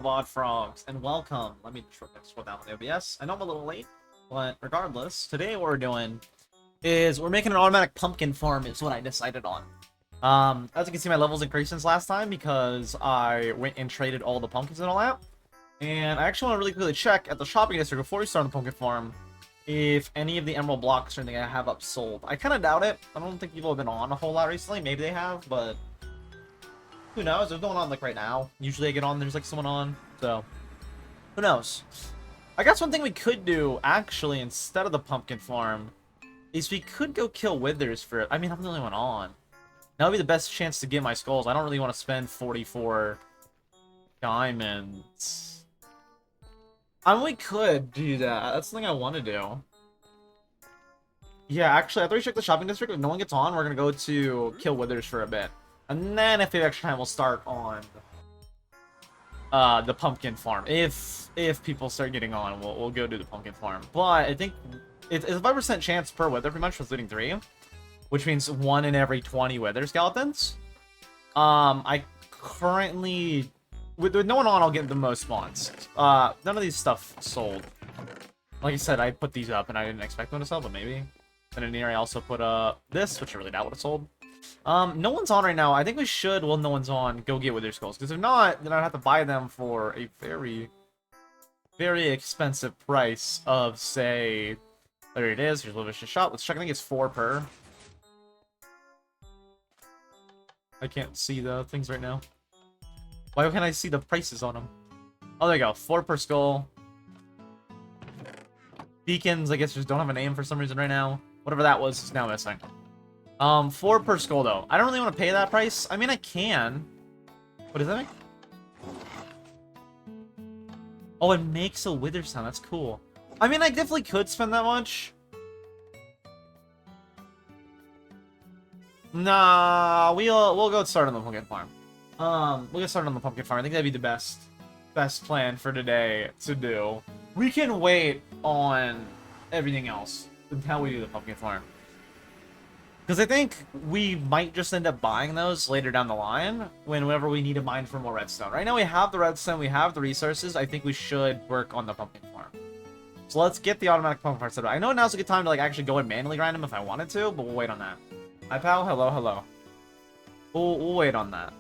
VOD Frogs, and welcome. Let me scroll down the OBS. I know I'm a little late, but regardless, today what we're doing is we're making an automatic pumpkin farm is what I decided on. As you can see, my levels increased since last time because I went and traded all the pumpkins and all that. And I actually want to really quickly check at the shopping district before we start the pumpkin farm if any of the emerald blocks or anything I have up sold. I kind of doubt it. I don't think people have been on a whole lot recently. Maybe they have, but who knows? There's no one on like right now. Usually I get on, there's like someone on, so who knows? I guess one thing we could do actually instead of the pumpkin farm is we could go kill withers for it. I mean, I'm the only one on. That would be the best chance to get my skulls. I don't really want to spend 44 diamonds. I mean, we could do that. That's something I want to do. Yeah, actually, after we check the shopping district, if no one gets on, we're going to go to kill withers for a bit. And then if we have extra time, we'll start on the pumpkin farm. If people start getting on, we'll go do the pumpkin farm. But I think it's a 5% chance per wither, pretty much, for leading 3. Which means 1 in every 20 wither skeletons. I currently... With no one on, I'll get the most spawns. None of these stuff sold. Like I said, I put these up and I didn't expect them to sell, but maybe. And in here, I also put this, which I really doubt would have sold. No one's on right now. I think we should, well, no one's on, go get wither skulls. Because if not, then I'd have to buy them for a very, very expensive price of, say... There it is. Here's a little vicious shot. Let's check. I think it's 4 per. I can't see the things right now. Why can't I see the prices on them? Oh, there you go. 4 per skull. Beacons, I guess, just don't have a name for some reason right now. Whatever that was is now missing. 4 per skull, though. I don't really want to pay that price. I mean, I can. What does that make? Oh, it makes a wither sound. That's cool. I mean, I definitely could spend that much. Nah, we'll go start on the pumpkin farm. We'll get started on the pumpkin farm. I think that'd be the best plan for today to do. We can wait on everything else until we do the pumpkin farm. Because I think we might just end up buying those later down the line whenever we need to mine for more redstone. Right now we have the redstone, we have the resources. I think we should work on the pumpkin farm. So let's get the automatic pumpkin farm set up. I know now's a good time to like actually go and manually grind them if I wanted to, but we'll wait on that. Hi, pal. Hello, hello. We'll wait on that.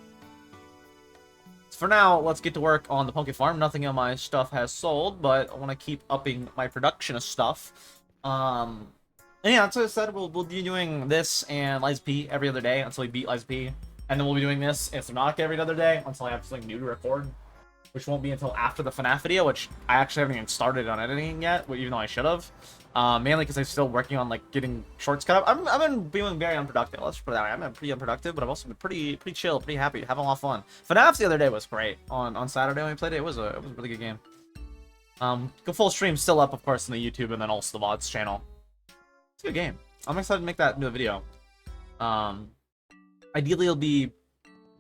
So for now, let's get to work on the pumpkin farm. Nothing of my stuff has sold, but I want to keep upping my production of stuff. And yeah, that's what I said. We'll be doing this and Liza P every other day until we beat Liza P. And then we'll be doing this and Sonic every other day until I have something new to record. Which won't be until after the FNAF video, which I actually haven't even started on editing yet, even though I should have. Mainly because I'm still working on like getting shorts cut up. I've been being very unproductive. Let's put it that way. I've been pretty unproductive, but I've also been pretty chill, pretty happy, having a lot of fun. FNAF the other day was great. On Saturday when we played it, it was a really good game. The full stream still up, of course, on the YouTube and then also the VODs channel. It's a good game. I'm excited to make that into a video. Ideally, it'll be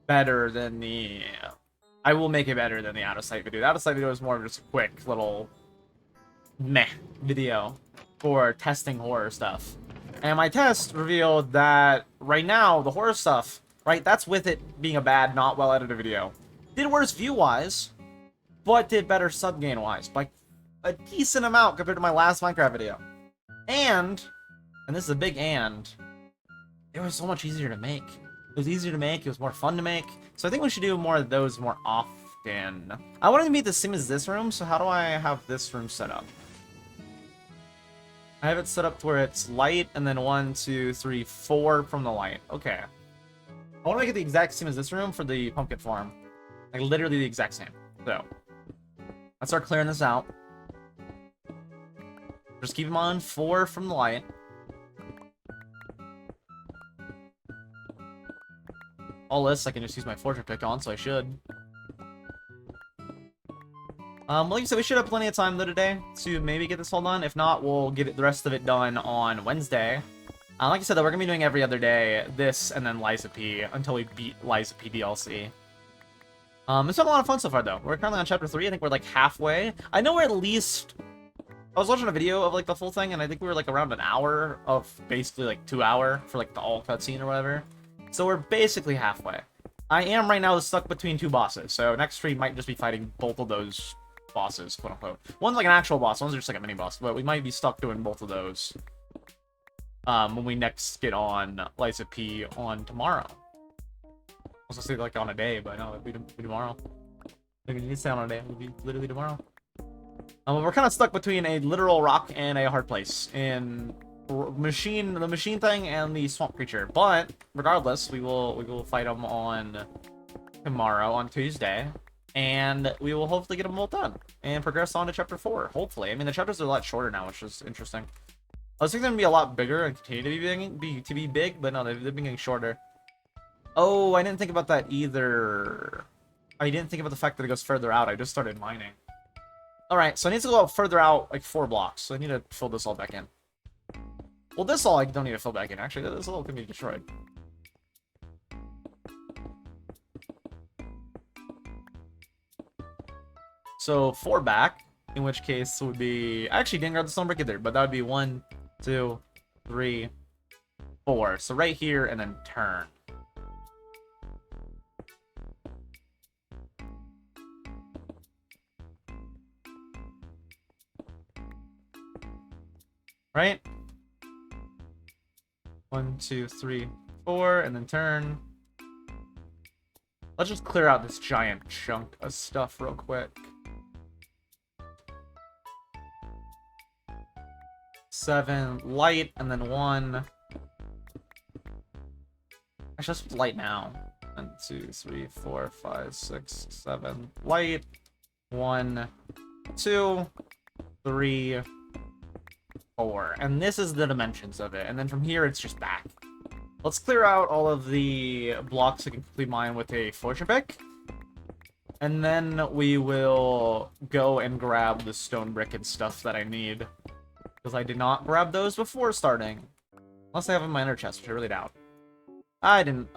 better than the. I will make it better than the out-of-sight video. The out-of-sight video is more of just a quick little meh video for testing horror stuff. And my test revealed that right now, the horror stuff, right, that's with it being a bad, not well-edited video. Did worse view-wise, but did better sub-gain-wise by a decent amount compared to my last Minecraft video. And this is a big and, it was so much easier to make. It was easier to make, it was more fun to make. So I think we should do more of those more often. I want it to be the same as this room, so how do I have this room set up? I have it set up to where it's light, and then 1, 2, 3, 4 from the light. Okay. I want to make it the exact same as this room for the pumpkin farm. Like, literally the exact same. So, let's start clearing this out. Just keep them on 4 from the light. All this, I can just use my fortune pick on, so I should. Like I said, we should have plenty of time though today to maybe get this all done. If not, we'll get the rest of it done on Wednesday. Like I said, though, we're gonna be doing every other day this and then Liza P until we beat Liza P DLC. It's been a lot of fun so far though. We're currently on chapter 3. I think we're like halfway. I know we're at least. I was watching a video of like the full thing, and I think we were like around an hour of basically like 2 hour for like the all cutscene or whatever. So we're basically halfway. I am right now stuck between two bosses, so next stream might just be fighting both of those bosses, quote unquote. One's like an actual boss, one's just like a mini boss, but we might be stuck doing both of those when we next get on Liza P on tomorrow. I was gonna say like on a day, but no, it'll be tomorrow. Maybe need to say on a day, it'll be literally tomorrow. We're kind of stuck between a literal rock and a hard place in the machine thing and the swamp creature. But regardless, we will fight them on tomorrow, on Tuesday, and we will hopefully get them all done and progress on to chapter 4. Hopefully, I mean the chapters are a lot shorter now, which is interesting. I was thinking they're gonna be a lot bigger and continue to be big, but no, they've been getting shorter. Oh, I didn't think about that either. I didn't think about the fact that it goes further out. I just started mining. Alright, so I need to go further out, like 4 blocks. So I need to fill this all back in. Well, this all I don't need to fill back in. Actually, this all can be destroyed. So 4 back, in which case would be... I actually didn't grab the stone brick either, but that would be 1, 2, 3, 4. So right here, and then turn. Right? 1, 2, 3, 4, and then turn. Let's just clear out this giant chunk of stuff real quick. 7 light, and then 1. Actually, let's put light now. 1, 2, 3, 4, 5, 6, 7 light. 1, 2, 3, 4. And this is the dimensions of it. And then from here, it's just back. Let's clear out all of the blocks I can quickly mine with a fortune pick. And then we will go and grab the stone brick and stuff that I need. Because I did not grab those before starting. Unless I have in my inner chest, which I really doubt. I don't.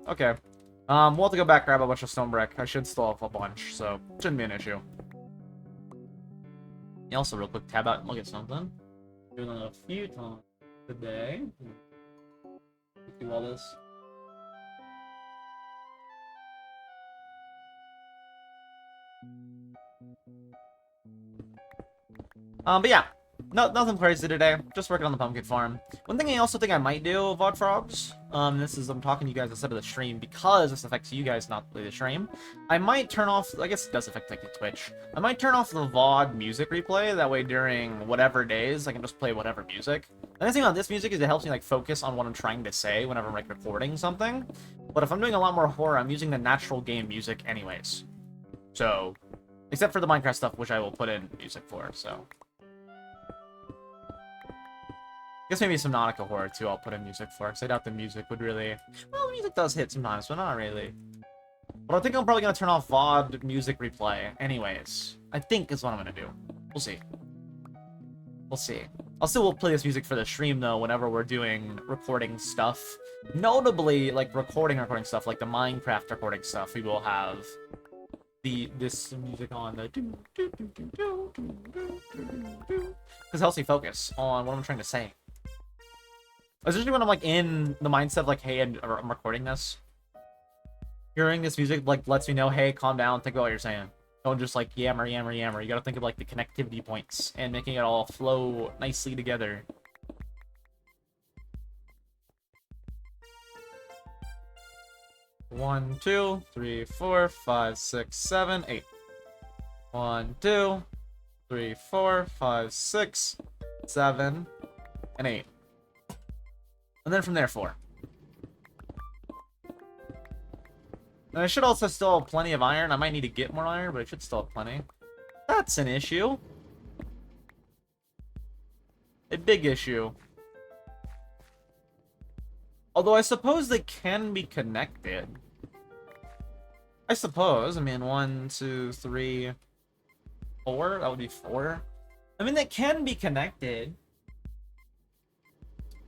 Okay. We'll have to go back, grab a bunch of stone brick. I should still have a bunch, so shouldn't be an issue. You also real quick tab out and look at something. Doing it a few times today. Do all this. But yeah, nothing crazy today. Just working on the pumpkin farm. One thing I also think I might do, VOD frogs. This is I'm talking to you guys instead of the stream because this affects you guys, not the stream. I might turn off. I guess it does affect like the Twitch. I might turn off the VOD music replay. That way, during whatever days, I can just play whatever music. The nice thing about this music is it helps me like focus on what I'm trying to say whenever I'm like recording something. But if I'm doing a lot more horror, I'm using the natural game music anyways. So, except for the Minecraft stuff, which I will put in music for. So. I guess maybe some Nautica horror too I'll put in music for, because I doubt the music would really... Well, the music does hit sometimes, but not really. But I think I'm probably going to turn off VOD music replay anyways. I think is what I'm going to do. We'll see. We'll see. I'll still play this music for the stream, though, whenever we're doing recording stuff. Notably, like, recording stuff, like the Minecraft recording stuff, we will have this music on the... Because it helps me focus on what I'm trying to say. Especially when I'm, like, in the mindset of, like, hey, I'm recording this. Hearing this music, like, lets me know, hey, calm down, think about what you're saying. Don't just, like, yammer. You gotta think of, like, the connectivity points and making it all flow nicely together. One, 2, 3, 4, 5, 6, 7, 8. 1, 2, 3, 4, 5, 6, 7, and 8. And then from there, 4. And I should also still have plenty of iron. I might need to get more iron, but I should still have plenty. That's an issue. A big issue. Although I suppose they can be connected. I suppose. I mean, 1, 2, 3, 4. That would be 4. I mean, they can be connected.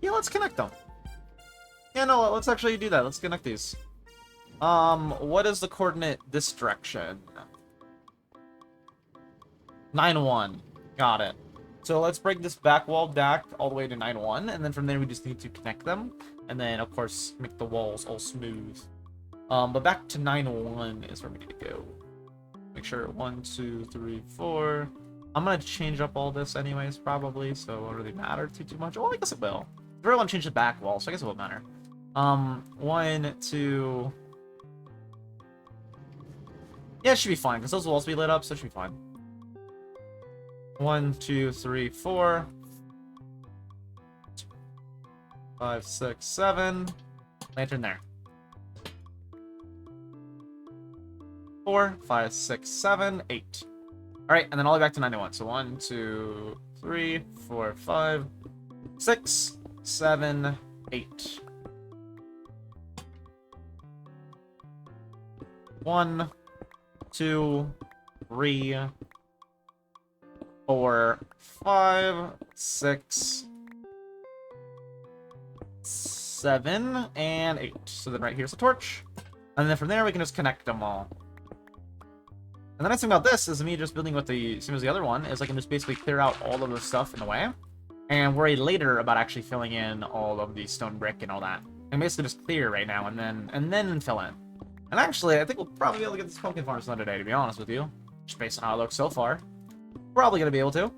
Yeah, let's connect them. Yeah, no, let's actually do that. Let's connect these. What is the coordinate this direction? 9-1. Got it. So let's break this back wall back all the way to 9-1, and then from there we just need to connect them. And then, of course, make the walls all smooth. But back to 9-1 is where we need to go. Make sure 1, 2, 3, 4. I'm gonna change up all this anyways, probably, so it won't really matter too much. Well, I guess it will. I really want to change the back wall, so I guess it won't matter. 1, 2. Yeah, it should be fine, because those walls will be lit up, so it should be fine. 1, 2, 3, 4. 5, 6, 7. Lantern there. 4, 5, 6, 7, 8. Alright, and then all the way back to 91. So 1, 2, 3, 4, 5, 6, 7, 8. 1, 2, 3, 4, 5, 6, 7, and 8. So then right here's the torch. And then from there we can just connect them all. And the nice thing about this is me just building with the same as the other one is I can just basically clear out all of the stuff in the way and worry later about actually filling in all of the stone brick and all that. And basically just clear right now and then fill in. And actually, I think we'll probably be able to get this pumpkin farm done today, to be honest with you. Just based on how it looks so far. Probably gonna be able to.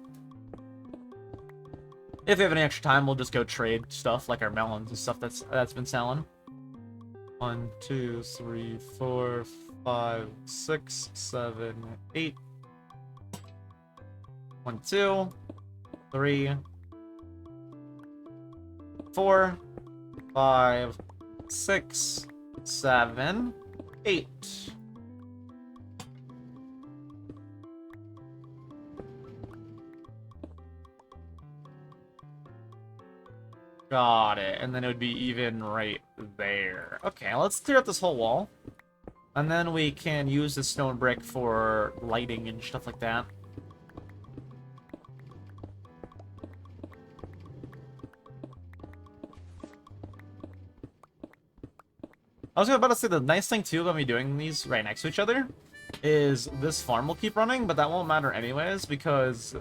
If we have any extra time, we'll just go trade stuff like our melons and stuff that's been selling. 1, 2, 3, 4, 5, 6, 7, 8. 1, 2, 3, 4, 5, 6, 7, 8. Got it. And then it would be even right there. Okay, let's clear up this whole wall. And then we can use the stone brick for lighting and stuff like that. I was about to say the nice thing too about me doing these right next to each other is this farm will keep running, but that won't matter anyways because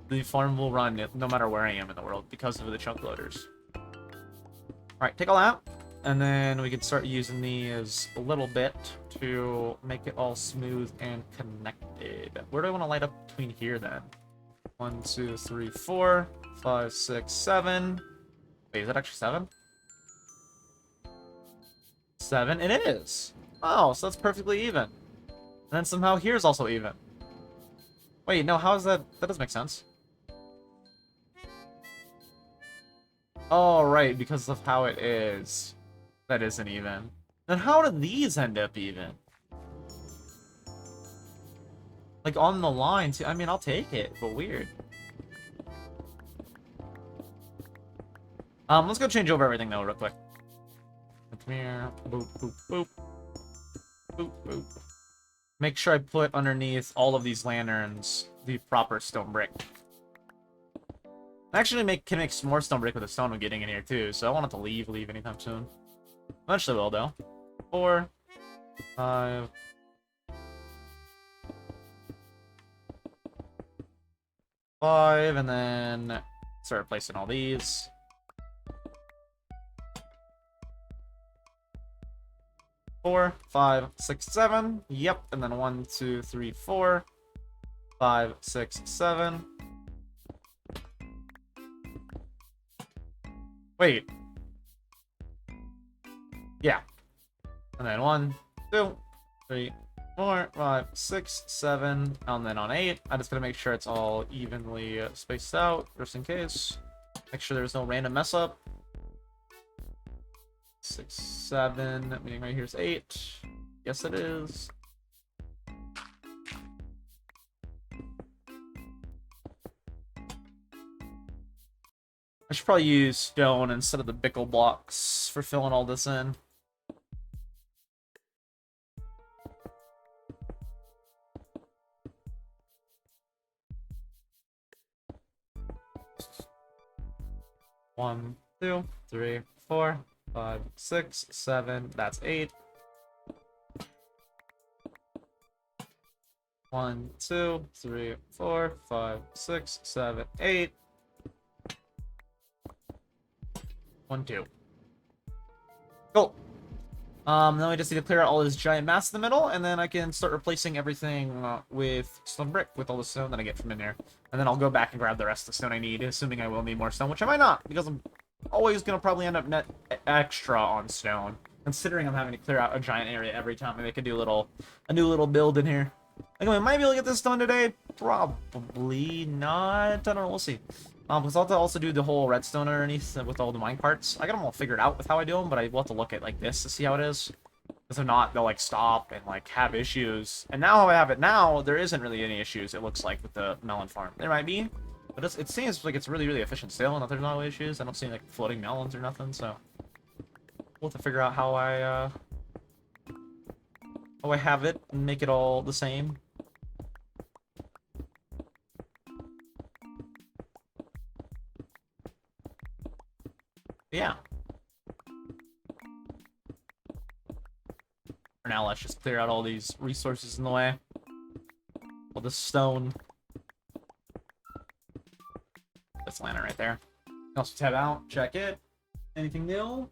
the farm will run no matter where I am in the world because of the chunk loaders. Alright, take all that. And then we can start using these a little bit to make it all smooth and connected. Where do I want to light up between here then? 1, 2, 3, 4, 5, 6, 7. Wait, is that actually 7? 7, it is. Oh, so that's perfectly even. And then somehow here's also even. Wait, no, how is that? That doesn't make sense. Oh, right, because of how it is. That isn't even. Then how do these end up even? Like, on the line, too. I mean, I'll take it, but weird. Let's go change over everything, though, real quick. Come here. Boop, boop, boop. Boop, boop. Make sure I put underneath all of these lanterns the proper stone brick. I actually can make some more stone brick with the stone I'm getting in here, too, so I don't want it to leave anytime soon. Eventually will, though. 4, 5, 5, and then start replacing all these. 4, 5, 6, 7. Yep, and then 1, 2, 3, 4, 5, 6, 7. Wait. Yeah. And then 1, 2, 3, 4, 5, 6, 7. And then on 8, I'm just gonna make sure it's all evenly spaced out, just in case. Make sure there's no random mess up. 6, 7, meaning right here's 8. Yes, it is. I should probably use stone instead of the bickle blocks for filling all this in. One, 2, 3, 4, 5, 6, 7. That's 8. 1, 2, 3, 4, 5, 6, 7, 8. 1, 2. Cool. Then we just need to clear out all this giant mass in the middle, and then I can start replacing everything with stone brick, with all the stone that I get from in there. And then I'll go back and grab the rest of the stone I need, assuming I will need more stone, which I might not, because I'm always going to probably end up net extra on stone, considering I'm having to clear out a giant area every time I make a new little build in here. Like, I might be able to get this done today. Probably not. I don't know. We'll see. Because I'll have to also do the whole redstone underneath with all the mine carts. I got them all figured out with how I do them, but I will have to look at like this to see how it is. Because if not, they'll like stop and like have issues. And now how I have it now, there isn't really any issues, it looks like, with the melon farm. There might be, but it seems like it's really, really efficient still, and that there's no issues. I don't see like floating melons or nothing, so we'll have to figure out how I have it and make it all the same. Yeah. For now, let's just clear out all these resources in the way. All this stone. That's lantern right there. Also tab out, check it. Anything new?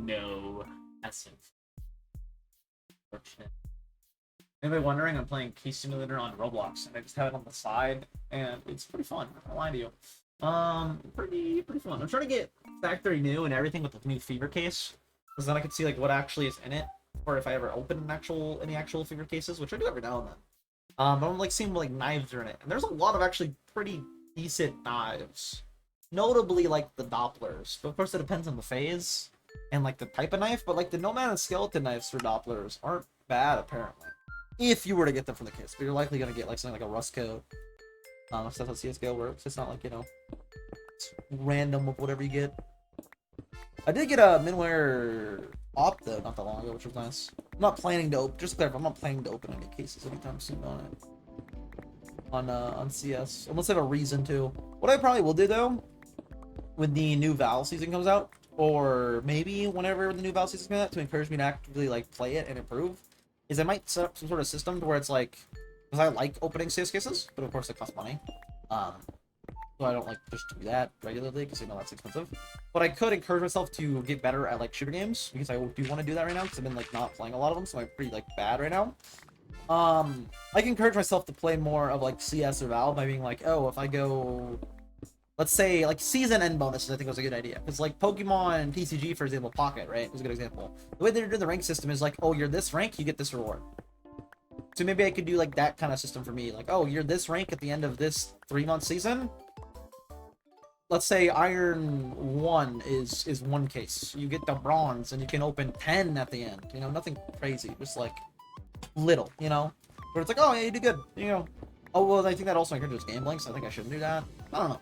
No. That's unfortunate. Anybody wondering, I'm playing Case Simulator on Roblox, and I just have it on the side, and it's pretty fun. I won't lie to you. Pretty fun. I'm trying to get factory new and everything with the new fever case, because then I can see like what actually is in it, or if I ever open any actual fever cases, which I do every now and then. But I'm like seeing like knives are in it, and there's a lot of actually pretty decent knives, notably like the Dopplers. But of course, it depends on the phase and like the type of knife. But like the Nomad and Skeleton knives for Dopplers aren't bad apparently, if you were to get them from the case. But you're likely gonna get like something like a rust coat. If that's how CS:GO works. It's not like, you know, it's random with whatever you get. I did get a Minware op though not that long ago, which was nice. I'm not planning to open. Just to clarify, I'm not planning to open any cases anytime soon on it. On CS, unless I have a reason to. What I probably will do though, when the new Val season comes out, or maybe whenever the new Val season comes out, to encourage me to actively like play it and improve, is I might set up some sort of system to where it's like, because I like opening CS cases, but of course it costs money. So I don't like just do that regularly because I know that's expensive. But I could encourage myself to get better at like shooter games, because I do want to do that right now because I've been like not playing a lot of them, so I'm pretty like bad right now. I can encourage myself to play more of like CS or Valve by being like, oh, if I go, let's say like season end bonuses, I think was a good idea. Because like Pokemon TCG, for example, Pocket, right, was a good example. The way they're doing the rank system is like, oh, you're this rank, you get this reward. So maybe I could do like that kind of system for me. Like, oh, you're this rank at the end of this 3-month season. Let's say Iron 1 is one case. You get the bronze and you can open 10 at the end. You know, nothing crazy. Just like little, you know? But it's like, oh, yeah, you did good. You know. Oh, well, I think that also encourages gambling, so I think I shouldn't do that. I don't know.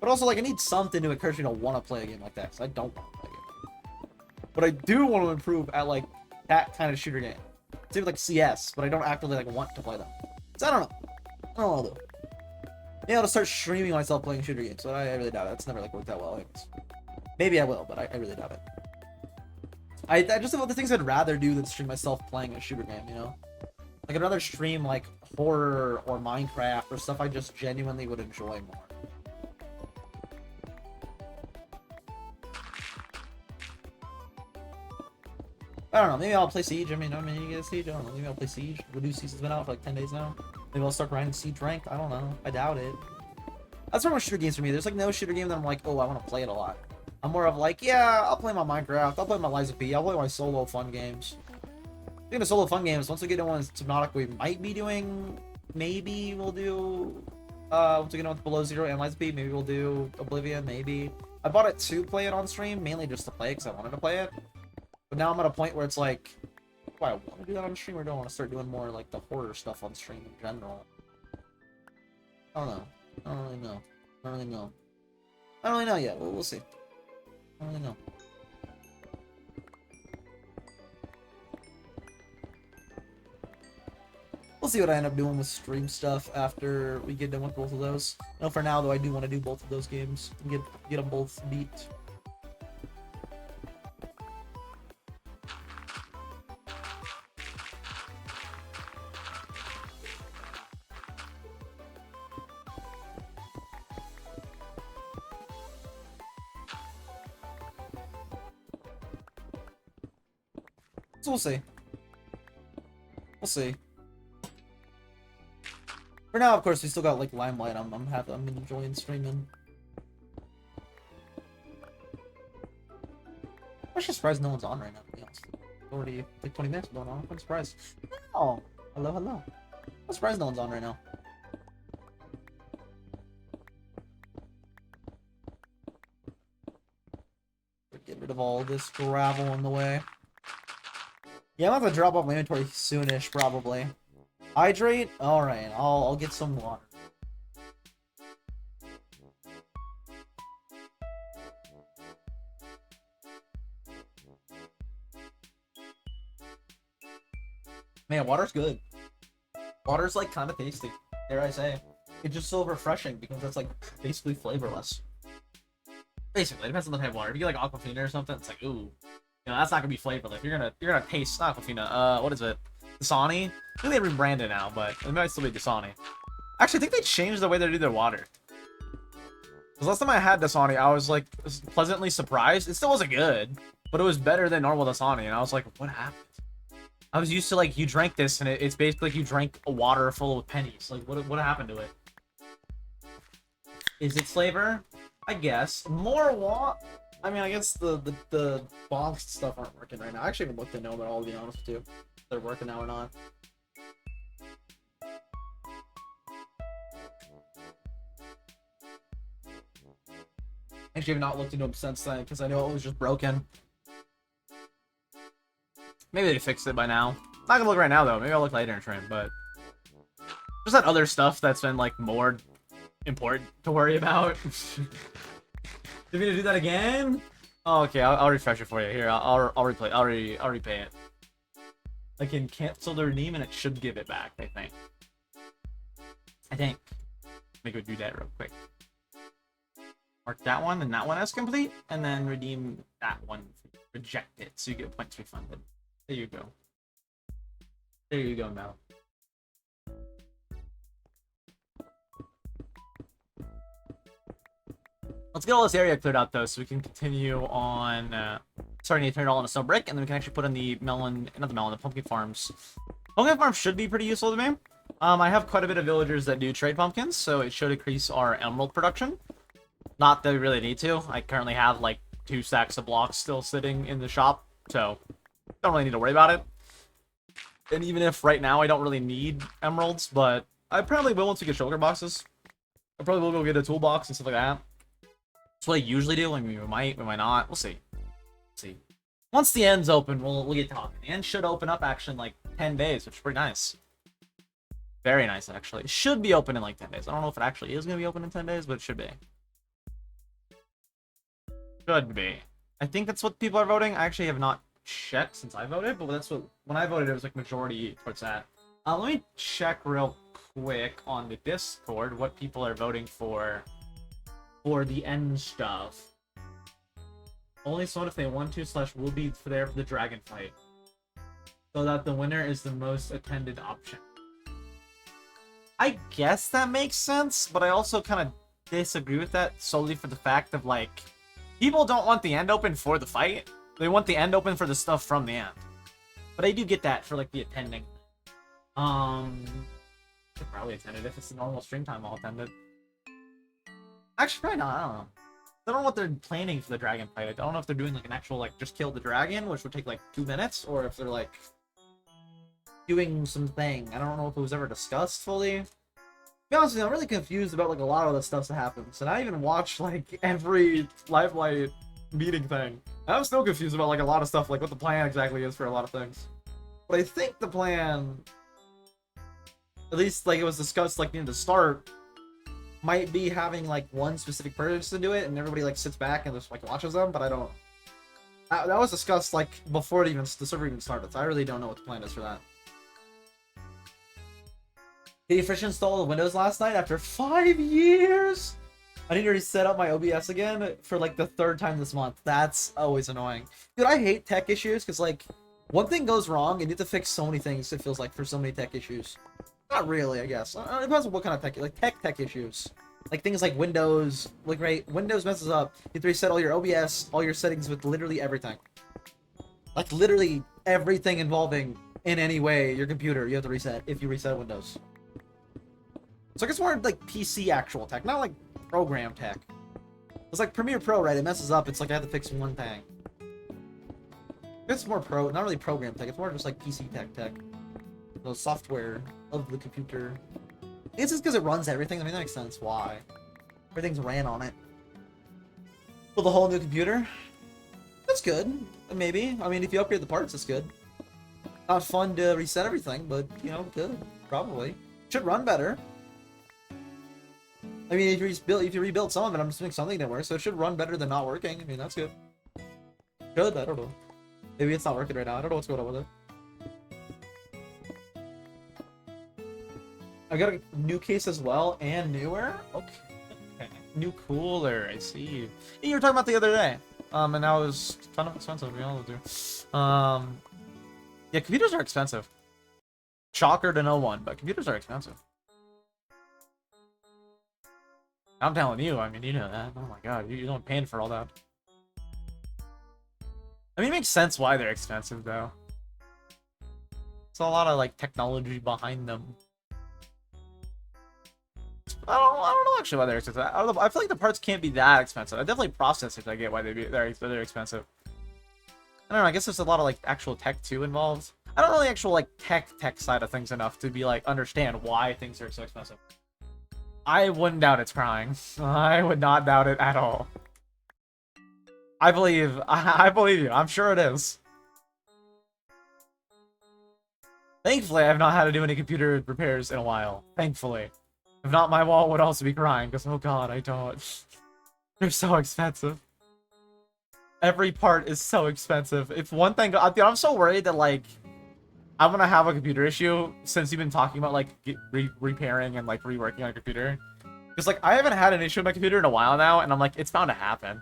But also, like, I need something to encourage me to want to play a game like that, because I don't want to play a game like that. But I do want to improve at, like, that kind of shooter game. Same with, like, CS, but I don't actively, like, want to play them. So I don't know. I don't know what I'll do. Maybe I'll just start streaming myself playing shooter games, but I really doubt it. That's never, like, worked out well. Maybe I will, but I really doubt it. I just have other things I'd rather do than stream myself playing a shooter game, you know? Like, I'd rather stream, like, horror or Minecraft or stuff I just genuinely would enjoy more. I don't know, maybe I'll play Siege. I mean, you get a Siege, I don't know, maybe I'll play Siege. The new season's been out for like 10 days now. Maybe I'll start grinding Siege rank, I don't know. I doubt it. That's pretty much shooter games for me. There's like no shooter game that I'm like, oh, I want to play it a lot. I'm more of like, yeah, I'll play my Minecraft, I'll play my Lies of P, I'll play my solo fun games. Speaking of solo fun games, once we get into one Subnautica we might be doing, maybe we'll do, once we get on with Below Zero and Lies of P, maybe we'll do Oblivion, maybe. I bought it to play it on stream, mainly just to play it because I wanted to play it. But now I'm at a point where it's like, do I want to do that on stream or do I want to start doing more like the horror stuff on stream in general? I don't know. I don't really know. I don't really know. I don't really know yet. We'll see. I don't really know. We'll see what I end up doing with stream stuff after we get done with both of those. No, for now though, I do want to do both of those games and get them both beat. So we'll see. We'll see. For now, of course, we still got like Limelight. I'm happy. I'm enjoying streaming. I'm actually surprised no one's on right now. To be honest, already like 20 minutes going on. I'm surprised. Oh, hello, hello. I'm surprised no one's on right now. Get rid of all this gravel in the way. Yeah, I'm gonna have to drop off my inventory soonish, probably. Hydrate? Alright, I'll get some water. Man, water's good. Water's like kind of tasty, dare I say. It's just so refreshing because it's like basically flavorless. Basically, it depends on the type of water. If you get like Aquafina or something, it's like, ooh. You know, that's not gonna be flavorless. You're gonna taste Aquafina. What is it? Dasani? I think they rebranded now, but it might still be Dasani. Actually, I think they changed the way they do their water. Because last time I had Dasani, I was like pleasantly surprised. It still wasn't good, but it was better than normal Dasani, and I was like, what happened? I was used to like you drank this, and it's basically like you drank a water full of pennies. Like what happened to it? Is it flavor? I guess more I mean, I guess the boxed stuff aren't working right now. I actually haven't looked to know, but I'll be honest with you, if they're working now or not. Actually, I've not looked into them since then because I know it was just broken. Maybe they fixed it by now. Not gonna look right now though. Maybe I'll look later in stream. But there's that other stuff that's been like more important to worry about. Did we do that again? Oh, okay, I'll refresh it for you. Here, I'll replay. I'll repay it. I can cancel the redeem and it should give it back. I think. Make it do that real quick. Mark that one and that one as complete, and then redeem that one. Reject it, so you get points refunded. There you go. There you go, Mel. Let's get all this area cleared out though, so we can continue on starting to turn it all into snow brick, and then we can actually put in the the pumpkin farms. Pumpkin farms should be pretty useful to me. I have quite a bit of villagers that do trade pumpkins, so it should increase our emerald production. Not that we really need to. I currently have like 2 stacks of blocks still sitting in the shop, so don't really need to worry about it. And even if right now I don't really need emeralds, but I probably will once we get shulker boxes. I probably will go get a toolbox and stuff like that. That's what I usually do. I mean, we might not. We'll see. Once the end's open, we'll get talking. The end should open up actually in like 10 days, which is pretty nice. Very nice, actually. It should be open in like 10 days. I don't know if it actually is going to be open in 10 days, but it should be. Should be. I think that's what people are voting. I actually have not checked since I voted, but that's what, when I voted, it was like majority towards that. Let me check real quick on the Discord what people are voting for the end stuff. Only sold if they want to / will be there for the dragon fight. So that the winner is the most attended option. I guess that makes sense, but I also kind of disagree with that solely for the fact of like, people don't want the end open for the fight. They want the end open for the stuff from the end. But I do get that for like the attending. Should probably attend it. If it's a normal stream time, I'll attend it. Actually, probably not. I don't know. I don't know what they're planning for the dragon fight. I don't know if they're doing like an actual like just kill the dragon, which would take like 2 minutes, or if they're like doing something. I don't know if it was ever discussed fully. To be honest with you, I'm really confused about like a lot of the stuff that happens, and I even watched like every Limelight meeting thing. And I'm still confused about like a lot of stuff, like what the plan exactly is for a lot of things. But I think the plan, at least like it was discussed like near the start, might be having like one specific person do it, and everybody like sits back and just like watches them. But I don't. That was discussed like before the server even started. So I really don't know what the plan is for that. Did you fresh install the Windows last night after 5 years? I need to reset up my OBS again for like the 3rd time this month. That's always annoying. Dude, I hate tech issues because like one thing goes wrong and you have to fix so many things, it feels like, for so many tech issues. Not really, I guess. It depends on what kind of tech, like tech issues. Like things like Windows, like right, Windows messes up. You have to reset all your OBS, all your settings with literally everything. Like literally everything involving in any way your computer, you have to reset if you reset Windows. So I guess more like PC actual tech, not like program tech. It's like Premiere Pro, right? It messes up. It's like I have to fix one thing. It's more not really program tech. It's more just like PC tech. The software of the computer. It's just because it runs everything. I mean, that makes sense. Why? Everything's ran on it. With a whole new computer? That's good. Maybe. I mean, if you upgrade the parts, it's good. Not fun to reset everything, but, you know, good. Probably. Should run better. I mean, if you rebuild some of it, I'm assuming something didn't work, so it should run better than not working. I mean, that's good. Good, I don't know. Maybe it's not working right now. I don't know what's going on with it. I got a new case as well, and newer? Okay. New cooler, I see. You were talking about the other day. And now it's kind of expensive, to be honest with you. Yeah, computers are expensive. Shocker to no one, but computers are expensive. I'm telling you, I mean, you know that. Oh my god, you don't pay for all that. I mean, it makes sense why they're expensive, though. It's a lot of, like, technology behind them. I don't know actually why they're expensive. I feel like the parts can't be that expensive. I definitely processors I get why they're expensive. I don't know, I guess there's a lot of, like, actual tech, too, involved. I don't know the actual, like, tech side of things enough to be, like, understand why things are so expensive. I wouldn't doubt it's crying. I would not doubt it at all. I believe you. I'm sure it is. Thankfully, I've not had to do any computer repairs in a while. Thankfully. If not, my wall would also be crying, because, oh god, I don't. They're so expensive. Every part is so expensive. If one thing... Dude, I'm so worried that, like, I'm gonna have a computer issue since you've been talking about, like, repairing and, like, reworking on a computer. Because, like, I haven't had an issue with my computer in a while now, and I'm like, it's bound to happen.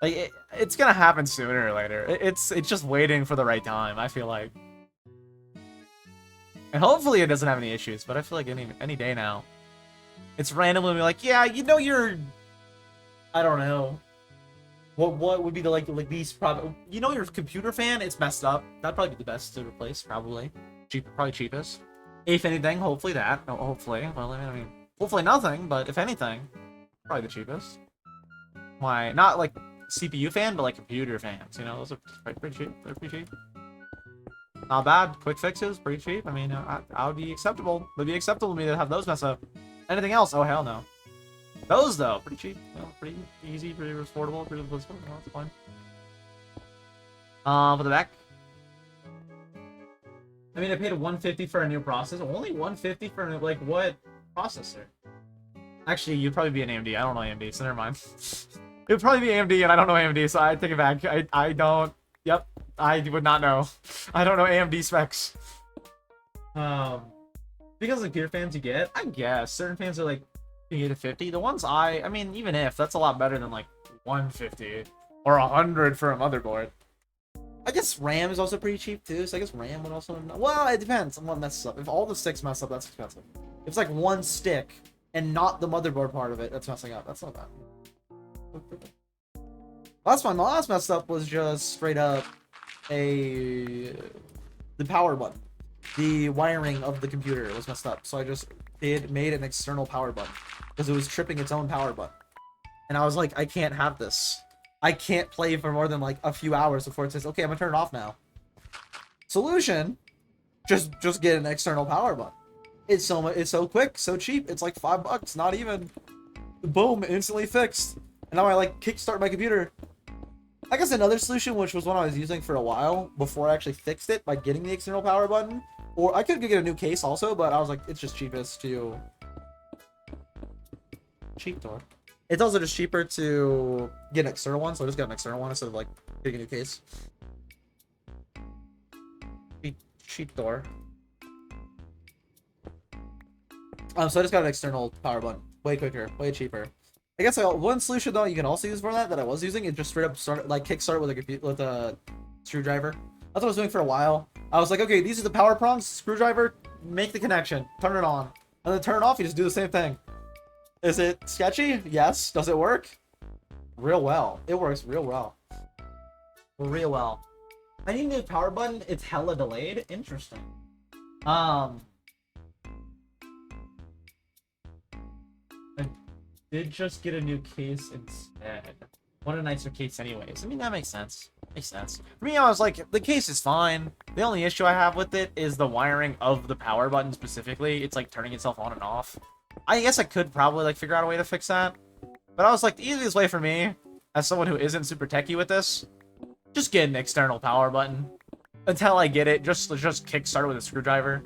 Like, it's gonna happen sooner or later. It's just waiting for the right time, I feel like. And hopefully it doesn't have any issues, but I feel like any day now. It's randomly like, yeah, you know you're... I don't know. What would be the, like least probably... You know your computer fan, it's messed up. That'd probably be the best to replace, probably. Probably cheapest. If anything, hopefully that. No, hopefully. Well, I mean, hopefully nothing, but if anything, probably the cheapest. Why? Not, like, CPU fan, but, like, computer fans, you know? Those are pretty cheap. They're pretty cheap. Not bad. Quick fixes, pretty cheap. I mean, I would be acceptable. It would be acceptable to me to have those mess up. Anything else? Oh, hell no. Those, though, pretty cheap. You know, pretty easy, pretty affordable, pretty blissful. No, that's fine. For the back. I mean, I paid $150 for a new processor. Only $150 for, like, what processor? Actually, you'd probably be an AMD. I don't know AMD, so never mind. It would probably be AMD, and I don't know AMD, so I take it back. I don't... Yep. I would not know. I don't know AMD specs. Because of computer fans you get, I guess. Certain fans are like 50 to 50. The ones I mean, even if, that's a lot better than like 150 or 100 for a motherboard. I guess RAM is also pretty cheap too, so I guess RAM would also... Well, it depends on what messes up. If all the sticks mess up, that's expensive. If it's like one stick and not the motherboard part of it that's messing up, that's not bad. Last one, my last messed up was just straight up the power button. The wiring of the computer was messed up, so I just made an external power button because it was tripping its own power button. And I was like, I can't have this. I can't play for more than like a few hours before it says, okay, I'm gonna turn it off now. Solution, just get an external power button. It's so quick, so cheap. It's like $5, not even. Boom, instantly fixed. And now I like kickstart my computer. I guess another solution, which was one I was using for a while before I actually fixed it by getting the external power button, or I could get a new case also, but I was like, it's just cheapest to... Cheap door. It's also just cheaper to get an external one, so I just got an external one instead of like getting a new case. Cheap door. So I just got an external power button. Way quicker, way cheaper. I guess one solution though you can also use for that I was using, it just straight up kickstart with a screwdriver. That's what I was doing for a while. I was like, okay, these are the power prongs, screwdriver, make the connection, turn it on, and then turn it off. You just do the same thing. Is it sketchy? Yes. Does it work? Real well. It works real well. Real well. I need a new power button. It's hella delayed. Interesting. I did just get a new case instead. What a nicer case anyways. I mean, that makes sense. Makes sense. For me, I was like, the case is fine. The only issue I have with it is the wiring of the power button specifically. It's like turning itself on and off. I guess I could probably like figure out a way to fix that. But I was like, the easiest way for me, as someone who isn't super techie with this, just get an external power button. Until I get it, just kickstart it with a screwdriver.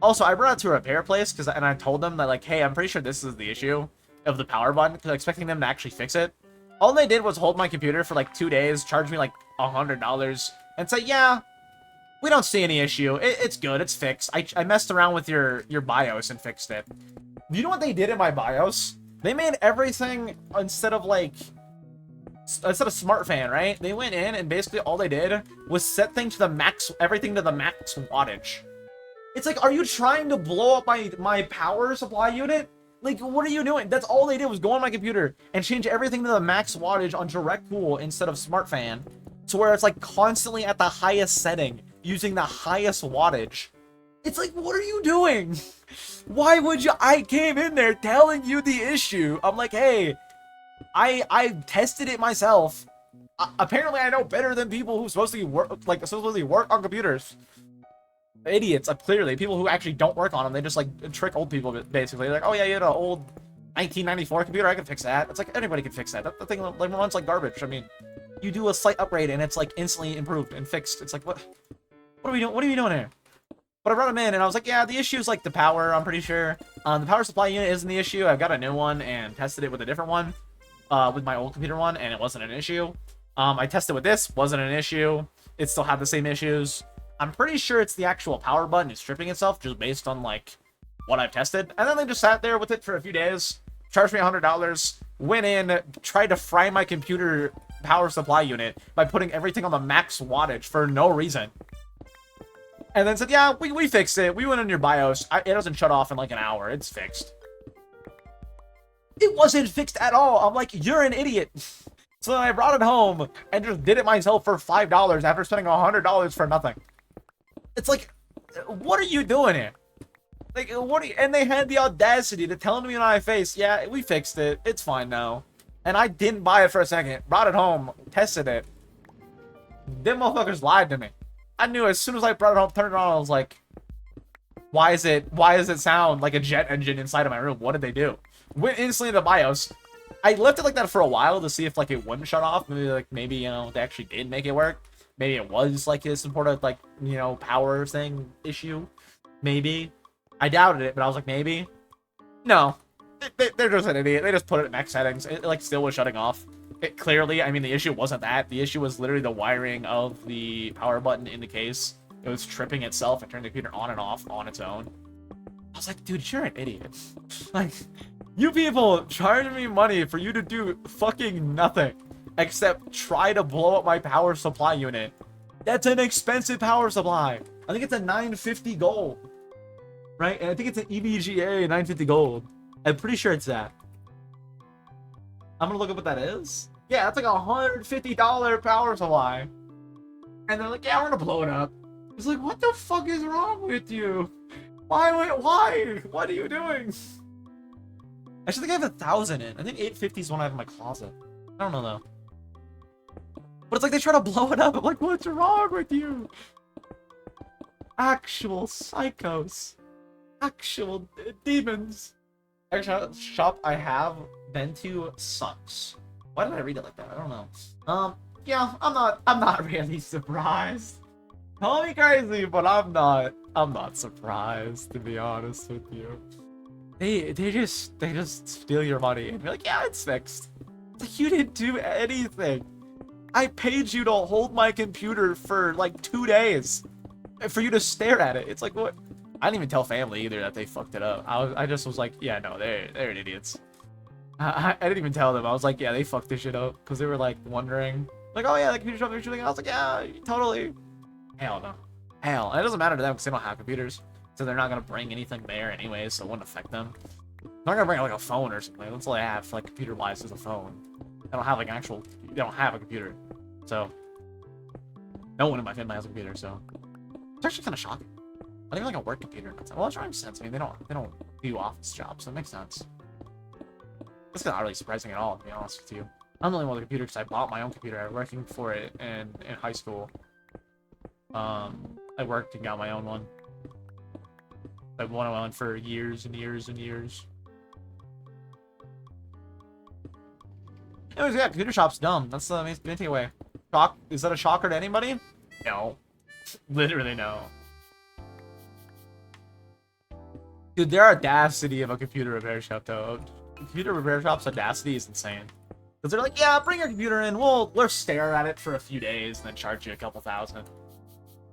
Also, I brought it to a repair place, and I told them that, like, hey, I'm pretty sure this is the issue of the power button, because I'm expecting them to actually fix it. All they did was hold my computer for, like, 2 days, charge me, like, $100, and say, yeah, we don't see any issue. It's good. It's fixed. I messed around with your BIOS and fixed it. You know what they did in my BIOS? They made everything instead of smart fan, right? They went in and basically all they did was set things to the max, everything to the max wattage. It's like, are you trying to blow up my power supply unit? Like, what are you doing? That's all they did was go on my computer and change everything to the max wattage on direct cool instead of smart fan, to where it's like constantly at the highest setting using the highest wattage. It's like, what are you doing? Why would you? I came in there telling you the issue. I'm like, hey, I tested it myself. Apparently, I know better than people who supposedly work on computers. Idiots, clearly. People who actually don't work on them. They just, like, trick old people, basically. Like, oh, yeah, you had an old 1994 computer. I can fix that. It's like, anybody can fix that. That thing like, runs like garbage. I mean, you do a slight upgrade, and it's, like, instantly improved and fixed. It's like, what are we doing? What are we doing here? But I brought him in, and I was like, yeah, the issue is, like, the power, I'm pretty sure. The power supply unit isn't the issue. I've got a new one and tested it with a different one. With my old computer one, and it wasn't an issue. I tested with this, wasn't an issue. It still had the same issues. I'm pretty sure it's the actual power button is stripping itself just based on, like, what I've tested. And then they just sat there with it for a few days, charged me $100, went in, tried to fry my computer power supply unit by putting everything on the max wattage for no reason. And then said, yeah, we fixed it. We went in your BIOS. It doesn't shut off in, like, an hour. It's fixed. It wasn't fixed at all. I'm like, you're an idiot. So then I brought it home and just did it myself for $5 after spending $100 for nothing. It's like, what are you doing here? Like, and they had the audacity to tell me in my face, yeah, we fixed it. It's fine now. And I didn't buy it for a second. Brought it home, tested it. Them motherfuckers lied to me. I knew as soon as I brought it home, turned it on, I was like, why does it sound like a jet engine inside of my room? What did they do? Went instantly to BIOS. I left it like that for a while to see if, like, it wouldn't shut off. Maybe, you know, they actually did make it work. Maybe it was, like, this important, like, you know, power thing issue. Maybe. I doubted it, but I was like, maybe. No. They're just an idiot. They just put it at max settings. It, like, still was shutting off. It clearly, I mean, the issue wasn't that. The issue was literally the wiring of the power button in the case. It was tripping itself and turning the computer on and off on its own. I was like, dude, you're an idiot. Like, you people charging me money for you to do fucking nothing except try to blow up my power supply unit. That's an expensive power supply. I think it's a 950 gold. Right? And I think it's an EVGA 950 gold. I'm pretty sure it's that. I'm gonna look up what that is. Yeah, that's like $150 power supply. And they're like, yeah, we're gonna blow it up. It's like, what the fuck is wrong with you? Why? What are you doing? I should think I have 1,000 in. I think 850 is one I have in my closet. I don't know though. But it's like they try to blow it up. I'm like, what's wrong with you? Actual psychos. Actual demons. Actually, shop I have been to sucks. Why did I read it like that? I don't know. Yeah, I'm not really surprised. Call me crazy, but I'm not surprised, to be honest with you. They just steal your money and be like, yeah, it's fixed. It's like, you didn't do anything. I paid you to hold my computer for like 2 days for you to stare at it. It's like, what? I didn't even tell family either that they fucked it up. I just was like, yeah, no, they're idiots. I didn't even tell them. I was like, yeah, they fucked this shit up because they were like wondering, like, oh yeah, the computer shop they're shooting. I was like, yeah, totally. Hell no. Hell, and it doesn't matter to them because they don't have computers, so they're not gonna bring anything there anyway, so it wouldn't affect them. They're not gonna bring like a phone or something. That's all I have, like, computer-wise, is a phone. They don't have like an actual. They don't have a computer, so No one in my family has a computer, so it's actually kind of shocking. Not even like a work computer. Well, it makes sense. I mean, they don't do office jobs, so it makes sense. This is not really surprising at all, to be honest with you. I'm the only one with a computer because I bought my own computer. I was working for it in high school. I worked and got my own one. I've wanted one for years and years and years. Anyways, yeah, computer shop's dumb. That's the main takeaway. Shock? Is that a shocker to anybody? No. Literally no. Dude, their audacity of a computer repair shop, though. Computer repair shop's audacity is insane. Because they're like, yeah, bring your computer in. We'll stare at it for a few days and then charge you a couple thousand.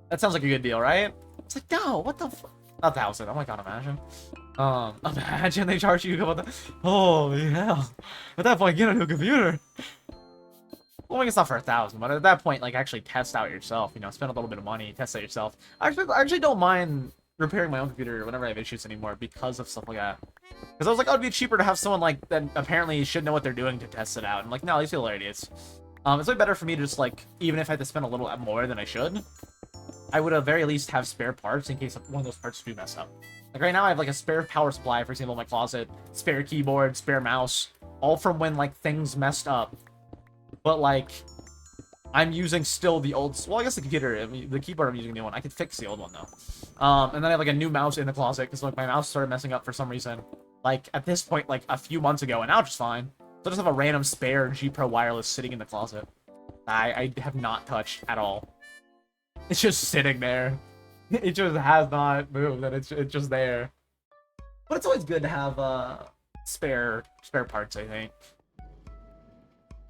That sounds like a good deal, right? It's like, no, what the fuck? Not thousand. Oh my god, imagine. Imagine they charge you a couple thousand. Holy hell. At that point, get a new computer. Well, I guess not for 1,000, but at that point, like, actually test out yourself. You know, spend a little bit of money, test out yourself. I actually don't mind repairing my own computer whenever I have issues anymore because of stuff like that. Because I was like, oh, it'd be cheaper to have someone like that apparently should know what they're doing to test it out. I'm like, no, these people are idiots. It's way better for me to just like, even if I had to spend a little more than I should, I would at very least have spare parts in case one of those parts do mess up. Like right now, I have like a spare power supply, for example, in my closet, spare keyboard, spare mouse, all from when like things messed up. But like, I'm using still the old. Well, I guess the computer, I mean, the keyboard, I'm using the new one. I could fix the old one though. And then I have like a new mouse in the closet because like my mouse started messing up for some reason. Like at this point, like a few months ago, and now it's just fine. So I just have a random spare G Pro wireless sitting in the closet. I have not touched at all. It's just sitting there. It just has not moved, and it's just there. But it's always good to have spare parts, I think.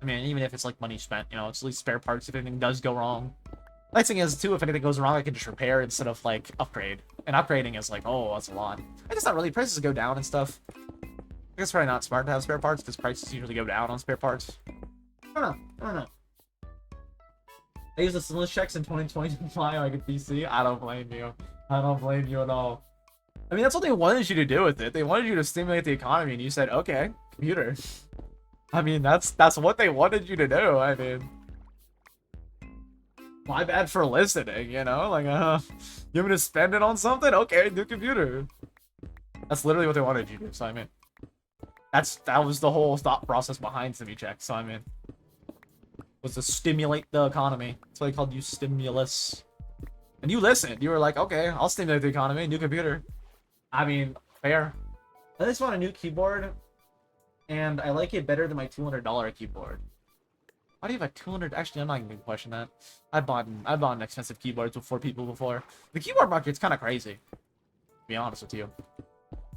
I mean, even if it's like money spent, you know, it's at least spare parts if anything does go wrong. Nice thing is too, if anything goes wrong, I can just repair instead of like upgrade. And upgrading is like, oh, that's a lot. I guess not really. Prices go down and stuff. I guess it's probably not smart to have spare parts because prices usually go down on spare parts. I don't know. I used the stimulus checks in 2020 to buy like a PC. I don't blame you. I don't blame you at all. I mean, that's what they wanted you to do with it. They wanted you to stimulate the economy, and you said, okay, computer. I mean, that's what they wanted you to do. I mean, my bad for listening, you know? Like, you want me to spend it on something? Okay, new computer. That's literally what they wanted you to do, so I mean, that was the whole thought process behind Stimmy Check, so I mean, was to stimulate the economy. That's why they called you stimulus. And you listened. You were like, okay, I'll stimulate the economy, new computer. I mean, fair. I just want a new keyboard, and I like it better than my $200 keyboard. Why do you have a 200? Actually, I'm not even gonna question that. I bought an expensive keyboards before people before. The keyboard market's kind of crazy, to be honest with you.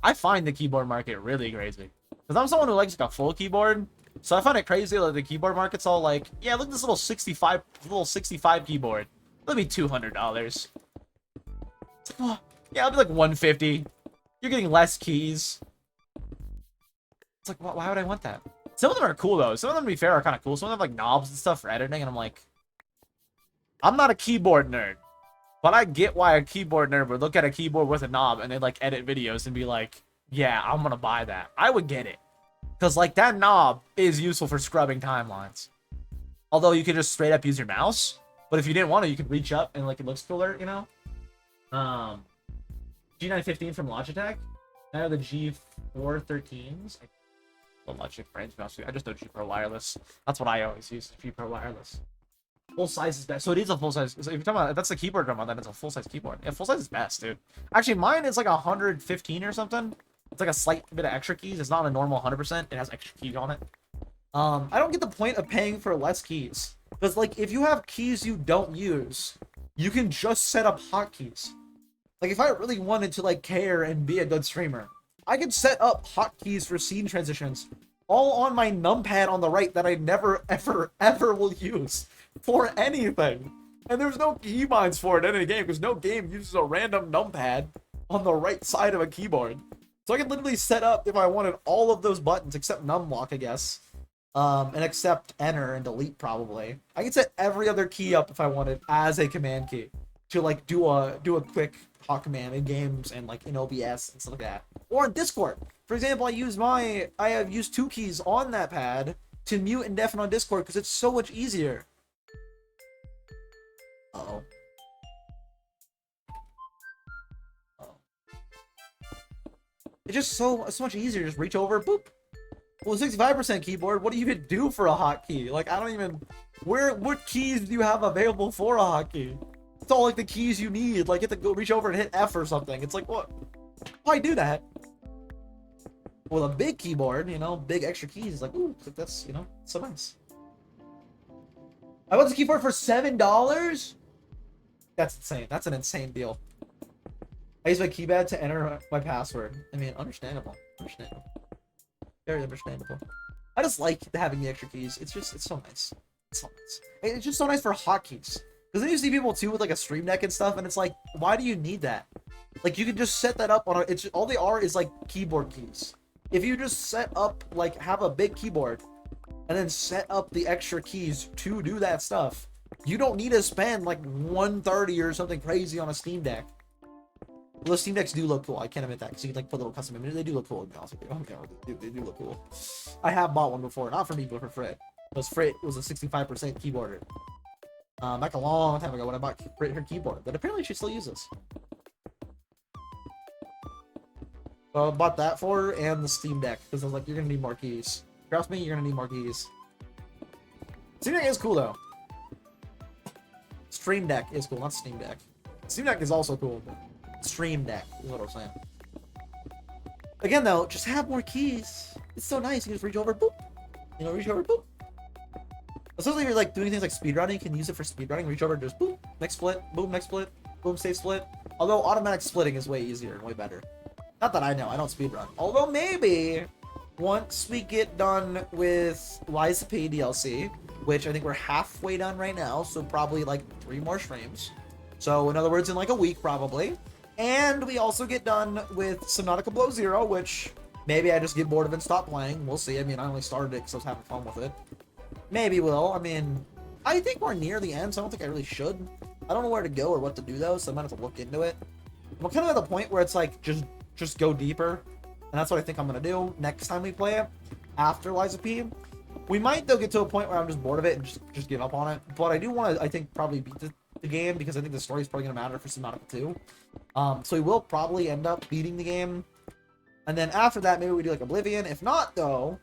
I find the keyboard market really crazy. Because I'm someone who likes like a full keyboard. So I find it crazy that the keyboard market's all like, yeah, look at this little 65 keyboard. It'll be $200. It's like, oh, yeah, it'll be like $150. You're getting less keys. It's like, why would I want that? Some of them are cool though. Some of them, to be fair, are kind of cool. Some of them have like knobs and stuff for editing, and I'm like, I'm not a keyboard nerd, but I get why a keyboard nerd would look at a keyboard with a knob and then like edit videos and be like, yeah, I'm gonna buy that. I would get it. Because, like, that knob is useful for scrubbing timelines. Although you could just straight up use your mouse. But if you didn't want to, you could reach up and, like, it looks cooler, you know? G915 from Logitech. I have the G413s. Well, Logitech brands, I just know G Pro Wireless. That's what I always use, G Pro Wireless. Full size is best. So it is a full size. So if you're talking about, if that's the keyboard drum on that, it's a full size keyboard. Yeah, full size is best, dude. Actually, mine is like 115 or something. It's like a slight bit of extra keys. It's not a normal 100%. It has extra keys on it. I don't get the point of paying for less keys. Because, like, if you have keys you don't use, you can just set up hotkeys. Like, if I really wanted to, like, care and be a good streamer, I could set up hotkeys for scene transitions all on my numpad on the right that I never, ever will use for anything. And there's no keybinds for it in any game, because no game uses a random numpad on the right side of a keyboard. So I could literally set up, if I wanted, all of those buttons, except numlock, I guess. And except enter and delete, probably. I could set every other key up if I wanted as a command key. To, like, do a quick hot command in games and, like, in OBS and stuff like that. Or in Discord. For example, I have used 2 keys on that pad to mute and deafen on Discord because it's so much easier. Uh-oh. Uh-oh. It's just so much easier. Just reach over, boop. Well, 65% keyboard, what do you even do for a hotkey? Like, I don't even... What keys do you have available for a hotkey? It's all like the keys you need. Like, you have to go reach over and hit F or something. It's like, what? Why do that? With a big keyboard, you know, big extra keys, like, ooh, like that's, you know, so nice. I bought the keyboard for $7? That's insane. That's an insane deal. I use my keypad to enter my password. I mean, understandable. Understandable. Very understandable. I just like having the extra keys. It's so nice. It's so nice. It's just so nice for hotkeys. Because then you see people too with like a Stream Deck and stuff, and it's like, why do you need that? Like, you can just set that up on a... It's all they are is like keyboard keys. If you just set up, like, have a big keyboard, and then set up the extra keys to do that stuff, you don't need to spend like $130 or something crazy on a Steam Deck. Well, the Steam Decks do look cool. I can't admit that, because you can like put little custom images. They do look cool. They do look cool. I have bought one before, not for me, but for Frit. Because Frit was a 65% keyboarder. Back a long time ago when I bought Frit her keyboard, but apparently she still uses. So I bought that for her and the Steam Deck, because I was like, you're gonna need more keys. Trust me, you're gonna need more keys. Steam Deck is cool though. Stream Deck is cool, not Steam Deck. Steam Deck is also cool. Stream Deck is what I'm saying. Again though, just have more keys. It's so nice. You can just reach over, boop. You know, reach over, boop. Especially if you're like doing things like speedrunning, you can use it for speedrunning. Reach over, just boop, next split, boom, next split, boom, save split. Although automatic splitting is way easier and way better. Not that I know, I don't speedrun. Although maybe once we get done with Liza P DLC, which I think we're halfway done right now, so probably like 3 more streams. So in other words, in like a week probably. And we also get done with Subnautica Below Zero, which maybe I just get bored of it and stop playing. We'll see. I mean, I only started it because I was having fun with it. Maybe we'll. I mean, I think we're near the end, so I don't think I really should. I don't know where to go or what to do though, so I might have to look into it. I'm kind of at the point where it's like just go deeper, and that's what I think I'm gonna do next time we play it after Liza P. We might though get to a point where I'm just bored of it and just give up on it. But I do want to, I think, probably beat the game, because I think the story is probably gonna matter for Subnautica 2. So we will probably end up beating the game, and then after that maybe we do like Oblivion. If not though,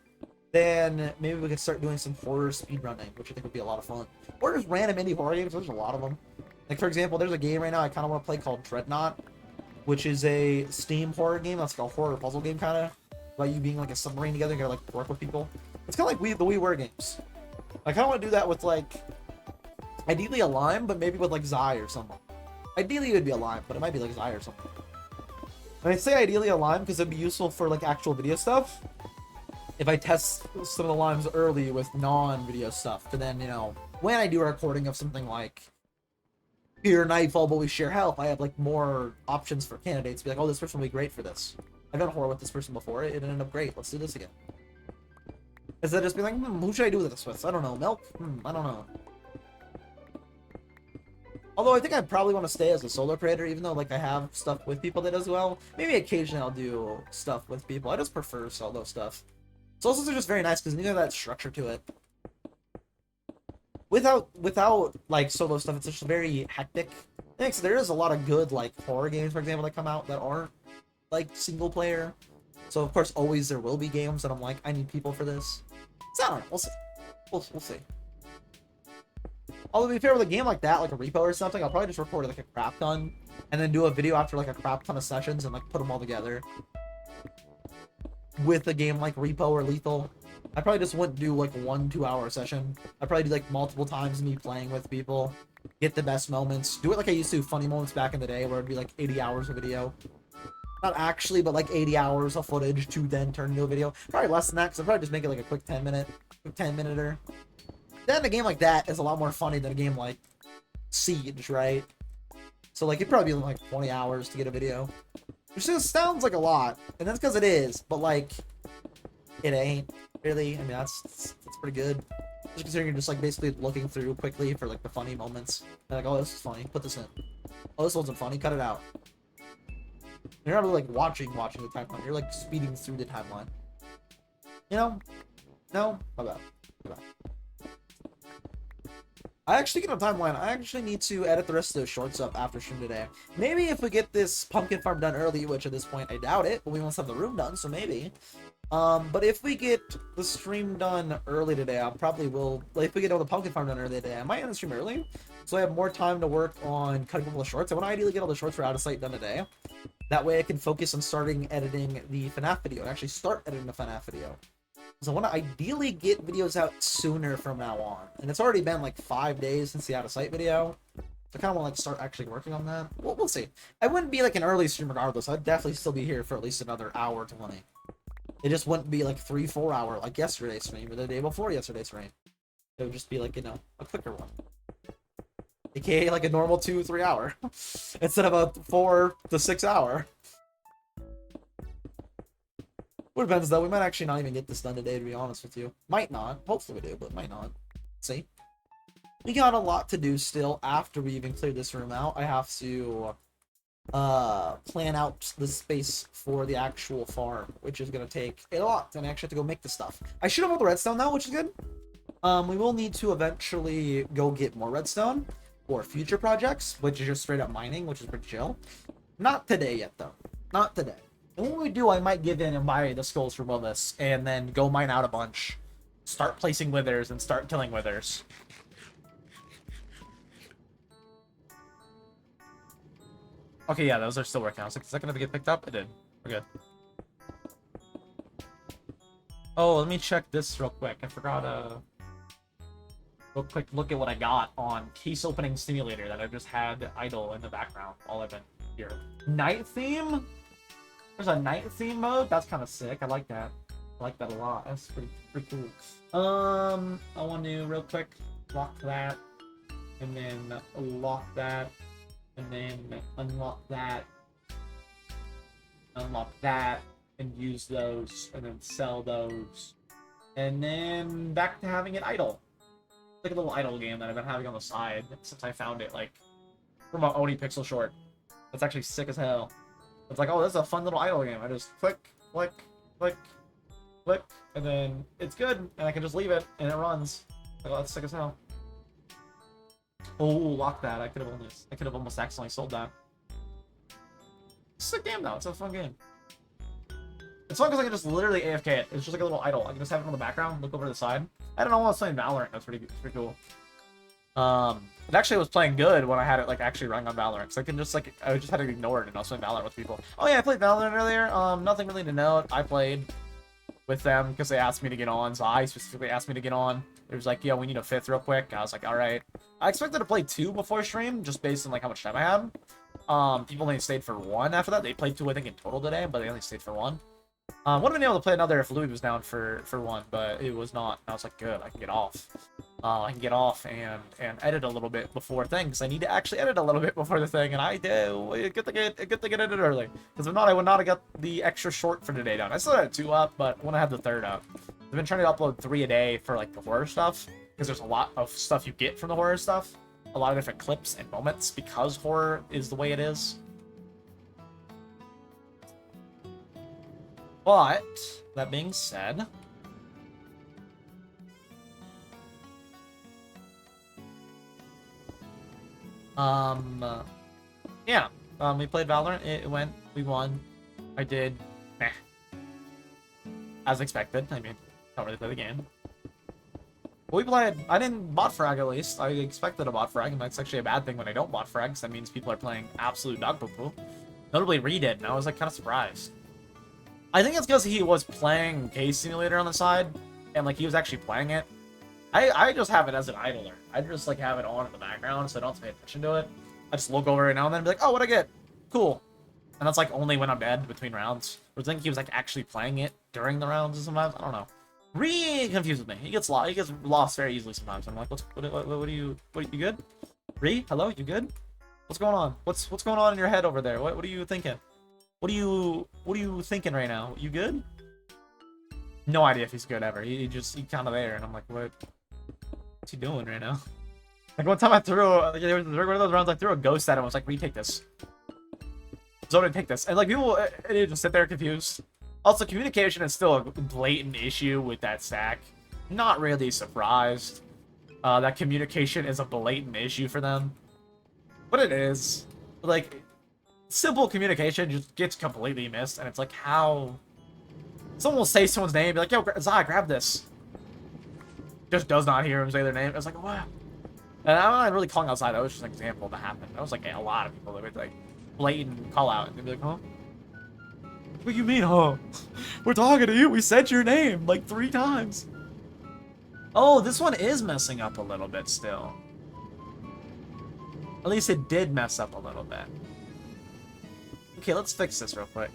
then maybe we could start doing some horror speedrunning, which I think would be a lot of fun. Or just random indie horror games. There's a lot of them. Like for example, there's a game right now I kind of want to play called Dreadnought, which is a Steam horror game. That's like a horror puzzle game kind of, about you being like a submarine together and gotta like work with people. It's kind of like the WiiWare games. I kind of want to do that with like, ideally a Lime, but maybe with like Zai or something. Ideally it would be a Lime, but it might be like Zai or something. And I say ideally a Lime because it'd be useful for like actual video stuff. If I test some of the Limes early with non-video stuff, to then, you know, when I do a recording of something like Here Nightfall but we share health, I have like more options for candidates to be like, oh, this person will be great for this. I've done horror with this person before, it ended up great, let's do this again. Instead of just being like, who should I do this with? I don't know, Milk? I don't know. Although I think I probably want to stay as a solo creator, even though like I have stuff with people that does well. Maybe occasionally I'll do stuff with people. I just prefer solo stuff. Solos are just very nice because neither that structure to it. Without like solo stuff, it's just very hectic. Thanks. There is a lot of good like horror games, for example, that come out that aren't like single player. So of course, always there will be games that I'm like, I need people for this. So I don't know. We'll see. We'll see. Although to be fair, with a game like that, like a repo or something, I'll probably just record like a crap ton, and then do a video after like a crap ton of sessions and like put them all together. With a game like Repo or Lethal, I probably just wouldn't do like 1-2 hour session. I'd probably do like multiple times me playing with people, get the best moments, do it like I used to funny moments back in the day where it'd be like 80 hours of video. Not actually, but like 80 hours of footage to then turn into a video. Probably less than that, because I'd probably just make it like a quick 10-minute-er. Then a game like that is a lot more funny than a game like Siege, right? So like it'd probably be like 20 hours to get a video. Which just sounds like a lot, and that's because it is, but like, it ain't, really. I mean, that's pretty good. Just considering you're just like basically looking through quickly for like the funny moments. And like, oh, this is funny, put this in. Oh, this wasn't funny, cut it out. You're not really like watching the timeline, you're like speeding through the timeline. You know? No? My bad. I actually get a timeline. I actually need to edit the rest of those shorts up after stream today. Maybe if we get this pumpkin farm done early, which at this point I doubt it, but we must have the room done, so maybe. But if we get the stream done early today, I probably will. Like, if we get all the pumpkin farm done early today, I might end the stream early, so I have more time to work on cutting all the shorts. I want to ideally get all the shorts for Out of Sight done today. That way I can focus on starting editing the FNAF video, and actually start editing the FNAF video. So I want to ideally get videos out sooner from now on. And it's already been like 5 days since the Out of Sight video. So I kind of want to like start actually working on that. We'll see. I wouldn't be like an early stream regardless. I'd definitely still be here for at least another hour to 20. It just wouldn't be like 3-4 hour like yesterday's stream or the day before yesterday's stream. It would just be like, you know, a quicker one. AKA like a normal 2-3 hour. Instead of a 4 to 6 hour. What depends though, we might actually not even get this done today, to be honest with you. Might not. Hopefully we do, but might not. See? We got a lot to do still after we even clear this room out. I have to plan out the space for the actual farm, which is gonna take a lot, and I actually have to go make the stuff. I should have all the redstone now, which is good. We will need to eventually go get more redstone for future projects, which is just straight up mining, which is pretty chill. Not today yet though. Not today. And when we do, I might give in and buy the skulls for Willis, and then go mine out a bunch. Start placing withers and start killing withers. Okay, yeah, those are still working. I was like, is that gonna get picked up? It did. We're good. Oh, let me check this real quick. I forgot, real quick look at what I got on Case Opening Simulator that I've just had idle in the background while I've been here. Night theme? There's a night theme mode? That's kind of sick. I like that. I like that a lot. That's pretty cool. I want to real quick lock that, and then lock that, and then unlock that, and use those, and then sell those, and then back to having it idle. It's like a little idle game that I've been having on the side since I found it, like, from an Oni Pixel short. It's actually sick as hell. It's like, oh, this is a fun little idle game. I just click, click, click, click, and then it's good, and I can just leave it, and it runs. Like, oh, that's sick as hell. Oh, lock that. I could have almost accidentally sold that. It's a sick game though. It's a fun game. It's fun because I can just literally AFK it. It's just like a little idle. I can just have it on the background, look over to the side. I don't know, I was playing Valorant. That's pretty cool. It actually was playing good when I had it like actually running on Valorant. Cause I just had to ignore it and I was playing Valorant with people. Oh yeah, I played Valorant earlier. Nothing really to note. I played with them because they asked me to get on. So I specifically asked me to get on. It was like, yo, we need a 5th real quick. I was like, all right. I expected to play 2 before stream, just based on like how much time I had. People only stayed for 1 after that. They played 2, I think, in total today, but they only stayed for 1. Would have been able to play another if Louis was down for 1, but it was not. I was like, good, I can get off. I can get off and edit a little bit before things. I need to actually edit a little bit before the thing, and I do. Good to get edited early, because if not, I would not have got the extra short for today done. I still had 2 up, but when I had the 3rd up, I've been trying to upload 3 a day for like the horror stuff, because there's a lot of stuff you get from the horror stuff, a lot of different clips and moments, because horror is the way it is. But that being said, yeah, we played Valorant. It went. We won. I did. Meh. As expected. I mean, don't really play the game. But we played. I didn't bot frag at least. I expected a bot frag, and that's actually a bad thing when I don't bot frag, because that means people are playing absolute dog poo poo. Notably, Reed did, and I was like kind of surprised. I think it's because he was playing Case Simulator on the side, and like he was actually playing it. I just have it as an idler. I just like have it on in the background, so I don't have to pay attention to it. I just look over it now and then and be like, oh, what'd I get? Cool. And that's like only when I'm dead between rounds. I think he was like actually playing it during the rounds sometimes. I don't know. Re confused with me. He gets lost very easily sometimes. I'm like, what are you good? Re, hello, you good? What's going on? What's going on in your head over there? What are you thinking? What are you thinking right now? You good? No idea if he's good ever. He kind of there, and I'm like, what's he doing right now? Like one time I threw there was one of those rounds I threw a ghost at him. I was like, retake this. Zona, take this. And like people just sit there confused. Also, communication is still a blatant issue with that stack. Not really surprised. that communication is a blatant issue for them. But it is. Like, simple communication just gets completely missed, and it's like, how... Someone will say someone's name, be like, yo, Zai, grab this. Just does not hear him say their name. It's like, what? And I'm not really calling outside. That was just an example that happened. That was like a lot of people that would like blatant call out and they'd be like, huh? What do you mean, huh? We're talking to you. We said your name like 3 times. Oh, this one is messing up a little bit still. At least it did mess up a little bit. Okay, let's fix this real quick.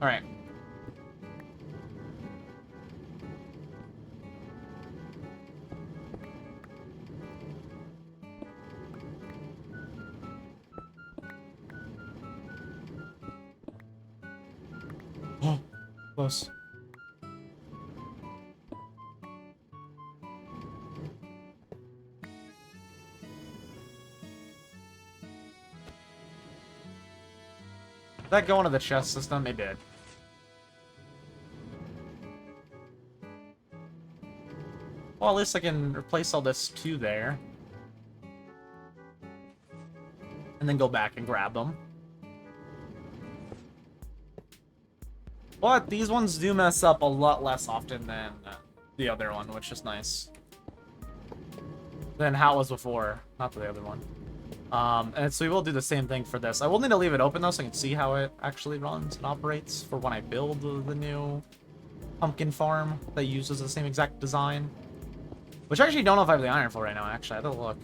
Alright. Oh, close. Did that go into the chest system? It did. Well, at least I can replace all this to there. And then go back and grab them. But these ones do mess up a lot less often than the other one, which is nice. Than how it was before, not the other one. And so we will do the same thing for this. I will need to leave it open though so I can see how it actually runs and operates for when I build the new pumpkin farm that uses the same exact design. Which I actually don't know if I have the iron for right now, actually. I have to look.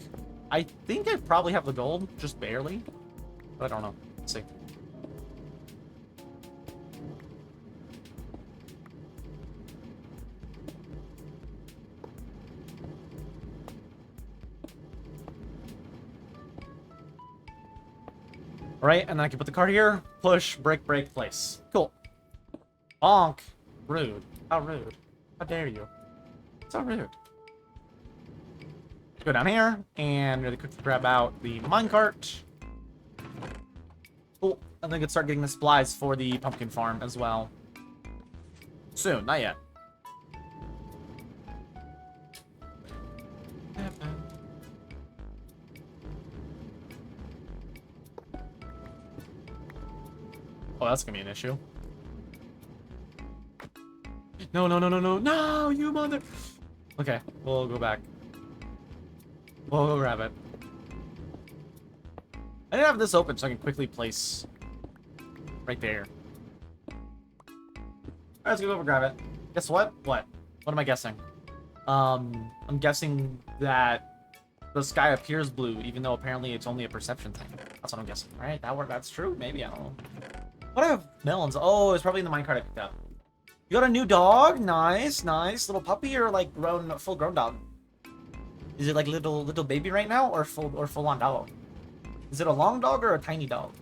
I think I probably have the gold, just barely. But I don't know. Let's see. Alright, and then I can put the card here. Push, break, break, place. Cool. Bonk. Rude. How rude. How dare you. So rude. Go down here, and really quickly grab out the minecart. Cool. And then we can start getting the supplies for the pumpkin farm as well. Soon, not yet. Oh, that's gonna be an issue. No, no, no, no, no, no, you mother... Okay, we'll go back. We'll go grab it. I didn't have this open so I can quickly place right there. Alright, let's go over and grab it. Guess what? What? What am I guessing? I'm guessing that the sky appears blue, even though apparently it's only a perception thing. That's what I'm guessing. Alright, that's true? Maybe, I don't know. What do I have melons? Oh, it's probably in the minecart I picked up. You got a new dog? Nice, nice. Little puppy or like full grown dog? Is it like little baby right now or full on dog? Is it a long dog or a tiny dog?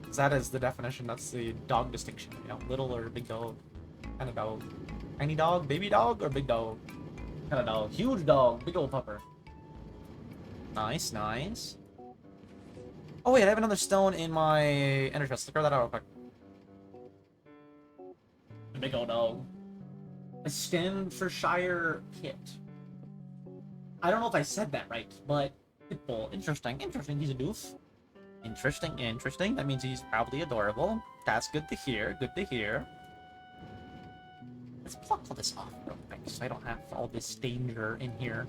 'Cause that is the definition. That's the dog distinction. You know, little or big dog. Kind of dog. Tiny dog, baby dog, or big dog? Kind of dog. Huge dog, big old pupper. Nice, nice. Oh wait, I have another stone in my ender chest. Let's grab that out real quick. A big old dog. A Stanfordshire kit. I don't know if I said that right, but Pitbull. Interesting, interesting. He's a doof. Interesting, interesting. That means he's probably adorable. That's good to hear. Good to hear. Let's pluck all this off real quick so I don't have all this danger in here.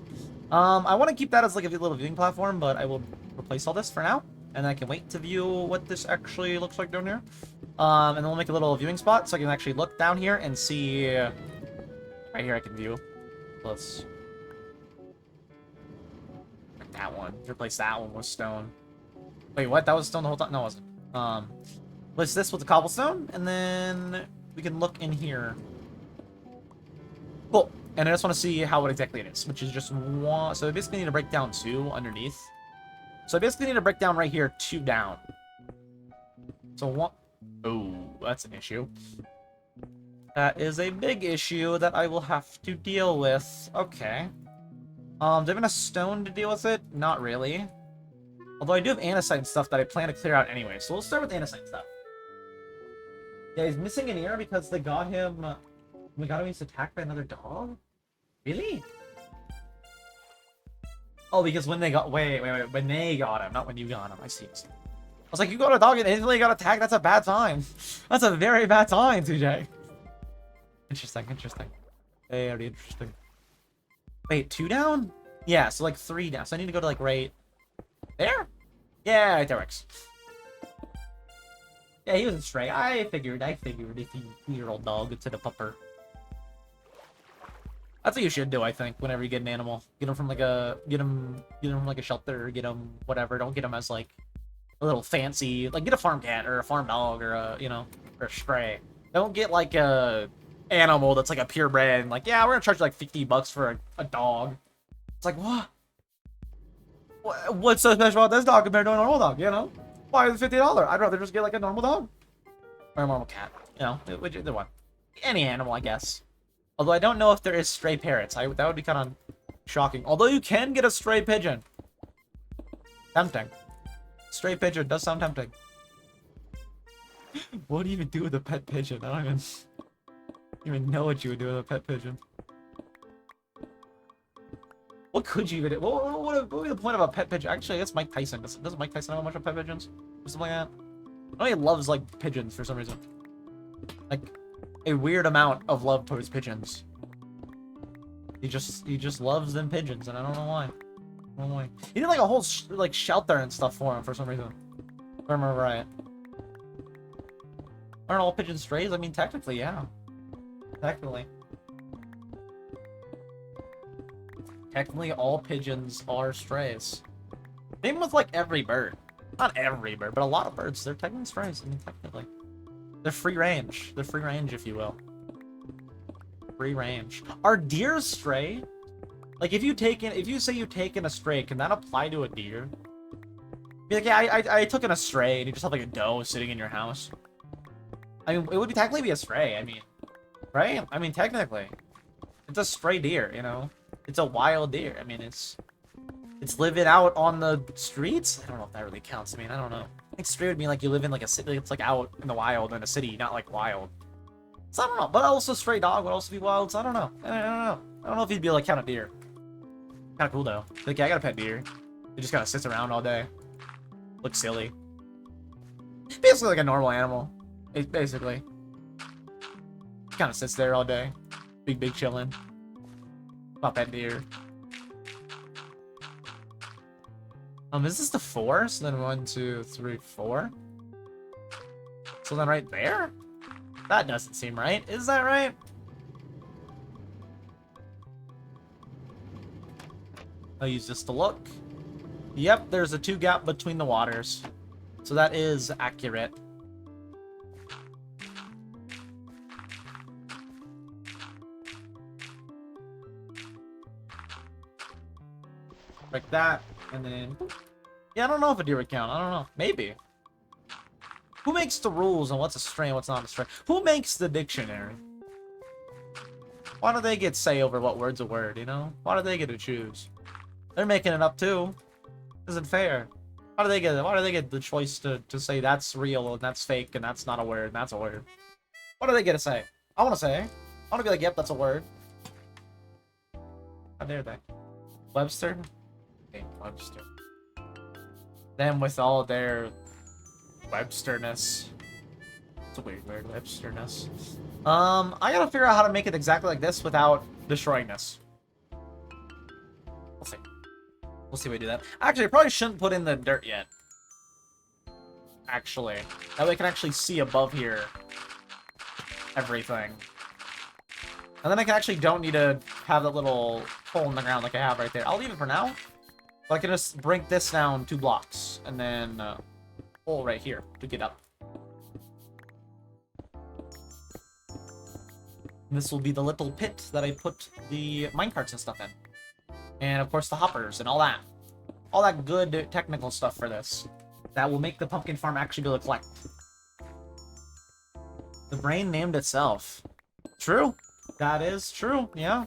I want to keep that as like a little viewing platform, but I will replace all this for now. And I can wait to view what this actually looks like down here. And then we'll make a little viewing spot so I can actually look down here and see... right here I can view. Let's... that one. Replace that one with stone. Wait, what? That was stone the whole time? No, it wasn't. Replace this with the cobblestone, and then we can look in here. Cool. And I just want to see how exactly it is, which is just one. So I basically need to break down 2 underneath. So I basically need to break down right here 2 down. So one. Oh, that's an issue. That is a big issue that I will have to deal with. Okay. Do I have enough stone to deal with it? Not really. Although I do have andesite stuff that I plan to clear out anyway. So we'll start with andesite stuff. Yeah, he's missing an ear because they got him. We got him. He's attacked by another dog. Really? Oh, because when they got wait, when they got him, not when you got him. I see. I was like, you got a dog and instantly got attacked. That's a bad time. That's a very bad time, TJ. Interesting. Very interesting. Wait, 2 down? Yeah, so like 3 down. So I need to go to like right there. Yeah, right there works. Yeah, he was a stray. I figured if you 2-year-old dog instead of pupper. That's what you should do, I think, whenever you get an animal. Get him from like a from like a shelter, get him whatever. Don't get him as like a little fancy, like get a farm cat or a farm dog or a, or a stray. Don't get like a animal that's like a purebred and like, yeah, we're gonna charge you like $50 for a dog. It's like, what? What's so special about this dog compared to a normal dog, Why is it $50? I'd rather just get like a normal dog. Or a normal cat, either one. Any animal, I guess. Although I don't know if there is stray parrots. That would be kind of shocking. Although you can get a stray pigeon. Tempting. Stray pigeon does sound tempting. What do you even do with a pet pigeon? I don't even know what you would do with a pet pigeon. What could you even do? What would be the point of a pet pigeon? Actually, I guess Mike Tyson. Does Mike Tyson have much of pet pigeons? Or something like that? I know he loves, like, pigeons for some reason. Like, a weird amount of love towards pigeons. He just loves them pigeons, and I don't know why. He did, like, a whole, like, shelter and stuff for him for some reason. If I remember right. Aren't all pigeons strays? I mean, technically, yeah. Technically, all pigeons are strays. Same with, like, every bird. Not every bird, but a lot of birds. They're technically strays. I mean, technically. They're free range. They're free range, if you will. Free range. Are deer stray? Like, if you say you've taken a stray, can that apply to a deer? Be like, yeah, I took in a stray, and you just have, like, a doe sitting in your house. I mean, it would technically be a stray, I mean. Right? I mean, technically. It's a stray deer, It's a wild deer. I mean, it's living out on the streets? I don't know if that really counts. I mean, I don't know. I think stray would mean like you live in like a city. It's like out in the wild in a city, not like wild. So I don't know. But also stray dog would also be wild, so I don't know. I don't know if he'd be like kind of deer. Kind of cool though. Like, yeah, I got a pet deer. It just kind of sits around all day. Looks silly. Basically like a normal animal. Basically. Kind of sits there all day. Big chilling. About that deer. Is this the 4? So then 1, 2, 3, 4. So then right there? That doesn't seem right. Is that right? I'll use this to look. Yep, there's a 2 gap between the waters. So that is accurate. Like that, and then... Yeah, I don't know if a deer would count. I don't know. Maybe. Who makes the rules on what's a stray and what's not a stray? Who makes the dictionary? Why do they get say over what word's a word, Why do they get to choose? They're making it up too. Isn't fair. Why do they get the choice to say that's real and that's fake and that's not a word and that's a word? What do they get to say? I want to say. I want to be like, yep, that's a word. How dare they? Webster? Okay, Webster. Them with all their Websterness. It's a weird word, Websterness. I gotta figure out how to make it exactly like this without destroying this. We'll see. We'll see if we do that. Actually, I probably shouldn't put in the dirt yet. Actually. That way I can actually see above here everything. And then I can actually don't need to have that little hole in the ground like I have right there. I'll leave it for now. But I can just break this down 2 blocks. And then hole right here to get up. And this will be the little pit that I put the minecarts and stuff in. And of course the hoppers and all that. All that good technical stuff for this. That will make the pumpkin farm actually be able to collect. The brain named itself. True. That is true, yeah.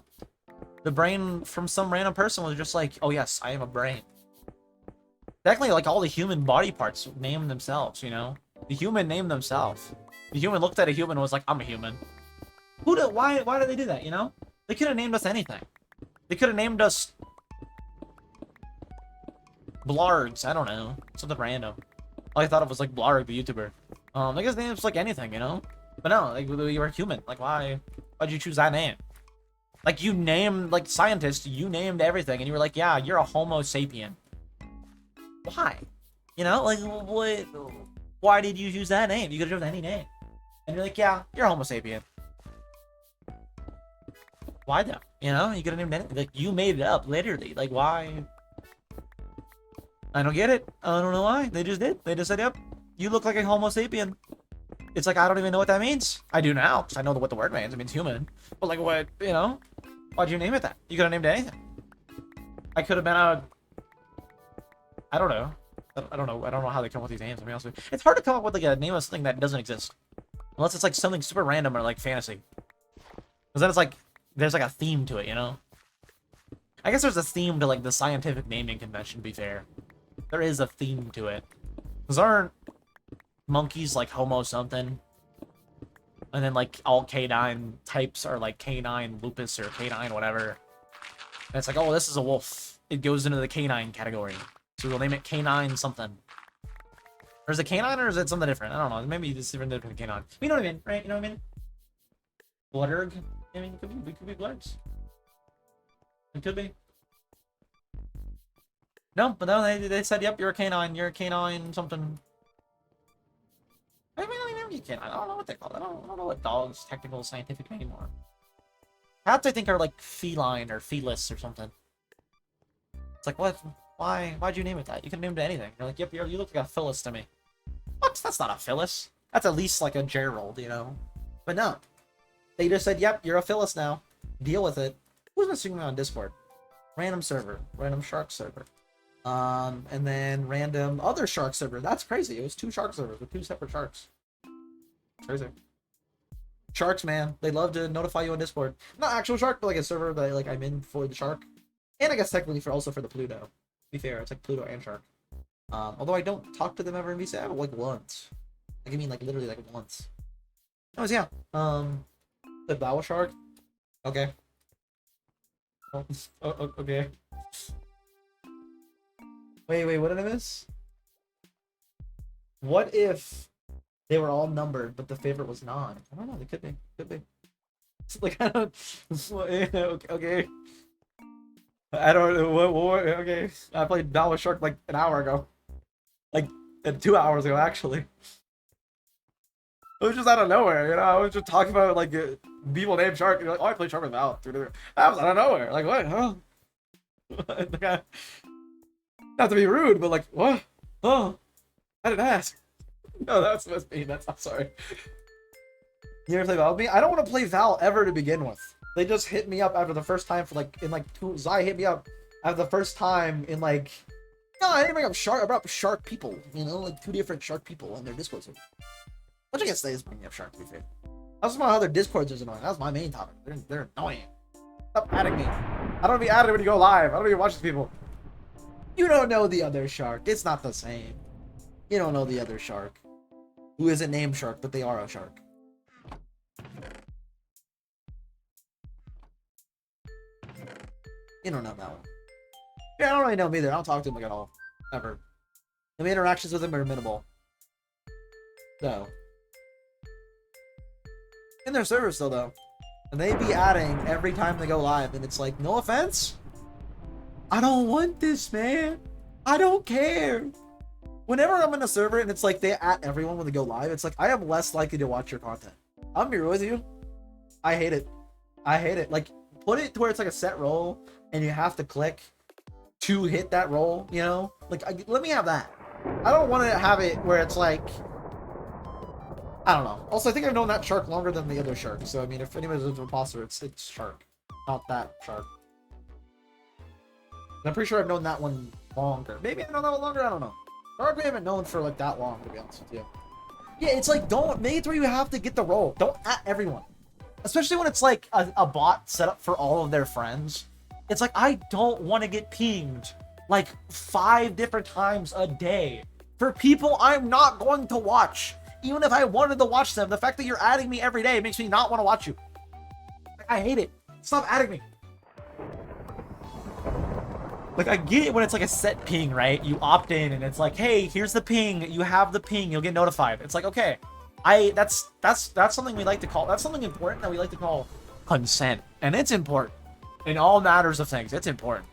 The brain from some random person was just like, oh yes, I am a brain. Technically, like all the human body parts name themselves, The human named themselves. The human looked at a human and was like, I'm a human. Why did they do that, you know? They could have named us anything. They could have named us Blargs, I don't know. Something random. I thought it was like Blarg, the YouTuber. I guess names like anything, you know? But no, like you were human. Like why'd you choose that name? Like you named, like scientists, you named everything and you were like, yeah, you're a Homo sapien. Why? You know, like what? Why did you choose that name? You could have chosen any name. And you're like, yeah, you're a Homo sapien. Why though? You know, you could have named anything. Like you made it up literally. Like why? I don't get it. I don't know why. They just did. They just said, yep, you look like a Homo sapien. It's like, I don't even know what that means. I do now, because I know what the word means. It means human. But like, what, you know? Why'd you name it that? You could have named it anything. I could have been a... I don't know. I don't know. I don't know how they come up with these names, to be honest with you. It's hard to come up with like a name of something that doesn't exist. Unless it's like something super random or like fantasy. Because then it's like, there's like a theme to it, you know? I guess there's a theme to like the scientific naming convention, to be fair. There is a theme to it. Because aren't monkeys like Homo something? And then like all canine types are like canine lupus or canine whatever. And it's like, oh, this is a wolf. It goes into the canine category. So we'll name it canine something. Or is it canine or is it something different? I don't know. Maybe it's different than canine. You know what I mean, right? You know what I mean? Blooderg? I mean, it could be bloods. It could be. No, but no, they said, yep, you're a canine something. I mean, you canine. I don't know what they call it. I don't know what dog's technical scientific name are. Perhaps I think are like feline or felis or something. It's like, what? Why'd you name it that? You could have named it anything. You're like, yep, you look like a Phyllis to me. What? That's not a Phyllis. That's at least like a Gerald, you know? But no. They just said, yep, you're a Phyllis now. Deal with it. Who's messaging me on Discord? Random server. Random shark server. And then random other shark server. That's crazy. It was 2 shark servers with 2 separate sharks. Crazy. Sharks, man. They love to notify you on Discord. Not actual shark, but like a server that like I'm in for the shark. And I guess technically also for the Pluto. To be fair, it's like Pluto and shark. Although I don't talk to them ever in VC, like once. Like I mean like literally like once. Anyways, yeah. The Bow shark. Okay. Oh, okay. Wait, what did I miss? What if they were all numbered, but the favorite was non? I don't know, they could be. It's like, I don't... Okay. I don't know, what, okay. I played Dollar Shark like an hour ago. Like, 2 hours ago, actually. It was just out of nowhere, you know? I was just talking about, like, people named Shark, and you're like, oh, I played Shark with Val. That was out of nowhere. Like, what? Huh? Like, not to be rude, but like, what? Oh, I didn't ask. No, that's supposed to be. I'm sorry. You ever play Val with me? I don't want to play Val ever to begin with. They just hit me up after the first time for like, in like 2. Zai hit me up after the first time in like, no, I didn't bring up shark. I brought up shark people, you know, like 2 different shark people on their Discord server. Which I guess they is bringing up shark, to be fair. I was about how their Discords is annoying. That was my main topic. They're annoying. Stop adding me. I don't be added when you go live. I don't even watch these people. You don't know the other shark. It's not the same. You don't know the other shark. Who isn't named Shark, but they are a shark. You don't know that one. Yeah, I don't really know him either. I don't talk to him like at all. Ever. My interactions with him are minimal. So. In their servers still though. And they be adding every time they go live, and it's like, no offense. I don't want this, man. I don't care. Whenever I'm in a server and it's like they at everyone when they go live, it's like I am less likely to watch your content. I'm here with you. I hate it. I hate it. Like, put it to where it's like a set role and you have to click to hit that role, you know? Like, let me have that. I don't want to have it where it's like, I don't know. Also, I think I've known that shark longer than the other shark. So, I mean, if anybody's an imposter, it's shark, not that shark. And I'm pretty sure I've known that one longer. Maybe I've known that one longer. I don't know. Shark we haven't known for like that long, to be honest with you. Yeah, it's like, don't make it where you have to get the role. Don't at everyone. Especially when it's like a bot set up for all of their friends. It's like, I don't want to get pinged like 5 different times a day for people I'm not going to watch. Even if I wanted to watch them, the fact that you're adding me every day makes me not want to watch you. Like, I hate it. Stop adding me. Like, I get it when it's like a set ping, right? You opt in and it's like, hey, here's the ping. You have the ping. You'll get notified. It's like, okay, that's something we like to call, that's something important that we like to call consent. And it's important. In all matters of things, it's important.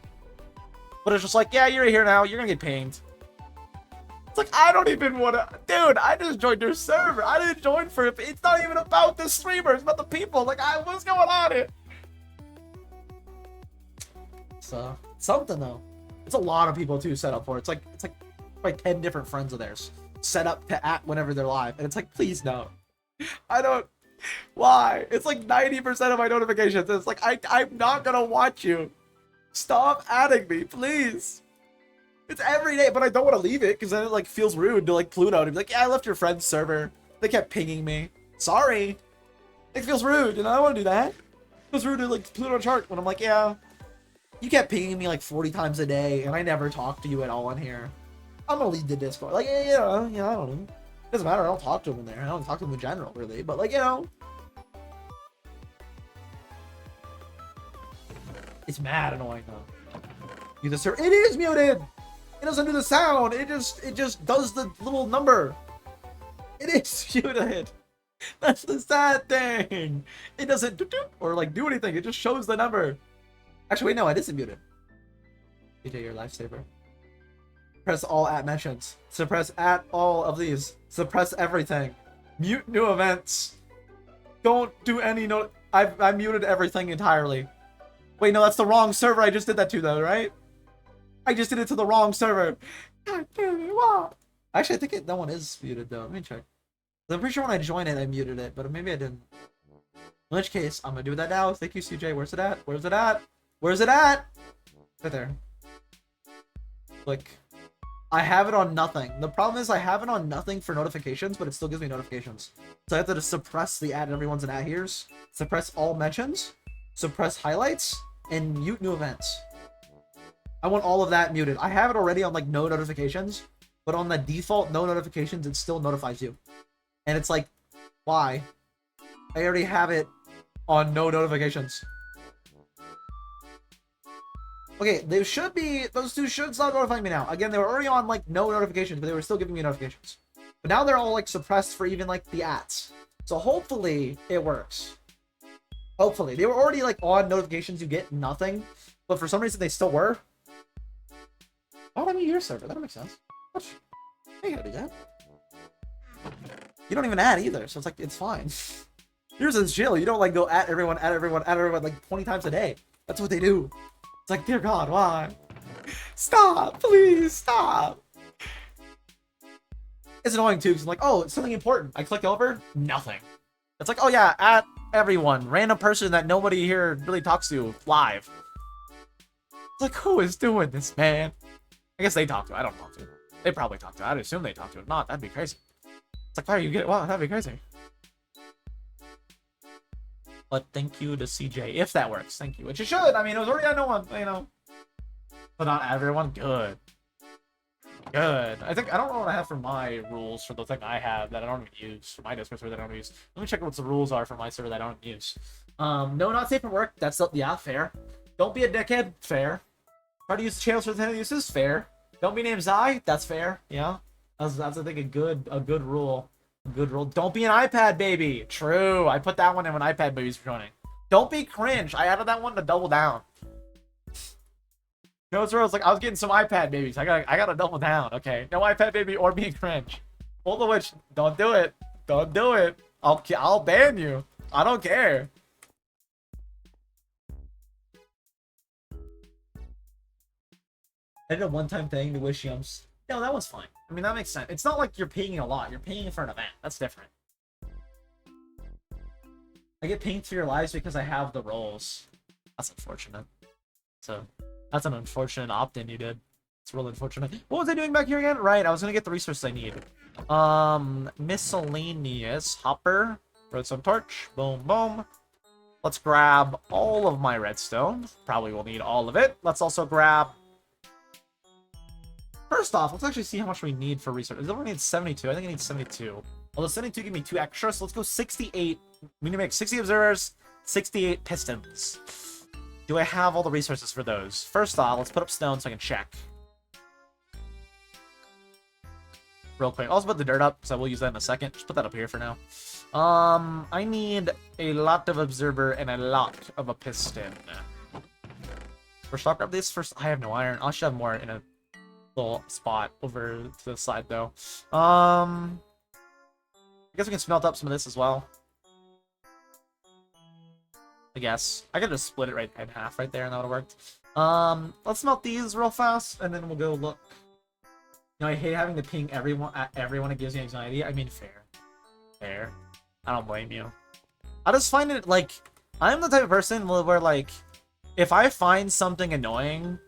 But it's just like, yeah, you're here now. You're gonna get pinged. It's like, I don't even want to... Dude, I just joined your server. I didn't join for... It's not even about the streamer. It's about the people. Like, what's going on here? So, something, though. It's a lot of people, too, set up for it. It's like 10 different friends of theirs set up to act whenever they're live. And it's like, please, no. I don't... Why? It's like 90% of my notifications. It's like, I'm not going to watch you. Stop adding me, please. It's every day, but I don't want to leave it because then it like feels rude to like Pluto to be like, yeah, I left your friend's server. They kept pinging me. Sorry. It feels rude, and I don't want to do that. It feels rude to like Pluto chart when I'm like, yeah, you kept pinging me like 40 times a day, and I never talk to you at all in here. I'm gonna leave the Discord. Like, yeah, I don't know. It doesn't matter. I don't talk to him in there. I don't talk to him in general, really. But like, it's mad annoying though. You the server. It is muted. It doesn't do the sound. It just does the little number. It is muted. That's the sad thing. It doesn't do or like do anything. It just shows the number. Actually, wait, no, it isn't muted. DJ, your lifesaver. Press all at mentions. Suppress at all of these. Suppress everything. Mute new events. Don't do any I muted everything entirely. Wait, no, that's the wrong server. I just did that to though, right? I just did it to the wrong server. God damn it, wow. Actually, I think that one is muted though. Let me check. I'm pretty sure when I joined it, I muted it, but maybe I didn't. In which case, I'm gonna do that now. Thank you, CJ. Where's it at? Where's it at? Where's it at? Right there. Like, I have it on nothing. The problem is I have it on nothing for notifications, but it still gives me notifications. So I have to just suppress the ad everyone's in at here's, suppress all mentions, suppress highlights, and mute new events. I want all of that muted. I have it already on like no notifications, but on the default no notifications, it still notifies you. And it's like, why? I already have it on no notifications. Okay, they should be, those two should stop notifying me now. Again, they were already on like no notifications, but they were still giving me notifications. But now they're all like suppressed for even like the ads. So hopefully it works. Hopefully. They were already like on notifications, you get nothing, but for some reason they still were. Why would I need your server? That don't make sense. What? You gotta do that. You don't even add either, so it's like, it's fine. Yours is chill. You don't like go at everyone like 20 times a day. That's what they do. It's like, dear God, why? Stop, please, stop. It's annoying too, because I'm like, oh, it's something important. I click over, nothing. It's like, oh yeah, at everyone, random person that nobody here really talks to live. It's like, who is doing this, man? I guess they talk to it. I don't talk to it. They probably talk to it. I'd assume they talk to it. If not, that'd be crazy. It's like, why are you getting? Wow, that'd be crazy. But thank you to CJ, if that works. Thank you. Which it should. I mean, it was already on no one, you know. But not everyone. Good. Good. I don't know what I have for my rules for the thing I have that I don't even use. For my Discord server that I don't use. Let me check what the rules are for my server that I don't use. No, not safe for work. That's, yeah, fair. Don't be a dickhead. Fair. Try to use the channels for intended uses. Fair. Don't be named Zai. That's fair. Yeah. That's I think a good rule. A good rule. Don't be an iPad baby. True. I put that one in when iPad babies were joining. Don't be cringe. I added that one to double down. You know what's real? It's like I was getting some iPad babies. I gotta double down. Okay. No iPad baby or being cringe. Both of which, don't do it. Don't do it. I'll ban you. I don't care. I did a one-time thing to wish yums. No, that was fine. I mean, that makes sense. It's not like you're paying a lot. You're paying for an event. That's different. I get pinged for your lives because I have the roles. That's unfortunate. So, that's an unfortunate opt-in you did. It's real unfortunate. What was I doing back here again? Right, I was gonna get the resources I need. Miscellaneous. Hopper. Redstone torch. Boom, boom. Let's grab all of my redstone. Probably will need all of it. Let's also grab... First off, let's actually see how much we need for resources. I only need 72. I think I need 72. Although sending 2 give me 2 extra, so let's go 68. We need to make 60 observers, 68 pistons. Do I have all the resources for those? First off, let's put up stone so I can check. Real quick. Also put the dirt up, so we'll use that in a second. Just put that up here for now. I need a lot of observer and a lot of a piston. First, I'll grab this first. I have no iron. I should have more in a little spot over to the side, though. I guess we can smelt up some of this as well. I guess. I could just split it right in half right there, and that would have worked. Let's smelt these real fast, and then we'll go look. You know, I hate having to ping everyone at everyone. It gives me anxiety. I mean, fair. Fair. I don't blame you. I just find it, like, I'm the type of person where, like, if I find something annoying,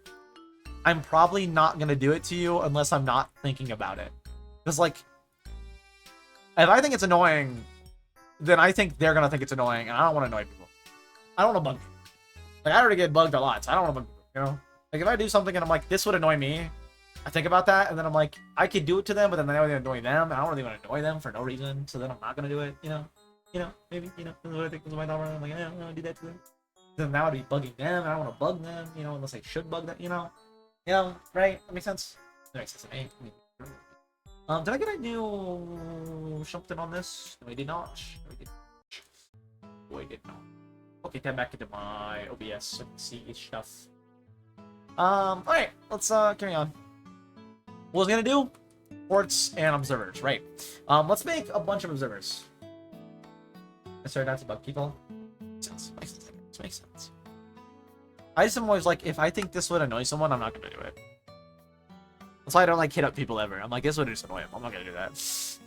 I'm probably not going to do it to you unless I'm not thinking about it. Because, like, if I think it's annoying, then I think they're going to think it's annoying, and I don't want to annoy people. I don't want to bug people. Like, I already get bugged a lot, so I don't want to bug people, you know? Like, if I do something and I'm like, this would annoy me, I think about that, and then I'm like, I could do it to them, but then I would annoy them, and I don't really want to annoy them for no reason, so then I'm not going to do it, you know? You know, maybe, you know, this is what I think is my number, I'm like, yeah, I'm going to do that to them. Then that would be bugging them, and I don't want to bug them, you know, unless I should bug them, you know? You know, right? That makes sense? That makes sense to me. Did I get a new something on this? No, I did not. No, I did not. Okay, then back into my OBS so I can see each stuff. Alright, let's carry on. What was I gonna do? Ports and observers, right. Let's make a bunch of observers. Sorry, not to bug people. Makes sense. Makes sense. I just am always like, if I think this would annoy someone, I'm not gonna do it. That's why I don't like hit up people ever. I'm like, this would just annoy them. I'm not gonna do that.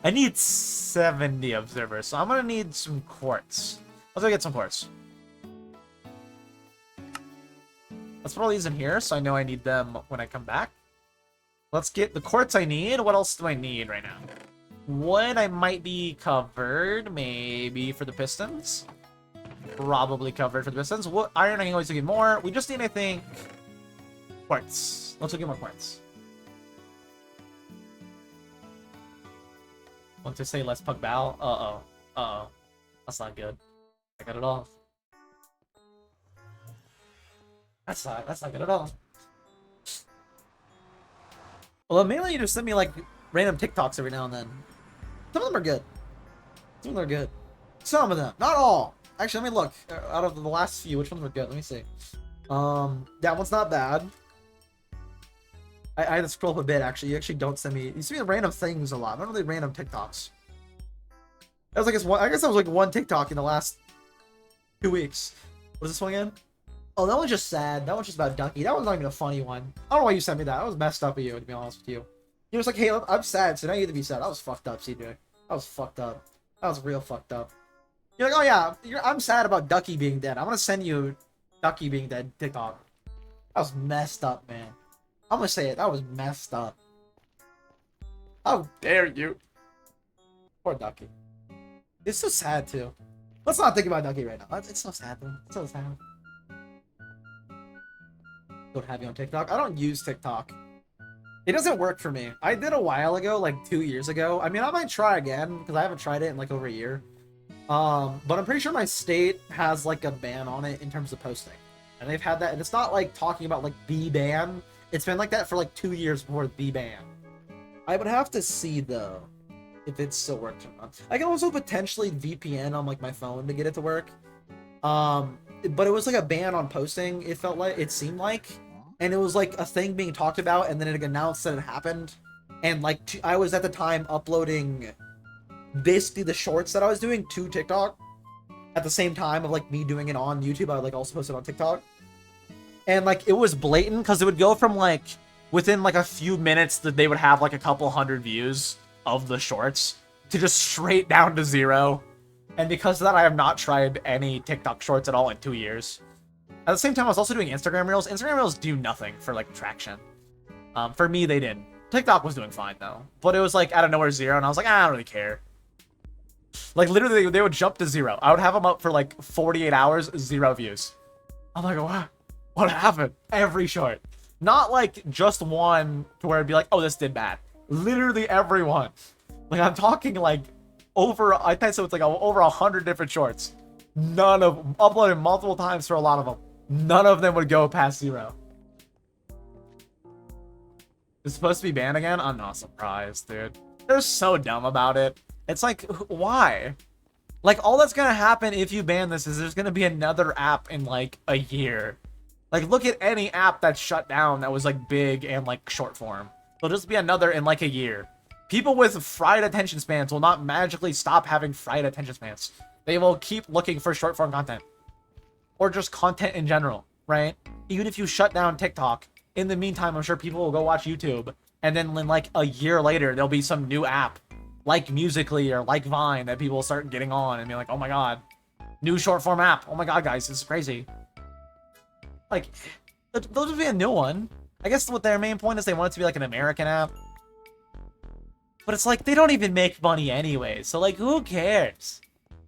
I need 70 observers, so I'm gonna need some quartz. Let's go get some quartz. Let's put all these in here, so I know I need them when I come back. Let's get the quartz I need. What else do I need right now? Wood I might be covered, maybe for the pistons. Probably covered for the pistons. What iron I can always get more. We just need, I think, quartz. Let's get more quartz. Want to say let's pug bow? Uh-oh. That's not good. I got it all. That's not good at all. Well, mainly you just send me like random TikToks every now and then. Some of them are good. Some of them are good. Some of them, not all. Actually, let me look. Out of the last few, which ones were good? Let me see. That one's not bad. I had to scroll up a bit, actually. You actually don't send me... You send me random things a lot. Not really random TikToks. That was, I guess that was like one TikTok in the last 2 weeks. What was this one again? Oh, that one's just sad. That one's just about Ducky. That one's not even a funny one. I don't know why you sent me that. That was messed up of you, to be honest with you. You was like, hey, I'm sad, so now you get to be sad. That was fucked up, CJ. That was fucked up. That was real fucked up. You're like, oh yeah, I'm sad about Ducky being dead. I'm gonna send you Ducky being dead TikTok. That was messed up, man. I'm gonna say it. That was messed up. How dare you? Poor Ducky. It's so sad, too. Let's not think about Ducky right now. It's so sad, though. It's so sad. Don't have you on TikTok. I don't use TikTok. It doesn't work for me. I did a while ago, like 2 years ago. I mean, I might try again, because I haven't tried it in like over a year. But I'm pretty sure my state has like a ban on it in terms of posting. And they've had that, and it's not like talking about like the ban. It's been like that for like 2 years before the ban. I would have to see though if it still works or not. I can also potentially VPN on like my phone to get it to work. But it was like a ban on posting. It seemed like, and it was like a thing being talked about, and then it announced that it happened. And like I was at the time uploading basically the shorts that I was doing to TikTok at the same time of like me doing it on YouTube. I would like also post it on TikTok. And like it was blatant because it would go from like within like a few minutes that they would have like a couple hundred views of the shorts to just straight down to 0. And because of that, I have not tried any TikTok shorts at all in 2 years. At the same time, I was also doing Instagram Reels. Instagram Reels do nothing for like traction. For me, they didn't. TikTok was doing fine though, but it was like out of nowhere 0, and I was like, I don't really care. Like literally, they would jump to 0. I would have them up for like 48 hours, 0 views. I'm like, what happened? Every short. Not like just one to where it'd be like, oh, this did bad. Literally everyone. Like, I'm talking like over, I think so it's like over 100 different shorts. None of them, uploaded multiple times for a lot of them. None of them would go past 0. It's supposed to be banned again? I'm not surprised, dude. They're so dumb about it. It's like, why? Like, all that's gonna happen if you ban this is there's gonna be another app in, like, a year. Like, look at any app that's shut down that was, like, big and, like, short form. There'll just be another in, like, a year. People with fried attention spans will not magically stop having fried attention spans. They will keep looking for short form content. Or just content in general, right? Even if you shut down TikTok, in the meantime, I'm sure people will go watch YouTube. And then, like, a year later, there'll be some new app, like Musical.ly or like Vine, that people will start getting on and be like, oh my god, new short form app. Oh my god, guys, this is crazy. Like, there'll just be a new one. I guess what their main point is they want it to be like an American app. But it's like, they don't even make money anyway. So, like, who cares?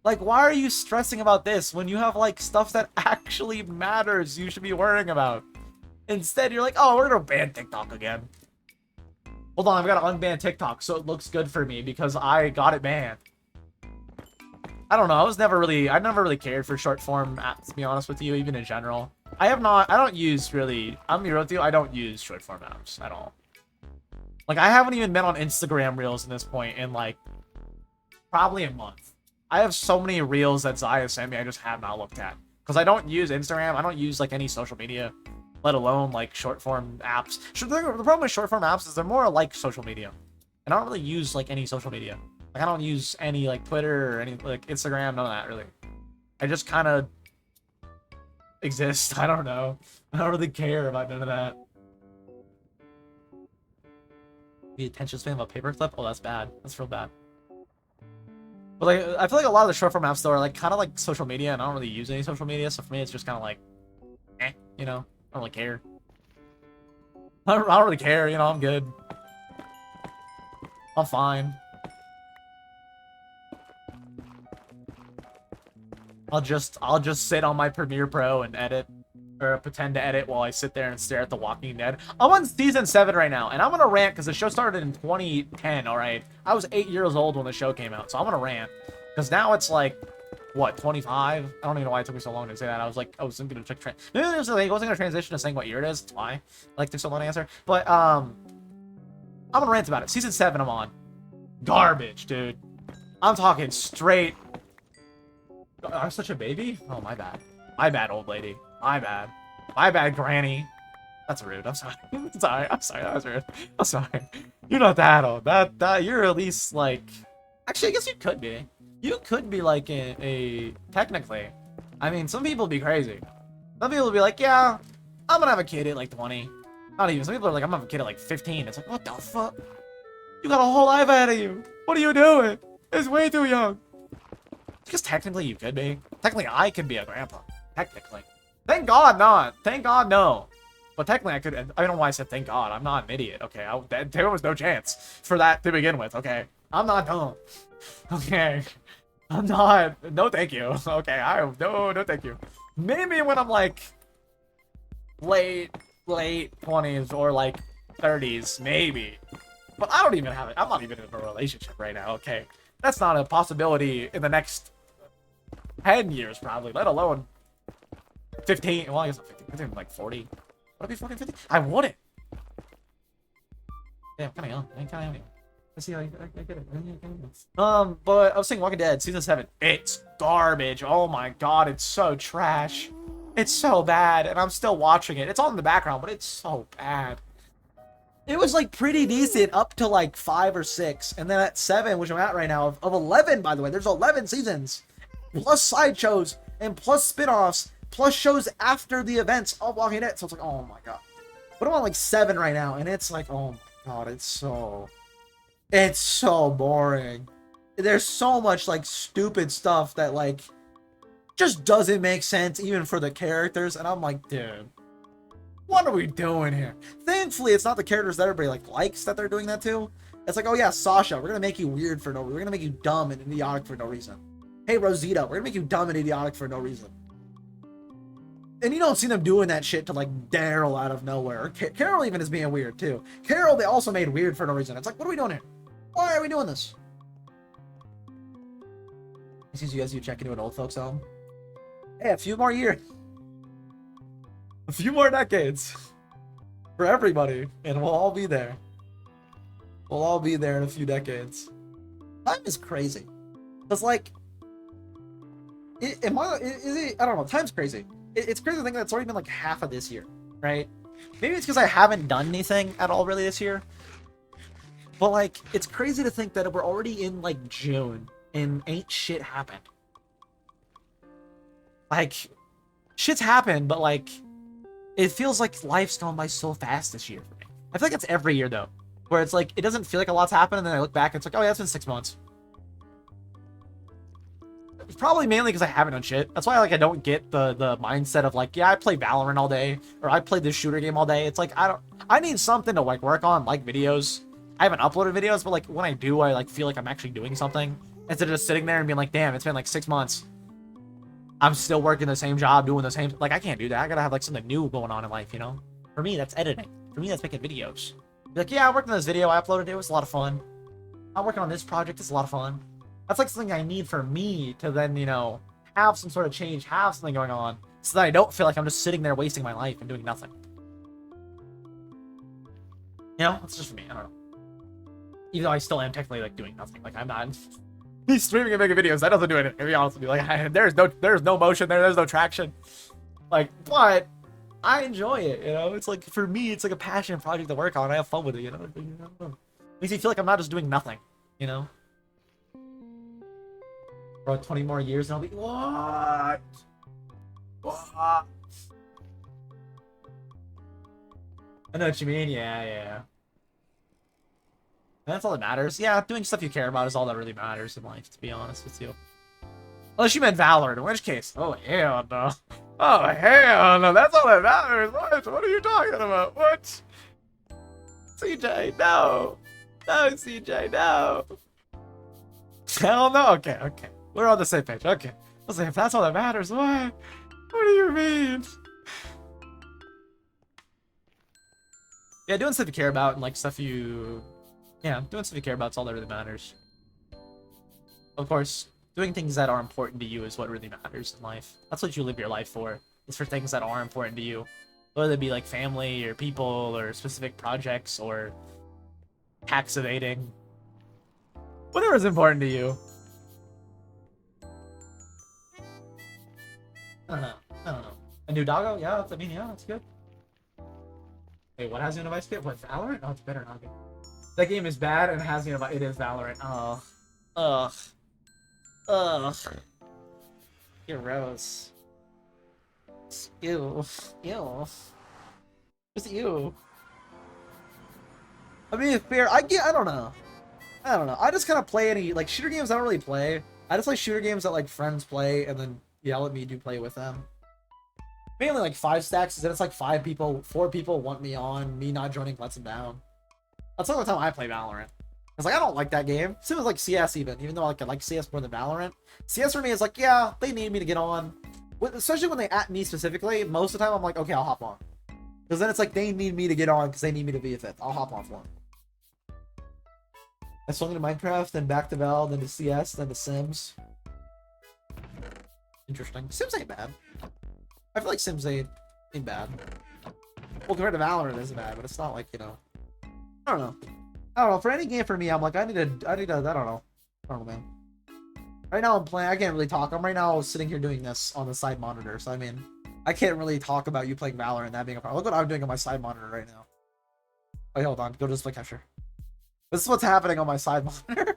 Like, why are you stressing about this when you have, like, stuff that actually matters you should be worrying about? Instead, you're like, oh, we're gonna ban TikTok again. Hold on, I've got to unban TikTok so it looks good for me because I got it banned. I don't know, I never really cared for short form apps, to be honest with you, even in general. I don't use really, I'm gonna be real with you, I don't use short form apps at all. Like, I haven't even been on Instagram Reels at this point in, like, probably a month. I have so many Reels that Zaya sent me I just have not looked at. Because I don't use Instagram, I don't use, like, any social media, let alone, like, short form apps. The problem with short form apps is they're more like social media. And I don't really use, like, any social media. Like, I don't use any, like, Twitter or any, like, Instagram, none of that, really. I just kind of exist. I don't know. I don't really care about none of that. The attention span of a paperclip? Oh, that's bad. That's real bad. But, like, I feel like a lot of the short form apps, though, are, like, kind of like social media, and I don't really use any social media, so for me, it's just kind of like, you know? I don't really care. I don't really care, you know, I'm good. I'm fine. I'll just sit on my Premiere Pro and edit, or pretend to edit while I sit there and stare at The Walking Dead. I'm on season 7 right now, and I'm gonna rant because the show started in 2010, alright? I was 8 years old when the show came out, so I'm gonna rant. Because now it's like, what, 25? I don't even know why it took me so long to say that. I was thinking to check maybe I wasn't gonna transition to saying what year it is. That's why. I like took so long to answer. But I'm gonna rant about it. Season 7 I'm on. Garbage, dude. I'm talking straight. I'm such a baby? Oh, my bad. My bad, old lady. My bad. My bad, granny. That's rude. I'm sorry. I'm sorry. That was rude. I'm sorry. You're not that old. That you're at least like. Actually, I guess you could be. You could be like a technically. I mean, some people be crazy. Some people be like, yeah, I'm gonna have a kid at like 20. Not even. Some people are like, I'm gonna have a kid at like 15. It's like, what the fuck? You got a whole life ahead of you. What are you doing? It's way too young. Because technically you could be. Technically I could be a grandpa. Technically. Thank God not. Thank God no. But technically I could. I don't know why I said thank God. I'm not an idiot. Okay. There was no chance for that to begin with. Okay. I'm not dumb. Okay. I'm not. No thank you. Okay. No thank you. Maybe when I'm like late 20s or like 30s. Maybe. But I don't even have it. I'm not even in a relationship right now. Okay. That's not a possibility in the next 10 years, probably, let alone 15. Well, I guess not 15. 15, like 40. Would I be fucking 50? I wouldn't. Yeah, I'm kind of young. I ain't kind of young. Let's see, I get it. But I was saying Walking Dead, season 7. It's garbage. Oh my god, it's so trash. It's so bad, and I'm still watching it. It's all in the background, but it's so bad. It was, like, pretty decent up to, like, 5 or 6. And then at 7, which I'm at right now, of 11, by the way. There's 11 seasons. Plus sideshows, and plus spin-offs, plus shows after the events of Walking Dead. So it's like, oh my god. But I'm on, like, 7 right now, and it's like, oh my god, it's so boring. There's so much, like, stupid stuff that, like, just doesn't make sense, even for the characters. And I'm like, dude. What are we doing here? Thankfully, it's not the characters that everybody likes that they're doing that to. It's like, oh yeah, Sasha, we're gonna make you weird for no reason. We're gonna make you dumb and idiotic for no reason. Hey, Rosita, we're gonna make you dumb and idiotic for no reason. And you don't see them doing that shit to like Daryl out of nowhere. Or Carol even is being weird too. Carol they also made weird for no reason. It's like, what are we doing here? Why are we doing this? He sees you guys check into an old folks home. Hey, a few more years. A few more decades. For everybody. And we'll all be there. We'll all be there in a few decades. Time is crazy. It's like... I don't know. Time's crazy. It's crazy to think that it's already been like half of this year, right? Maybe it's because I haven't done anything at all really this year. But like, it's crazy to think that we're already in like June and ain't shit happened. Like, shit's happened, but like, it feels like life's gone by so fast this year for me. I feel like it's every year though, where it's like, it doesn't feel like a lot's happened, and then I look back and it's like, oh yeah, it's been 6 months. It's probably mainly because I haven't done shit. That's why like I don't get the mindset of like, yeah, I play Valorant all day, or I played this shooter game all day. It's like I need something to like work on, like videos. I haven't uploaded videos, but like when I do, I like feel like I'm actually doing something instead of just sitting there and being like, damn, it's been like 6 months. I'm still working the same job, doing the same. Like I can't do that. I gotta have like something new going on in life, you know. For me, that's editing. For me, that's making videos. Be like, yeah, I worked on this video. I uploaded it. It was a lot of fun. I'm working on this project. It's a lot of fun. That's like something I need for me to then, you know, have some sort of change, have something going on, so that I don't feel like I'm just sitting there wasting my life and doing nothing. You know, it's just for me. I don't know. Even though I still am technically like doing nothing. Like I'm not. He's streaming and making videos. That doesn't do anything. To be honest with you, like there's no motion there. There's no traction. Like, but I enjoy it. You know, it's like for me, it's like a passion project to work on. I have fun with it. You know, makes me feel like I'm not just doing nothing. You know. Bro, 20 more years and I'll be what? What? I know what you mean. Yeah. That's all that matters. Yeah, doing stuff you care about is all that really matters in life, to be honest with you. Unless you meant Valorant, in which case, oh hell no. Oh hell no, that's all that matters. What are you talking about? What? CJ, no. No, CJ, no. Hell no. Okay. We're on the same page. Okay. I was like, if that's all that matters, what? What do you mean? Yeah, doing stuff you care about and like stuff you... Yeah, doing stuff you care about is all that really matters. Of course, doing things that are important to you is what really matters in life. That's what you live your life for. It's for things that are important to you. Whether it be like family or people or specific projects or tax evading. Whatever is important to you. I don't know. A new doggo? Yeah, I mean, yeah, that's good. Wait, what has you device kit? What, Valorant? Oh, it's better not be. That game is bad and it has you it is Valorant. Oh. Ugh. Gross. Ew. Just ew. I mean, fair. I don't know. I just kind of play any, like, shooter games I don't really play. I just like shooter games that, like, friends play and then yell at me to play with them. Mainly like 5 stacks, then it's like 4 people want me on, me not joining lets them down. That's the only time I play Valorant. It's like I don't like that game. Same as like CS even though like, I like CS more than Valorant. CS for me is like, yeah, they need me to get on. Especially when they at me specifically, most of the time I'm like, okay, I'll hop on. Because then it's like they need me to get on because they need me to be a fifth. I'll hop on for them. I swung into Minecraft, then back to Val, then to CS, then to Sims. Interesting. Sims ain't bad. I feel like Sims ain't bad. Well, compared to Valorant, it isn't bad, but it's not like, you know. I don't know. For any game for me, I'm like, I need to, I don't know, man. Right now I'm playing, I can't really talk. I'm right now sitting here doing this on the side monitor, so I mean, I can't really talk about you playing Valorant and that being a problem. Look what I'm doing on my side monitor right now. Wait, hold on. Go to display capture. This is what's happening on my side monitor.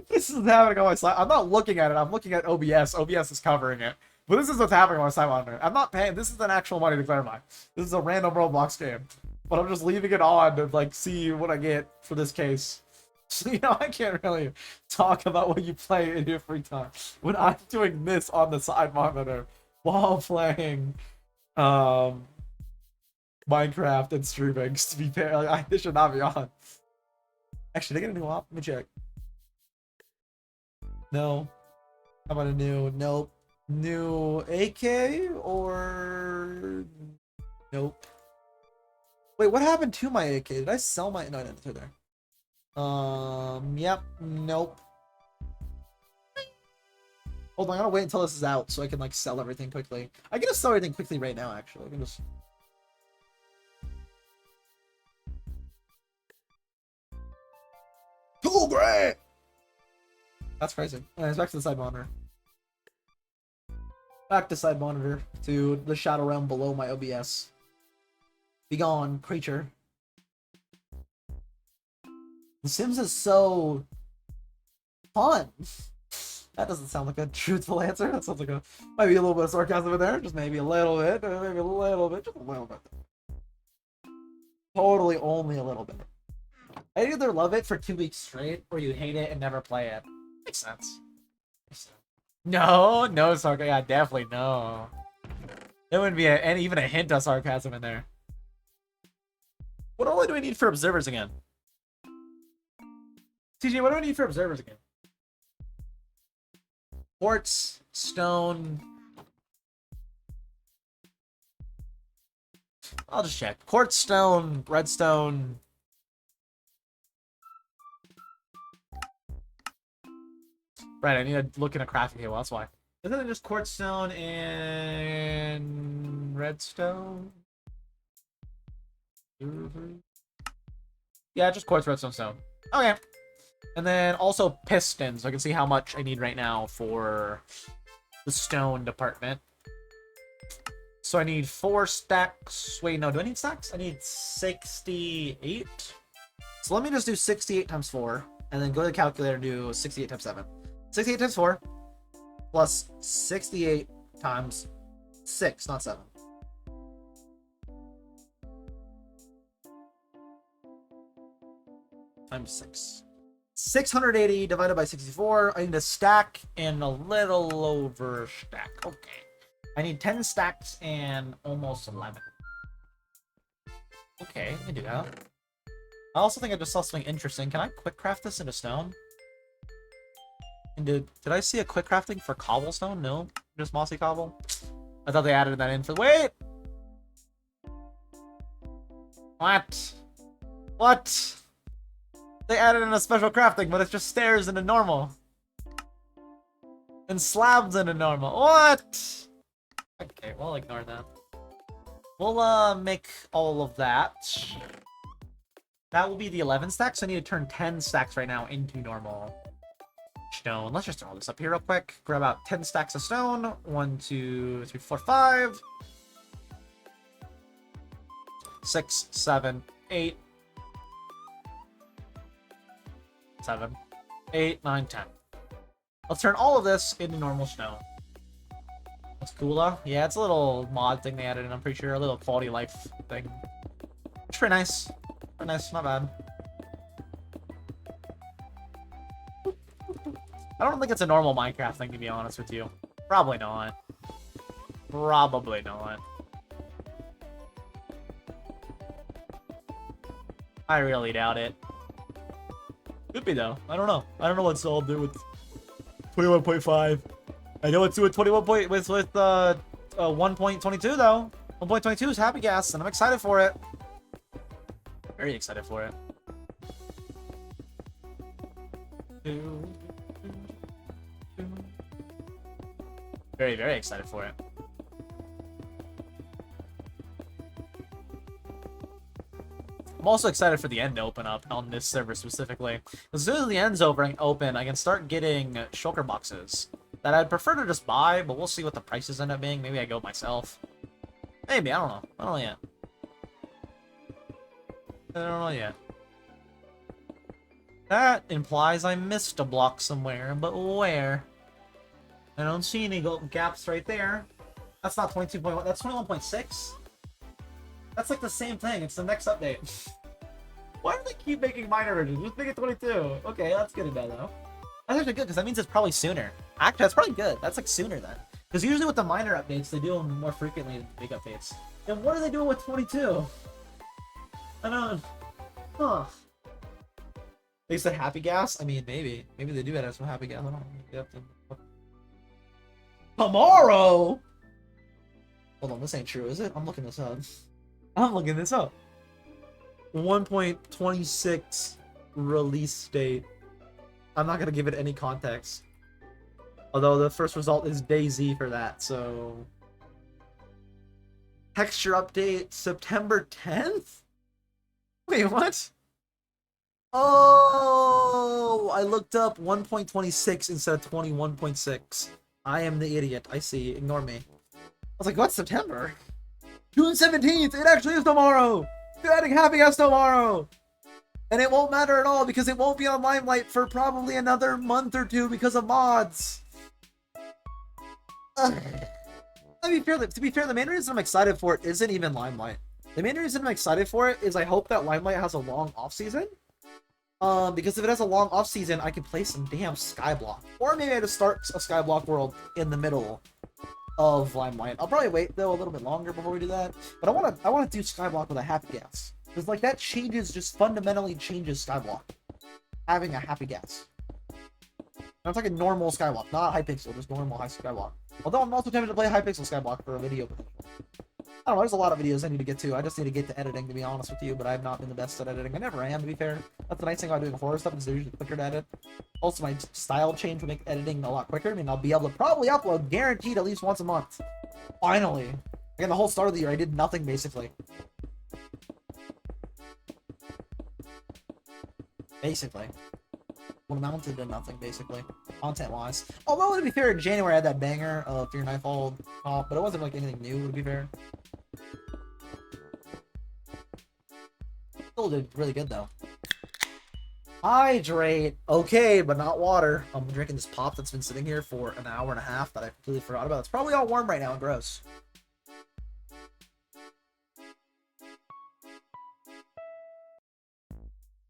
This is happening on my side. I'm not looking at it. I'm looking at OBS. OBS is covering it. But this is what's happening on my side monitor. I'm not paying. This is an actual money to clarify. This is a random Roblox game. But I'm just leaving it on to, like, see what I get for this case. So, you know, I can't really talk about what you play in your free time when I'm doing this on the side monitor while playing Minecraft and streaming. To be fair, like, I should not be on. Actually, did I get a new op? Let me check. No. How about a new? Nope. New AK or nope. Wait, what happened to my AK? Did I sell my? No, I didn't. Throw there. Yep. Nope. Hold on, I gotta wait until this is out so I can like sell everything quickly. I can just sell everything quickly right now. Actually, I can just. Cool, great. That's crazy. Anyways, back to the side monitor. Back to side monitor to the shadow realm below my OBS. Be gone, creature. The Sims is so fun. That doesn't sound like a truthful answer. That sounds like a might be a little bit of sarcasm in there, just maybe a little bit, just a little bit. Totally, only a little bit. I either love it for 2 weeks straight, or you hate it and never play it. Makes sense. No, no sarcasm. Yeah, definitely no. There wouldn't be even a hint of sarcasm in there. What all do we need for observers again? TJ, what do we need for observers again? Quartz, stone. I'll just check. Quartz, stone, redstone. Right, I need to look in a crafting table, that's why. Isn't it just quartz, stone, and redstone? Yeah, just quartz, redstone, stone. Okay. And then also pistons, so I can see how much I need right now for the stone department. So I need 4 stacks. Wait, no, do I need stacks? I need 68. So let me just do 68 times 4, and then go to the calculator and do 68 times 7. 68 times 4 plus 68 times 6, not 7. Times 6. 680 divided by 64. I need a stack and a little over stack. Okay. I need 10 stacks and almost 11. Okay, let me do that. I also think I just saw something interesting. Can I quick craft this into stone? And did I see a quick crafting for cobblestone? No, just mossy cobble. I thought they added that in for. Wait. What? What? They added in a special crafting, but it's just stairs into normal. And slabs into normal. What? Okay, we'll ignore that. We'll make all of that. That will be the 11 stacks. So I need to turn 10 stacks right now into normal stone. Let's just throw this up here real quick. Grab out 10 stacks of stone. 1, 2, 3, 4, 5. 6, 7, 8. 7, 8, 9, 10. Let's turn all of this into normal stone. That's cool, huh? Yeah, it's a little mod thing they added in, I'm pretty sure. A little quality of life thing. It's pretty nice. Pretty nice, not bad. I don't think it's a normal Minecraft thing, to be honest with you. Probably not. Probably not. I really doubt it. Could be, though. I don't know. I don't know what's all do with 21.5. I know it's with 21 point with 1.22 though. 1.22 is happy gas, and I'm excited for it. Very excited for it. Very, very excited for it. I'm also excited for the end to open up on this server specifically. As soon as the end's open, I can start getting shulker boxes that I'd prefer to just buy, but we'll see what the prices end up being. Maybe I go myself. Maybe, I don't know. I don't know yet. I don't know yet. That implies I missed a block somewhere, but where? I don't see any gaps right there. That's not 22.1, that's 21.6? That's like the same thing, it's the next update. Why do they keep making minor versions? Just make it 22. Okay, that's good to know though. That's actually good, because that means it's probably sooner. Actually, that's probably good. That's like sooner then. Because usually with the minor updates, they do them more frequently than the big updates. And what are they doing with 22? I don't... Huh. They said happy gas? I mean, maybe. Maybe they do have some happy gas. I don't know. Tomorrow? Hold on, this ain't true, is it? I'm looking this up. I'm looking this up. 1.26 release date. I'm not gonna give it any context. Although the first result is DayZ for that, so... Texture update September 10th? Wait, what? Oh, I looked up 1.26 instead of 21.6. I am the idiot. I see. Ignore me. I was like, what's September? June 17th! It actually is tomorrow! They're adding Happy House tomorrow! And it won't matter at all because it won't be on Limelight for probably another month or two because of mods. Ugh. To be fair, the main reason I'm excited for it isn't even Limelight. The main reason I'm excited for it is I hope that Limelight has a long off-season. Because if it has a long off-season, I can play some damn Skyblock. Or maybe I just start a Skyblock world in the middle of Limelight. I'll probably wait, though, a little bit longer before we do that. But I wanna do Skyblock with a Happy Gas. Because, like, that just fundamentally changes Skyblock. Having a Happy Gas. I'm talking normal Skyblock, not Hypixel, just normal high Skyblock. Although I'm also tempted to play Hypixel Skyblock for a video. I don't know, there's a lot of videos I need to get to. I just need to get to editing, to be honest with you, but I've not been the best at editing. I never am, to be fair. That's the nice thing about doing horror stuff, is they're usually quicker to edit. Also, my style change will make editing a lot quicker. I mean, I'll be able to probably upload, guaranteed, at least once a month. Finally. Again, the whole start of the year, I did nothing, basically. What amounted to nothing, basically, content-wise. Although, to be fair, in January I had that banger of Fear Nightfall comp, but it wasn't like anything new, to be fair. Still did really good, though. Hydrate! Okay, but not water. I'm drinking this pop that's been sitting here for an hour and a half that I completely forgot about. It's probably all warm right now and gross.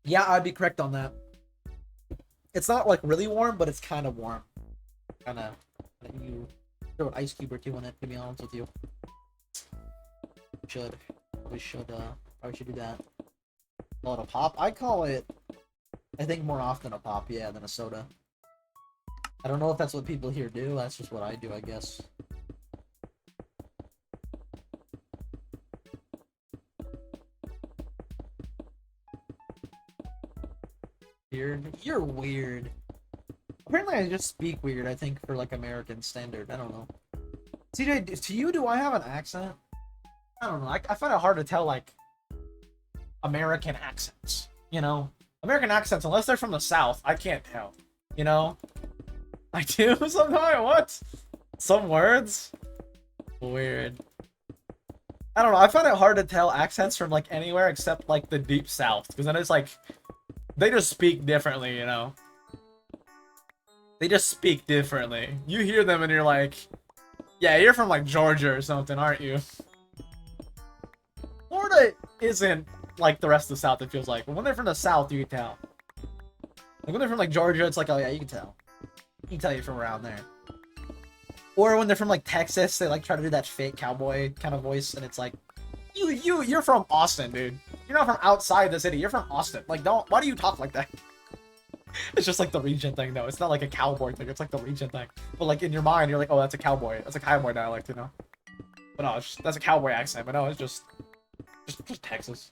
Yeah, I'd be correct on that. It's not like really warm, but it's kind of warm. Kind of, you throw an ice cube or two in it, to be honest with you. We should do that. Call it a pop? I call it, I think, more often a pop, yeah, than a soda. I don't know if that's what people here do, that's just what I do, I guess. Weird. You're weird. Apparently I just speak weird, I think, for like American standard. I don't know. CJ, to you, do I have an accent? I don't know. I find it hard to tell, like, American accents. You know? American accents, unless they're from the South, I can't tell. You know? I do sometimes? What? Some words? Weird. I don't know. I find it hard to tell accents from, like, anywhere except, like, the deep South. Because then it's, like, they just speak differently, you know? They just speak differently. You hear them and you're like, yeah, you're from, like, Georgia or something, aren't you? Florida isn't like the rest of the South, it feels like. But when they're from the South, you can tell. Like, when they're from, like, Georgia, it's like, oh, yeah, you can tell. You can tell you're from around there. Or when they're from, like, Texas, they, like, try to do that fake cowboy kind of voice, and it's like, you're from Austin, dude. You're not from outside the city. You're from Austin. Like, why do you talk like that? It's just like the region thing, though. It's not like a cowboy thing. It's like the region thing. But like in your mind, you're like, oh, that's a cowboy. That's a cowboy dialect, you know? But no, that's a cowboy accent. But no, it's just Texas.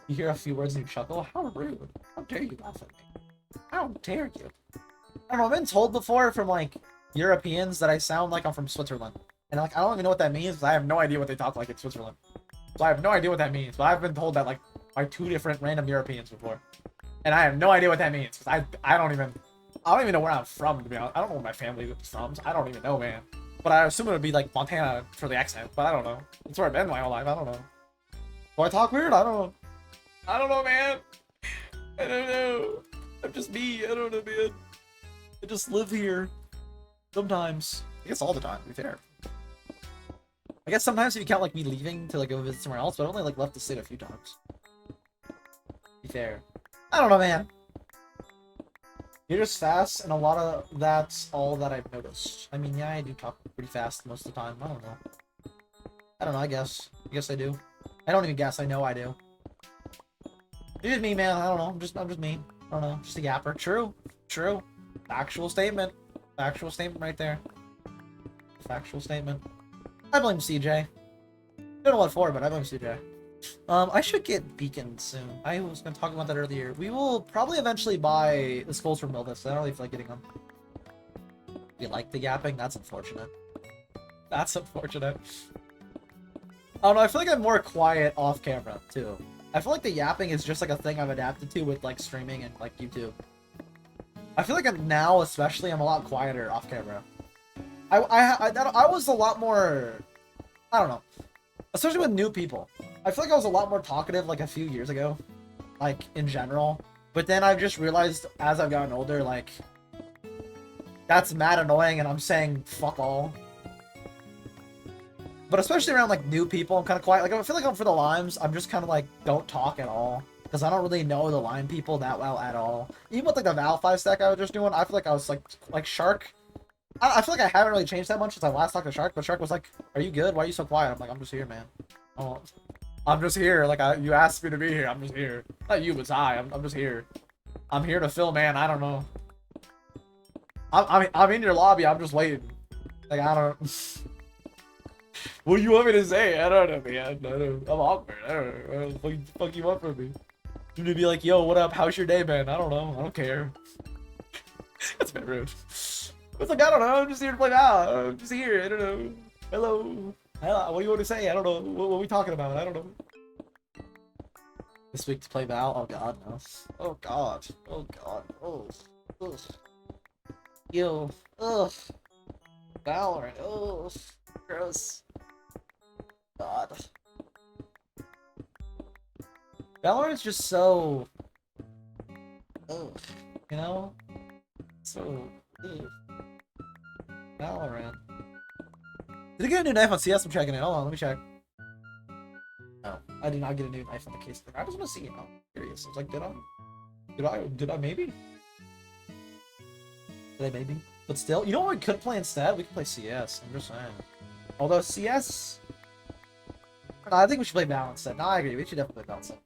You hear a few words and you chuckle. How rude! How dare you laugh at me? How dare you? I don't know. I've been told before from like Europeans that I sound like I'm from Switzerland, and like I don't even know what that means because I have no idea what they talk like in Switzerland. So I have no idea what that means. But I've been told that like by 2 different random Europeans before, and I have no idea what that means because I don't even know where I'm from, to be honest. I don't know where my family is from. So I don't even know, man. But I assume it would be like Montana for the accent, but I don't know. That's where I've been my whole life. I don't know. Do I talk weird? I don't know. I don't know, man. I don't know. I'm just me. I don't know, man. I just live here. Sometimes. I guess all the time, to be fair. I guess sometimes if you count like me leaving to like go visit somewhere else, but I only like left the state a few times. To be fair. I don't know, man. You're just fast, and a lot of that's all that I've noticed. I mean, yeah, I do talk pretty fast most of the time. I don't know. I don't know, I guess. I guess I do. I don't even guess, I know I do. It's just me, man. I don't know. I'm just me. I don't know. Just a yapper. True. True. Factual statement. Factual statement right there. Factual statement. I blame CJ. Don't know what for, but I blame CJ. I should get Beacon soon. I was gonna talk about that earlier. We will probably eventually buy the skulls from Milvis. I don't really feel like getting them. You like the yapping? That's unfortunate. That's unfortunate. I don't know, I feel like I'm more quiet off camera, too. I feel like the yapping is just like a thing I've adapted to with like streaming and like YouTube. I feel like now, especially, I'm a lot quieter off camera. I was a lot more, I don't know, especially with new people. I feel like I was a lot more talkative like a few years ago, like in general. But then I've just realized as I've gotten older, like, that's mad annoying and I'm saying fuck all. But especially around like new people, I'm kind of quiet. Like I feel like for the limes, I'm just kind of like don't talk at all. Because I don't really know the lime people that well at all. Even with like the Val 5 stack I was just doing, I feel like I was like Shark. I feel like I haven't really changed that much since I last talked to Shark, but Shark was like, "Are you good? Why are you so quiet?" I'm like, "I'm just here, man. Oh, I'm just here. Like you asked me to be here. I'm just here. Not you, but I'm just here. I'm here to fill, man. I don't know. I'm in your lobby. I'm just waiting. Like I don't. What do you want me to say? I don't know, man. I don't, I'm awkward. I don't know. What the fuck you want from me? You need to be like, yo, what up? How's your day, man? I don't know. I don't care. That's a bit rude. It's like, I don't know. I'm just here to play Val. I'm just here. I don't know. Hello. Hello. What do you want to say? I don't know. What are we talking about? I don't know. This week to play Val? Oh, God, no. Oh, God. Oh, God. Oh. Ugh. Yo. Ugh. Valorant. Ugh. Gross. God. Valorant's just so... Ugh. You know? So... Ugh. Valorant. Did I get a new knife on CS? I'm checking it. Hold on, let me check. No, I did not get a new knife on the case. I just want to see it. I'm curious. I was like, did I maybe? Did I maybe? But still, you know what we could play instead? We could play CS. I'm just saying. Although CS... No, I think we should play Val instead. No, I agree. We should definitely play Val instead.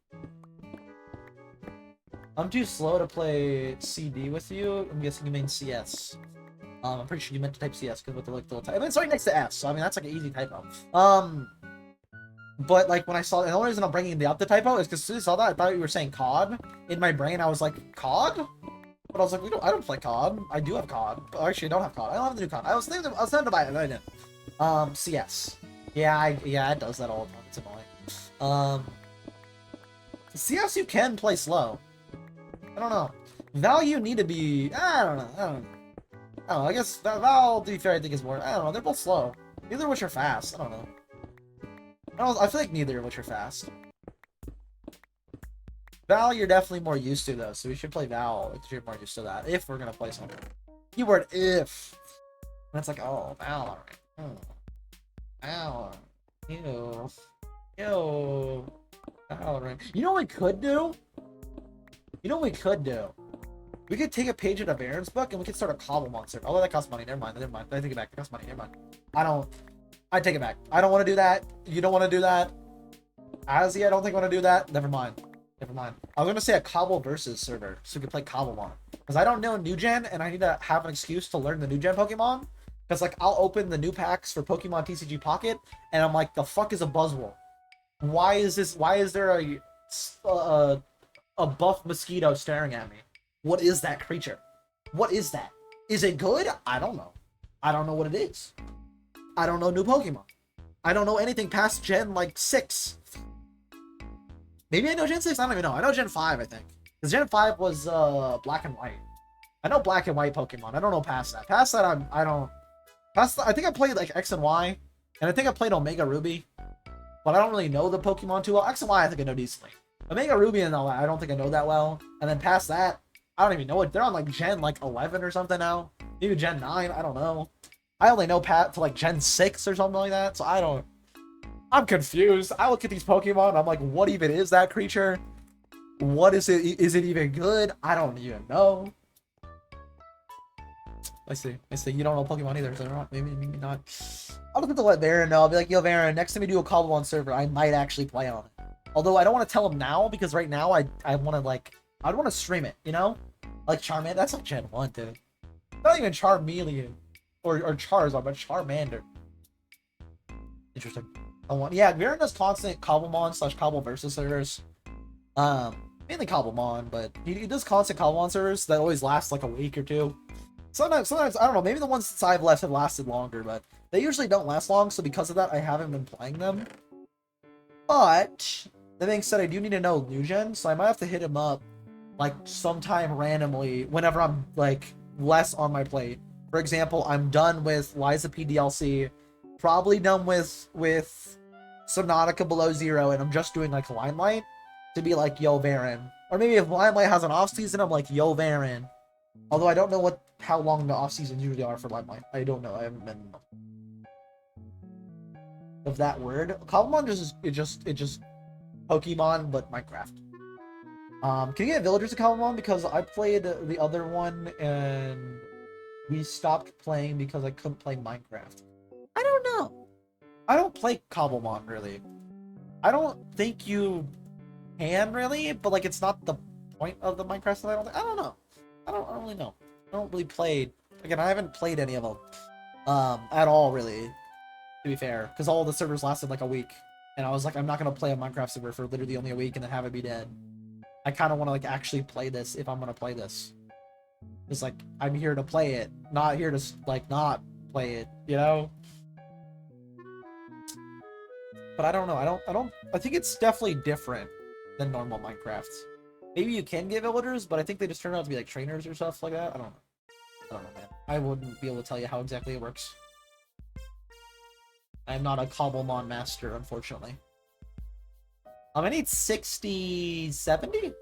I'm too slow to play CD with you. I'm guessing you mean CS. I'm pretty sure you meant to type CS because with the like little type. I mean, it's right next to S, so I mean that's like an easy typo. But like when I saw, the only reason I'm bringing up the typo is because as soon as I saw that, I thought you were saying COD. In my brain, I was like, COD? But I was like, I don't play COD. I do have COD. But actually, I don't have COD. I don't have the new COD. I was thinking to buy it, and I didn't. CS. Yeah, it does that all the time. It's annoying. CS you can play slow. I don't know. Val you need to be. I don't know. I guess Val, to be fair, I think is more. I don't know. They're both slow. Neither of which are fast. I don't know. I feel like neither of which are fast. Val, you're definitely more used to though, so we should play Val if you're more used to that. If we're gonna play something. Keyword if. And it's like, oh, Valorant. Valorant. Ew. Ew. Valorant. You know what we could do? We could take a page out of Aaron's book and we could start a cobble monster. Oh, that costs money. Never mind. I take it back. It costs money. Never mind. I take it back. I don't want to do that. You don't want to do that. Azzy, I don't think I want to do that. Never mind. I was going to say a cobble versus server so we can play cobble on. Because I don't know new gen and I need to have an excuse to learn the new gen Pokemon. Because like I'll open the new packs for Pokemon TCG Pocket and I'm like, the fuck is a Buzzwole? Why is there a buff mosquito staring at me? What is that creature? What is that? Is it good? I don't know. I don't know what it is. I don't know new Pokemon. I don't know anything past Gen, like, 6. Maybe I know Gen 6? I don't even know. I know Gen 5, I think. Because Gen 5 was, Black and White. I know Black and White Pokemon. I don't know past that. Past that, I don't... Past that, I think I played, like, X and Y. And I think I played Omega Ruby. But I don't really know the Pokemon too well. X and Y, I think I know decently. Omega Ruby and all that, I don't think I know that well. And then past that, I don't even know it. They're on like Gen like 11 or something now. Maybe Gen 9, I don't know. I only know Pat to like Gen 6 or something like that, so I'm confused. I look at these Pokemon, I'm like, what even is that creature? What is it? Is it even good? I don't even know. I see. You don't know Pokemon either, so not, maybe not. I'll look at the let Varen know. I'll be like, yo, Varen, next time we do a cobble on server, I might actually play on it. Although I don't want to tell him now, because right now I want to like, I'd want to stream it, you know? Like Charmander, that's like Gen 1, dude. Not even Charmeleon. Or Charizard, but Charmander. Interesting. Yeah, Viren does constant Cobblemon / Cobble versus servers. Mainly Cobblemon, but he does constant Cobblemon servers that always last like a week or two. Sometimes I don't know. Maybe the ones since I've left have lasted longer, but they usually don't last long. So because of that, I haven't been playing them. But that being said, I do need to know Lugen, so I might have to hit him up like sometime randomly whenever I'm like less on my plate. For example, I'm done with Liza P DLC, probably done with Subnautica Below Zero, and I'm just doing like Limelight to be like, yo, Varen. Or maybe if Limelight has an off season, I'm like, yo, Varen. Although I don't know how long the off seasons usually are for Limelight. I don't know. I haven't been of that word. Cobblemon just Pokemon, but Minecraft. Can you get villagers to Cobblemon? Because I played the other one and we stopped playing because I couldn't play Minecraft. I don't know. I don't play Cobblemon really. I don't think you can really, but like it's not the point of the Minecraft that I don't know. I don't really know. I don't really play. Again, I haven't played any of them at all really, to be fair, because all the servers lasted like a week, and I was like, I'm not gonna play a Minecraft server for literally only a week and then have it be dead. I kind of want to like actually play this if I'm gonna play this. It's like I'm here to play it, not here to like not play it, you know. But I don't know. I think it's definitely different than normal Minecraft. Maybe you can get villagers, but I think they just turn out to be like trainers or stuff like that. I don't know, man. I wouldn't be able to tell you how exactly it works. I'm not a Cobblemon master, unfortunately. I need 60, 70?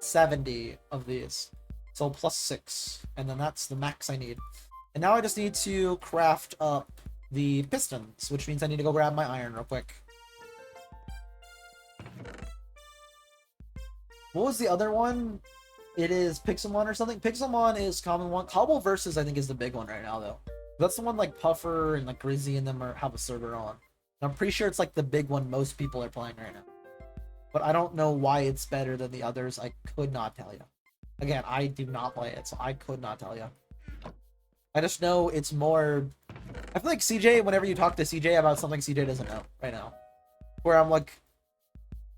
70 of these. So plus 6. And then that's the max I need. And now I just need to craft up the pistons, which means I need to go grab my iron real quick. What was the other one? It is Pixelmon or something. Pixelmon is common one. Cobble versus I think is the big one right now though. That's the one like Puffer and like Grizzy and them have a server on. And I'm pretty sure it's like the big one most people are playing right now. But I don't know why it's better than the others. I could not tell you. Again, I do not play it, so I could not tell you. I just know it's more. I feel like CJ. Whenever you talk to CJ about something CJ doesn't know right now, where I'm like,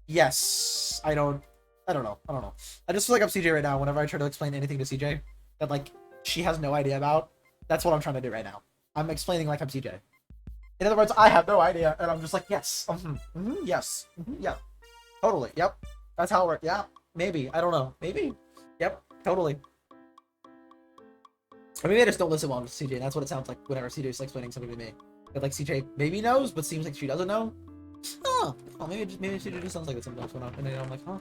yes, I don't know. I just feel like I'm CJ right now. Whenever I try to explain anything to CJ that like she has no idea about, that's what I'm trying to do right now. I'm explaining like I'm CJ. In other words, I have no idea, and I'm just like, yes, yes, yeah, totally, yep. That's how it works. Yeah, maybe. I don't know. Maybe. Yep, totally. Or maybe I just don't listen well to CJ, and that's what it sounds like whenever CJ is explaining something to me. That like CJ maybe knows, but seems like she doesn't know. Oh, maybe CJ just sounds like it sometimes when and then I'm like, huh?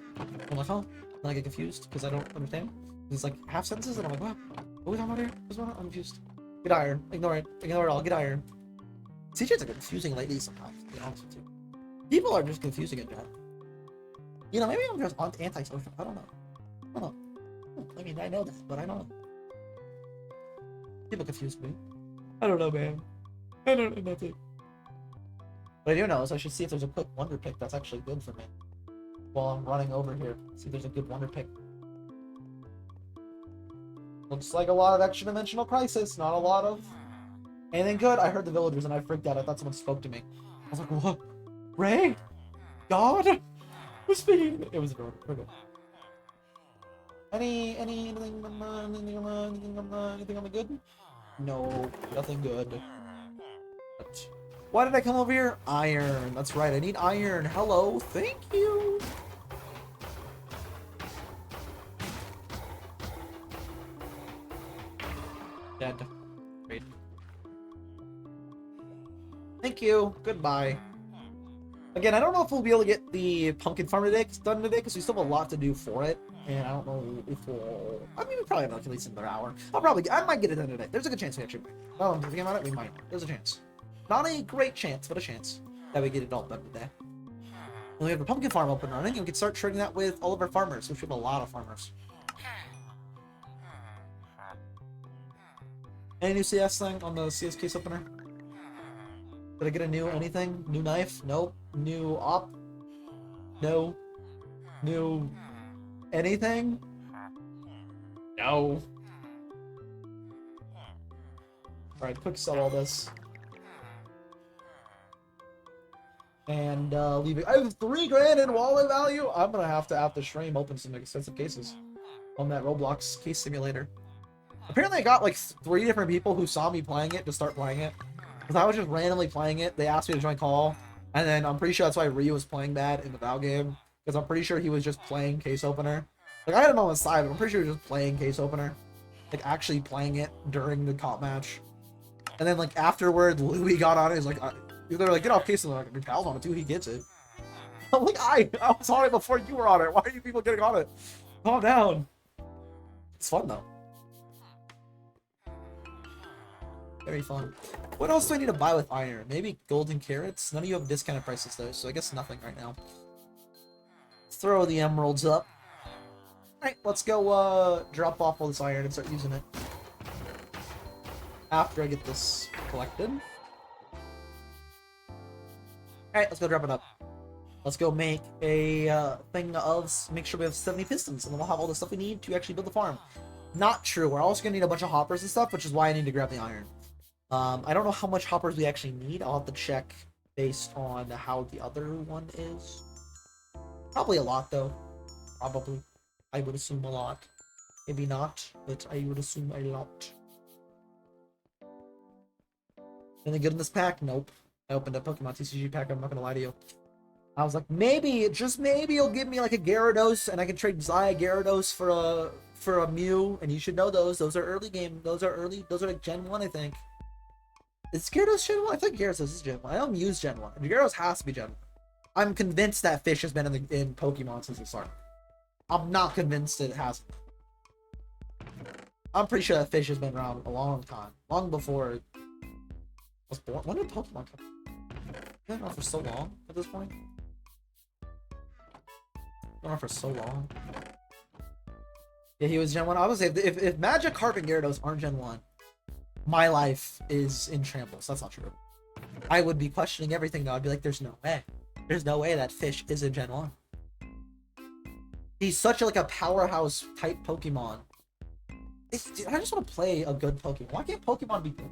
I'm like, huh? And I get confused because I don't understand. It's like half sentences, and I'm like, what? What are we talking about here? What's going on? I'm confused. Get iron. Ignore it. Ignore it all. Get iron. CJ's like confusing lately sometimes, to be honest with you. People are just confusing in general. You know, maybe I'm just antisocial. I don't know. I mean, I know that, but I don't know. People confuse me. I don't know, man. I don't know nothing. What I do know is I should see if there's a quick wonder pick that's actually good for me. While I'm running over here. See if there's a good wonder pick. Looks like a lot of extra dimensional crisis, not a lot of anything good. I heard the villagers and I freaked out. I thought someone spoke to me. I was like, what? Ray? God? Who's speaking? It was a villager. We're good. Anything on the good? No, nothing good. But why did I come over here? Iron. That's right. I need iron. Hello. Thank you. Dead. Great. Thank you. Goodbye. Again, I don't know if we'll be able to get the pumpkin farm done today because we still have a lot to do for it. And I don't know if we'll. I mean, we probably have like at least another hour. I might get it done today. There's a good chance we actually might. Oh, I'm thinking about it. We might. There's a chance. Not a great chance, but a chance that we get it all done today. And we have the pumpkin farm open and running, and we can start trading that with all of our farmers, which we have a lot of farmers. Any new CS thing on the CS case opener? Did I get a new anything? New knife? Nope. New op? No. New anything? No. Alright, quick sell all this. And leave it. I have 3 grand in wallet value. I'm gonna have to, after stream, open some expensive cases on that Roblox case simulator. Apparently, I got like 3 different people who saw me playing it to start playing it. Because I was just randomly playing it. They asked me to join call. And then I'm pretty sure that's why Ryu was playing that in the Val game. Because I'm pretty sure he was just playing case opener. Like, I had him on the side, but I'm pretty sure he was just playing case opener. Like, actually playing it during the comp match. And then, like, afterward, Louis got on it. He's like, they're like, get off case. And they're like, your pal's on it too. He gets it. I'm like, I was on it before you were on it. Why are you people getting on it? Calm down. It's fun, though. Very fun. What else do I need to buy with iron? Maybe golden carrots? None of you have discounted prices, though, so I guess nothing right now. Throw the emeralds up. Alright, let's go drop off all this iron and start using it. After I get this collected. Alright, let's go drop it up. Let's go make a thing of... Make sure we have 70 pistons, and then we'll have all the stuff we need to actually build the farm. Not true. We're also going to need a bunch of hoppers and stuff, which is why I need to grab the iron. I don't know how much hoppers we actually need. I'll have to check based on how the other one is. Probably a lot, though. Probably. I would assume a lot. Maybe not, but I would assume a lot. Anything good in this pack? Nope. I opened a Pokemon TCG pack, I'm not gonna lie to you. I was like, maybe, just maybe you'll give me like a Gyarados, and I can trade Zaya Gyarados for a Mew, and you should know those. Those are early game. Those are like Gen 1, I think. Is Gyarados Gen 1? I think Gyarados is Gen 1. I don't use Gen 1. Gyarados has to be Gen 1. I'm convinced that fish has been in Pokemon since the start. I'm not convinced it hasn't. I'm pretty sure that fish has been around a long time. Long before it was born. When did Pokemon come? Been around for so long at this point. Been around for so long. Yeah, he was Gen 1. I was say if Magikarp and Gyarados aren't Gen 1, my life is in shambles. That's not true. I would be questioning everything though. I'd be like, there's no way. There's no way that fish is a Gen 1. He's such like a powerhouse type Pokemon. Dude, I just want to play a good Pokemon. Why can't Pokemon be good?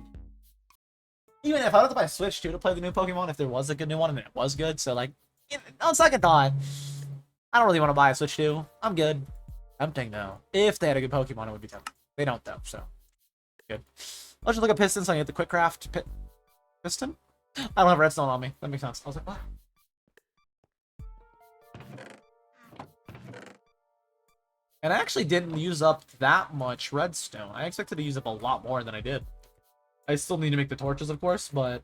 Even if I had to buy a Switch too to play the new Pokemon, if there was a good new one and it was good, so like, on second thought, I don't really want to buy a Switch 2. I'm good. Tempting though. If they had a good Pokemon, it would be tempting. They don't though, so good. Let's just look at pistons. So I get the quick craft piston. I don't have redstone on me. That makes sense. I was like, what? And I actually didn't use up that much redstone. I expected to use up a lot more than I did. I still need to make the torches, of course, but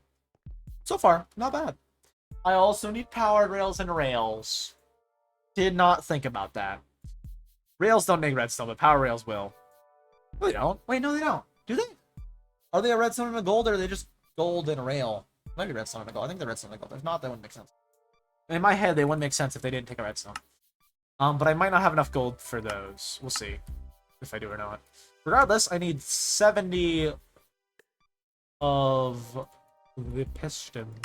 so far, not bad. I also need powered rails and rails. Did not think about that. Rails don't make redstone, but power rails will. No, they don't. Wait, no, they don't. Do they? Are they a redstone and a gold, or are they just gold and a rail? Maybe redstone and a gold. I think they're redstone and a gold. If not, that wouldn't make sense. In my head, they wouldn't make sense if they didn't take a redstone. But I might not have enough gold for those. We'll see if I do or not. Regardless, I need 70 of the pistons.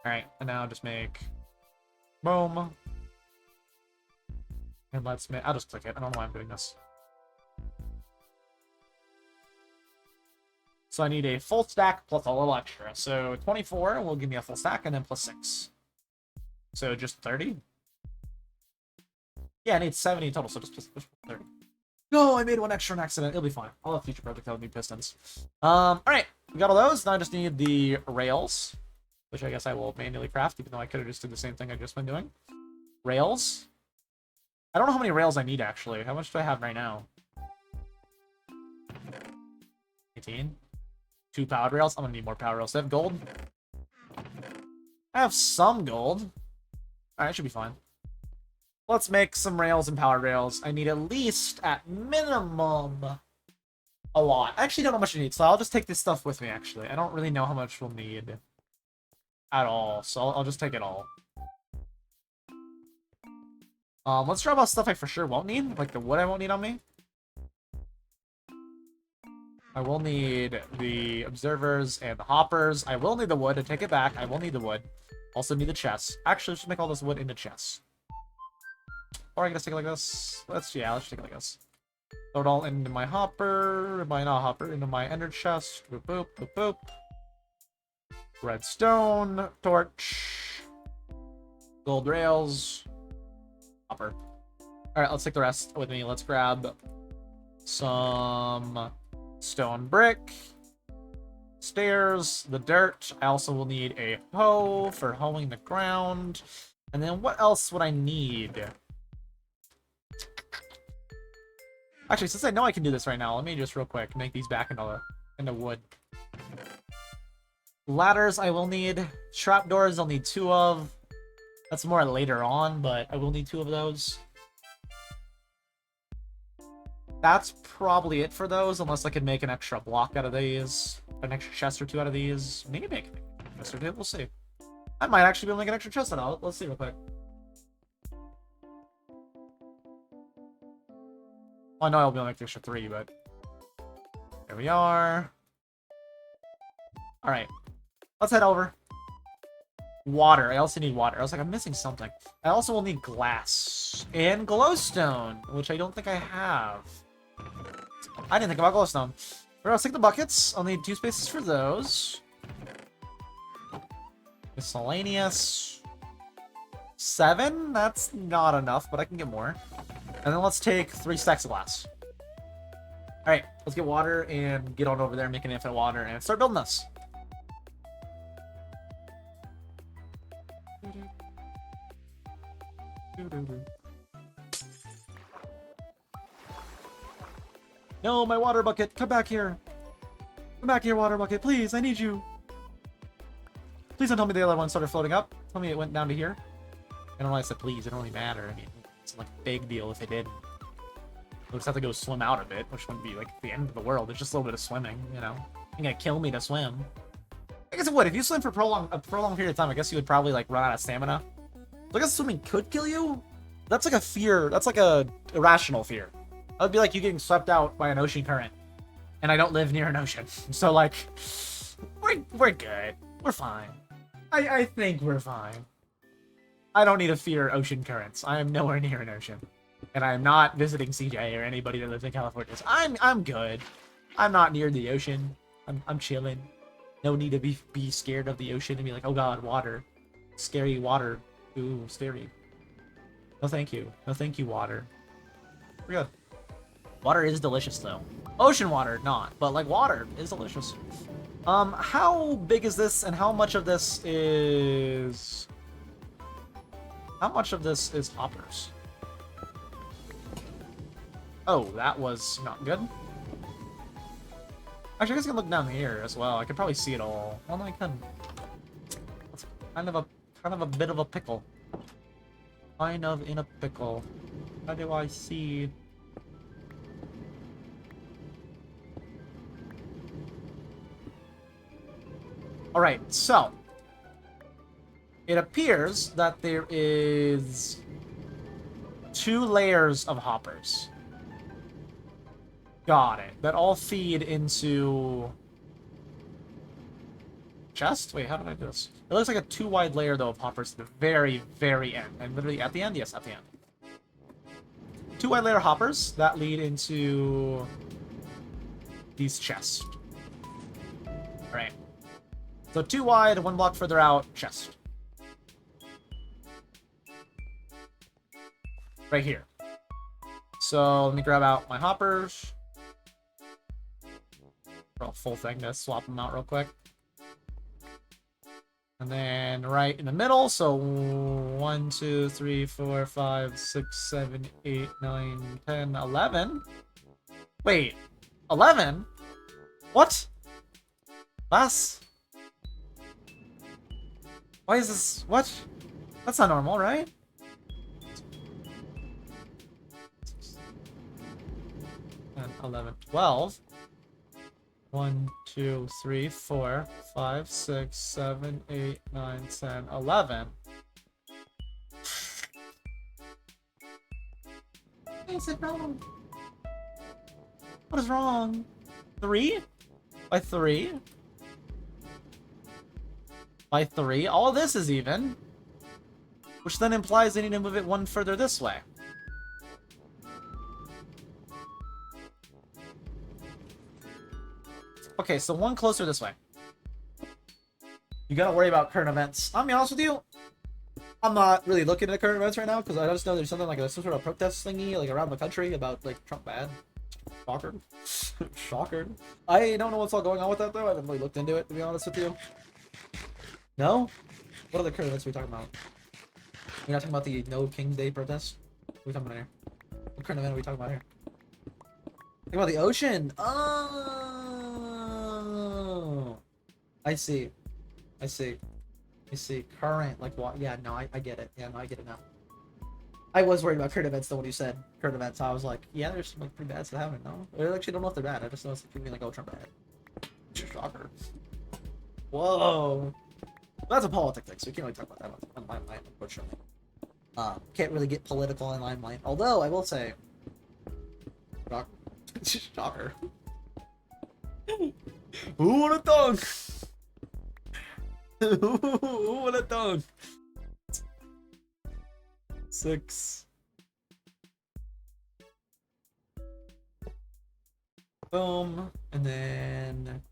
Alright, and now just make boom. And let's make, I'll just click it. I don't know why I'm doing this. So I need a full stack plus a little extra. So 24 will give me a full stack, and then plus 6. So just 30? Yeah, I need 70 total, so just 30. No, I made one extra on accident. It'll be fine. I'll have future project that'll need pistons. Alright, we got all those. Now I just need the rails, which I guess I will manually craft, even though I could have just did the same thing I've just been doing. Rails. I don't know how many rails I need, actually. How much do I have right now? 18? 2 powered rails. I'm gonna need more power rails. Do I have gold? I have some gold. Alright, should be fine. Let's make some rails and powered rails. I need at least, at minimum, a lot. I actually don't know how much I need, so I'll just take this stuff with me, actually. I don't really know how much we'll need at all, so I'll just take it all. Let's drop off stuff I for sure won't need, like the wood I won't need on me. I will need the observers and the hoppers. I will need the wood, and take it back. I will need the wood. Also need the chests. Actually, let's just make all this wood into chests. Or I can just take it like this. Let's take it like this. Throw it all into my hopper. Not hopper, into my ender chest. Boop, boop, boop, boop. Redstone. Torch. Gold rails. Hopper. Alright, let's take the rest with me. Let's grab some stone brick. Stairs. The dirt. I also will need a hoe for hoeing the ground. And then what else would I need? Actually, since I know I can do this right now, let me just real quick make these back into wood. Ladders I will need. Trapdoors I'll need 2 of. That's more later on, but I will need 2 of those. That's probably it for those, unless I can make an extra block out of these. An extra chest or 2 out of these. Maybe make a chest or 2, we'll see. I might actually be able to make an extra chest out of it. Let's see real quick. Oh, I know I'll be able to make the extra 3, but... There we are. Alright. Let's head over. Water. I also need water. I was like, I'm missing something. I also will need glass. And glowstone, which I don't think I have. I didn't think about glowstone. Alright, let's take the buckets. I'll need 2 spaces for those. Miscellaneous. 7? That's not enough, but I can get more. And then let's take 3 stacks of glass. Alright, let's get water and get on over there, make an infinite water, and start building this. No, my water bucket, come back here. Come back here, water bucket, please, I need you. Please don't tell me the other one started floating up. Tell me it went down to here. I don't know why I said please, it don't really matter. I mean, it's like a big deal if it did. We'll just have to go swim out of it, which wouldn't be like the end of the world. It's just a little bit of swimming, you know? You're gonna kill me to swim. I guess it would. If you swim for a prolonged period of time, I guess you would probably like run out of stamina. So I guess swimming could kill you? That's like a fear. That's like a irrational fear. That would be like you getting swept out by an ocean current. And I don't live near an ocean. So like, we're good. We're fine. I think we're fine. I don't need to fear ocean currents. I am nowhere near an ocean. And I am not visiting CJ or anybody that lives in California. So I'm good. I'm not near the ocean. I'm chilling. No need to be scared of the ocean and be like, oh god, water. Scary water. Ooh, scary. No thank you. No thank you, water. We're good. Water is delicious though. Ocean water, not. But like water is delicious. How big is this and how much of this is... How much of this is hoppers? Oh, that was not good. Actually, I guess I can look down here as well. I could probably see it all. Well, no, I couldn't. That's kind of a bit of a pickle. Kind of in a pickle. How do I see? Alright, so. It appears that there is 2 layers of hoppers. Got it. That all feed into... Chest? Wait, how did I do this? It looks like a 2 wide layer, though, of hoppers at the very, very end. And literally at the end? Yes, at the end. 2 wide layer hoppers that lead into... these chests. Alright. So 2 wide, 1 block further out, chest. Right here. So let me grab out my hoppers. For a full thing to swap them out real quick. And then right in the middle, so 1, 2, 3, 4, 5, 6, 7, 8, 9, 10, 11. Wait, 11? What? Last? Why is this? What? That's not normal, right? 10, 11, 12. 1, 2, 3, 4, 5, 6, 7, 8, 9, 10, 11. What is it wrong? What is wrong? 3? By 3? By 3? All of this is even. Which then implies I need to move it 1 further this way. Okay, so one closer this way. You gotta worry about current events. I'll be honest with you. I'm not really looking at current events right now because I just know there's something like some sort of protest thingy like around the country about like Trump bad. Shocker. Shocker. I don't know what's all going on with that though. I haven't really looked into it to be honest with you. No? What other current events are we talking about? We're not talking about the No King Day protest? What are we talking about here? What current event are we talking about here? Talking about the ocean! Oh! I see. I see. I see. Current, like what? Yeah, no, I get it. Yeah, no, I get it now. I was worried about current events though when you said current events. I was like, yeah, there's some like pretty bad stuff happening. No, I actually don't know if they're bad. I just know it's like, like, oh, Trump bad. Shocker. Whoa. That's a politic thing, so we can't really talk about that on Limelight, unfortunately. Can't really get political in Limelight. Although, I will say... Shocker. Who would have thunk? Who would have thunk? 6. Boom. And then...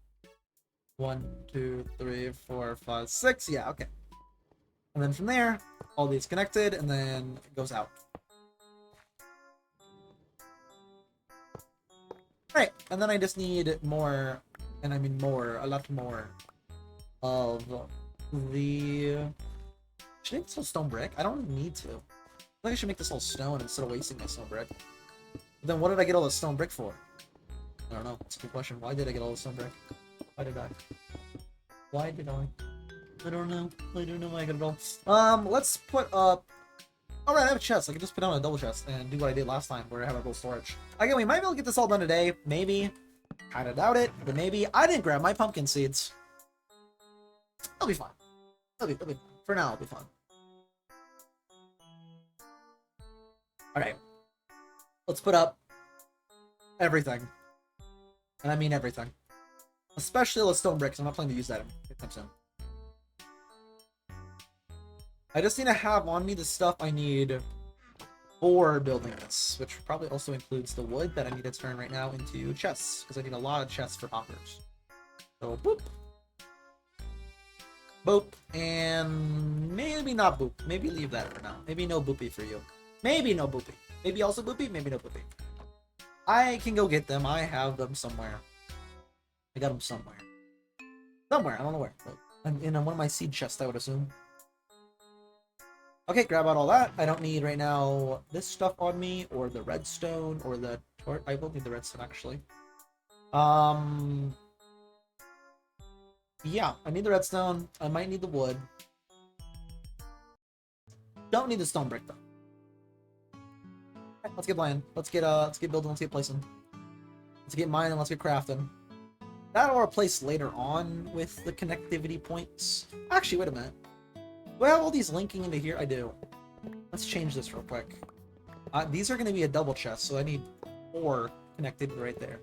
1, 2, 3, 4, 5, 6. Yeah, okay. And then from there, all these connected, and then it goes out. Right, and then I just need more, and I mean more, a lot more, of the... Should I make this all stone brick? I don't really need to. I think I should make this all stone instead of wasting my stone brick. But then what did I get all the stone brick for? I don't know. That's a good question. Why did I get all the stone brick? Why did I? Why did I? I don't know. I don't know why I got it all. Let's put up... Alright, I have a chest. I can just put down a double chest and do what I did last time where I have a little storage. Again, we might be able to get this all done today. Maybe. Kinda doubt it, but maybe. I didn't grab my pumpkin seeds. It'll be fine. It'll be for now, it'll be fun. Alright. Let's put up everything. And I mean everything. Especially the stone bricks. I'm not planning to use that anytime soon. I just need to have on me the stuff I need for building this, which probably also includes the wood that I need to turn right now into chests, because I need a lot of chests for hoppers. So, boop. Boop. And maybe not boop. Maybe leave that for now. Maybe no boopy for you. Maybe no boopy. Maybe also boopy, maybe no boopy. I can go get them. I have them somewhere. I got them somewhere. Somewhere. I don't know where. I'm in one of my seed chests, I would assume. Okay, grab out all that. I don't need right now this stuff on me, or the redstone, or the torch. I will need the redstone, actually. Yeah, I need the redstone. I might need the wood. Don't need the stone brick, though. Okay, let's get playing. Let's get building, let's get placing. Let's get mining, let's get crafting. That'll replace later on with the connectivity points. Actually, wait a minute. Do I have all these linking into here? I do. Let's change this real quick. These are going to be a double chest, so I need 4 connected right there.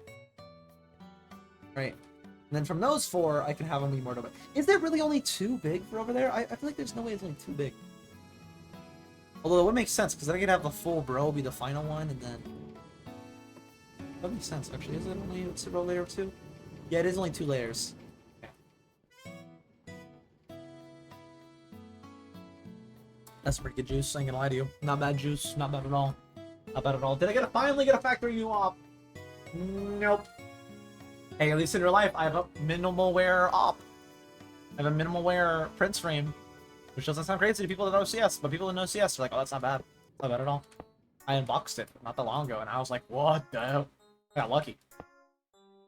Right. And then from those 4, I can have them be more double. Is there really only 2 big for over there? I feel like there's no way it's only 2 big. Although it would make sense, because then I could have the full bro be the final one, and then... That makes sense, actually. Is it only a row layer 2? Yeah, it is only 2 layers. That's pretty good juice, I ain't gonna lie to you. Not bad juice, not bad at all. Not bad at all. Did I finally get a factory new op? Nope. Hey, at least in real life, I have a minimal wear op. I have a minimal wear print frame. Which doesn't sound crazy to people that know CS, but people that know CS are like, oh, that's not bad. Not bad at all. I unboxed it not that long ago, and I was like, what the hell? I got lucky.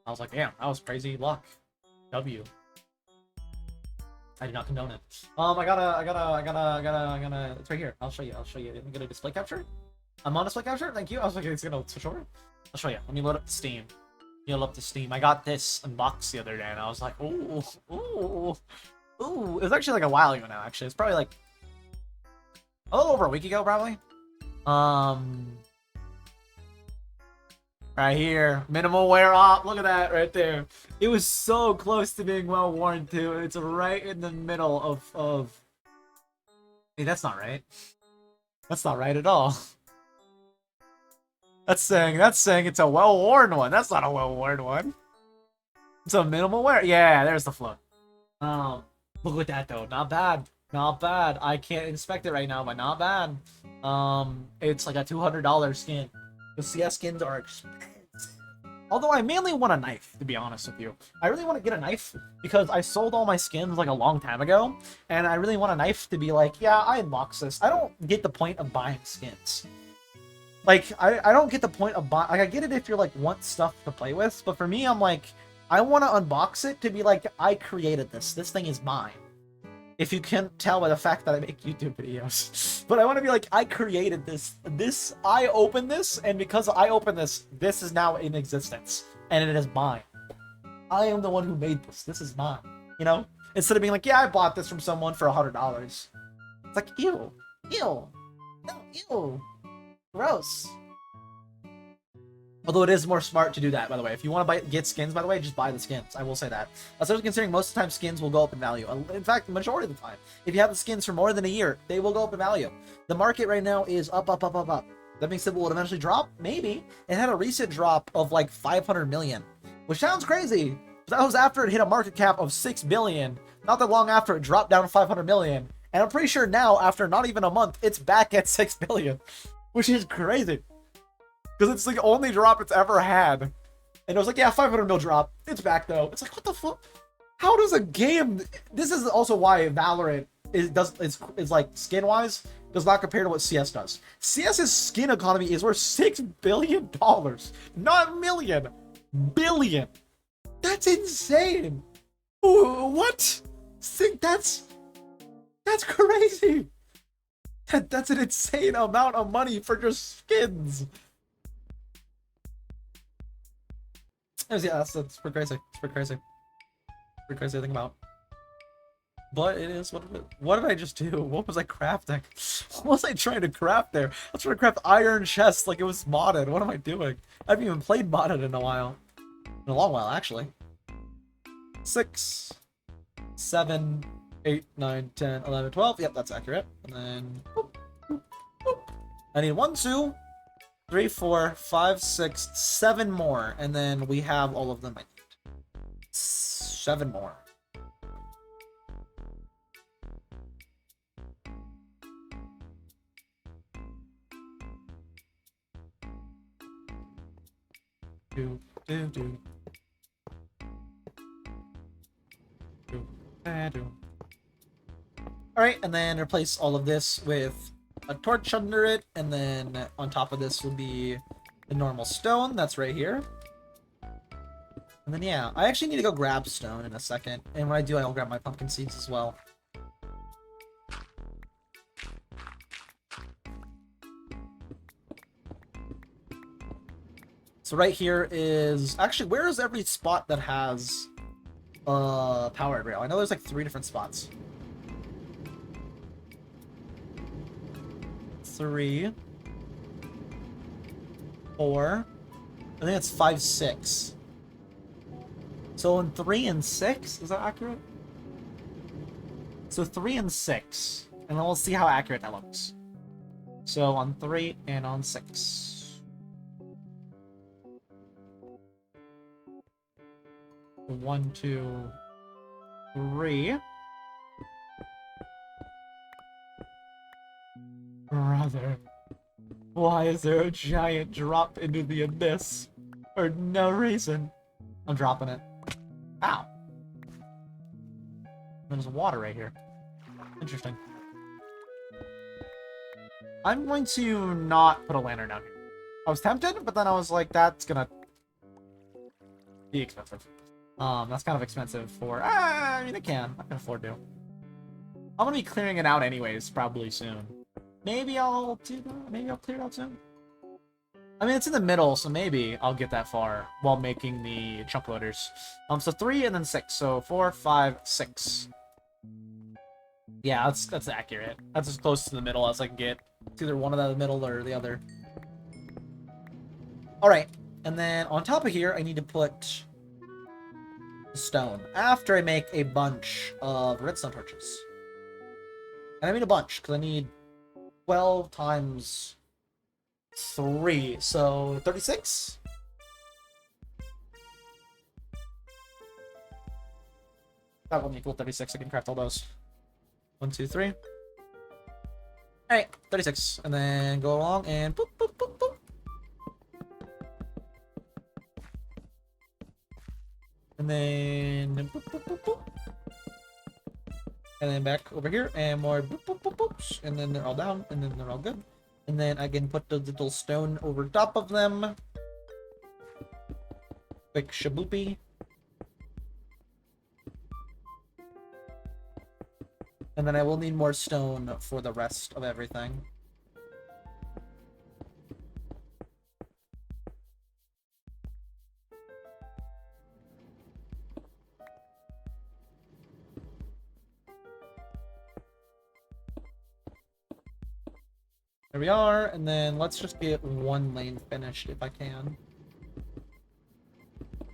I was like, damn, that was crazy luck. W. I do not condone it. I gotta, it's right here. I'll show you. I'm gonna display capture. I'm on display capture. Thank you. I was like, it's gonna switch over. I'll show you. Let me load up the Steam. You load up the Steam. I got this unboxed the other day, and I was like, ooh. It was actually like a while ago now. Actually, it's probably like a little over a week ago, probably. Right here, minimal wear op. Look at that right there. It was so close to being well worn too. It's right in the middle of. Hey, that's not right. That's not right at all. That's saying it's a well worn one. That's not a well worn one. It's a minimal wear. Yeah, there's the float. Look at that though. Not bad. Not bad. I can't inspect it right now, but not bad. It's like a $200 skin. The CS skins are expensive. Although I mainly want a knife, to be honest with you. I really want to get a knife because I sold all my skins like a long time ago, and I really want a knife to be like, yeah, I unbox this. I don't get the point of buying skins. Like, I don't get the point of buying... Like, I get it if you're, like, want stuff to play with, but for me, I'm like, I want to unbox it to be like, I created this. This thing is mine. If you can't tell by the fact that I make YouTube videos. But I want to be like, I created this. I opened this, and because I opened this, this is now in existence. And it is mine. I am the one who made this. This is mine. You know? Instead of being like, yeah, I bought this from someone for $100. It's like, ew. Ew. No, ew. Gross. Although it is more smart to do that, by the way. If you want to get skins, by the way, just buy the skins. I will say that. Especially considering most of the time skins will go up in value. In fact, the majority of the time. If you have the skins for more than a year, they will go up in value. The market right now is up, up, up, up, up. That means it will eventually drop? Maybe. It had a recent drop of like 500 million. Which sounds crazy. But that was after it hit a market cap of 6 billion. Not that long after it dropped down to 500 million. And I'm pretty sure now, after not even a month, it's back at 6 billion. Which is crazy. Because it's the only drop it's ever had. And it was like, yeah, 500 mil drop. It's back though. It's like, what the fuck? How does a game... This is also why Valorant is like skin-wise, does not compare to what CS does. CS's skin economy is worth $6 billion. Not million. Billion. That's insane. What? That's crazy. That's an insane amount of money for just skins. Yeah, that's pretty crazy. It's pretty crazy. Pretty crazy to think about. But it is what did I just do? What was I crafting? What was I trying to craft there? I was trying to craft iron chests like it was modded. What am I doing? I haven't even played modded in a while. In a long while, actually. 6, 7, 8, 9, 10, 11, 12. Yep, that's accurate. And then boop, boop, boop. I need 1, 2, 3, 4, 5, 6, 7 more, and then we have all of them I need. 7 more. Do. Alright, and then replace all of this with a torch under it, and then on top of this will be the normal stone that's right here. And then yeah, I actually need to go grab stone in a second, and when I do, I'll grab my pumpkin seeds as well. So right here is actually, where is every spot that has powered rail? I know there's like 3 different spots. 3, 4, I think it's 5, 6. So in 3 and 6, is that accurate? So 3 and 6, and then we'll see how accurate that looks. So on 3 and on 6. 1, 2, 3. Brother, why is there a giant drop into the abyss? For no reason. I'm dropping it. Ow. There's water right here. Interesting. I'm going to not put a lantern down here. I was tempted, but then I was like, that's gonna be expensive. That's kind of expensive for... I mean, I can afford to. I'm gonna be clearing it out anyways, probably soon. Maybe I'll do that. Maybe I'll clear it out soon. I mean, it's in the middle, so maybe I'll get that far while making the chunk loaders. So 3 and then 6. So 4, 5, 6. Yeah, that's accurate. That's as close to the middle as I can get. It's either one of the middle or the other. Alright, and then on top of here, I need to put stone. After I make a bunch of redstone torches. And I mean a bunch, because I need 12 times 3, so 36? That will equal 36. I can craft all those. 1, 2, 3. Alright, 36. And then go along and boop, boop, boop, boop. And then boop, boop, boop, boop. And then back over here and more boop, boop, boop, boops. And then they're all down and then they're all good. And then I can put the little stone over top of them. Quick shaboopy. And then I will need more stone for the rest of everything. There we are, and then let's just get one lane finished if I can.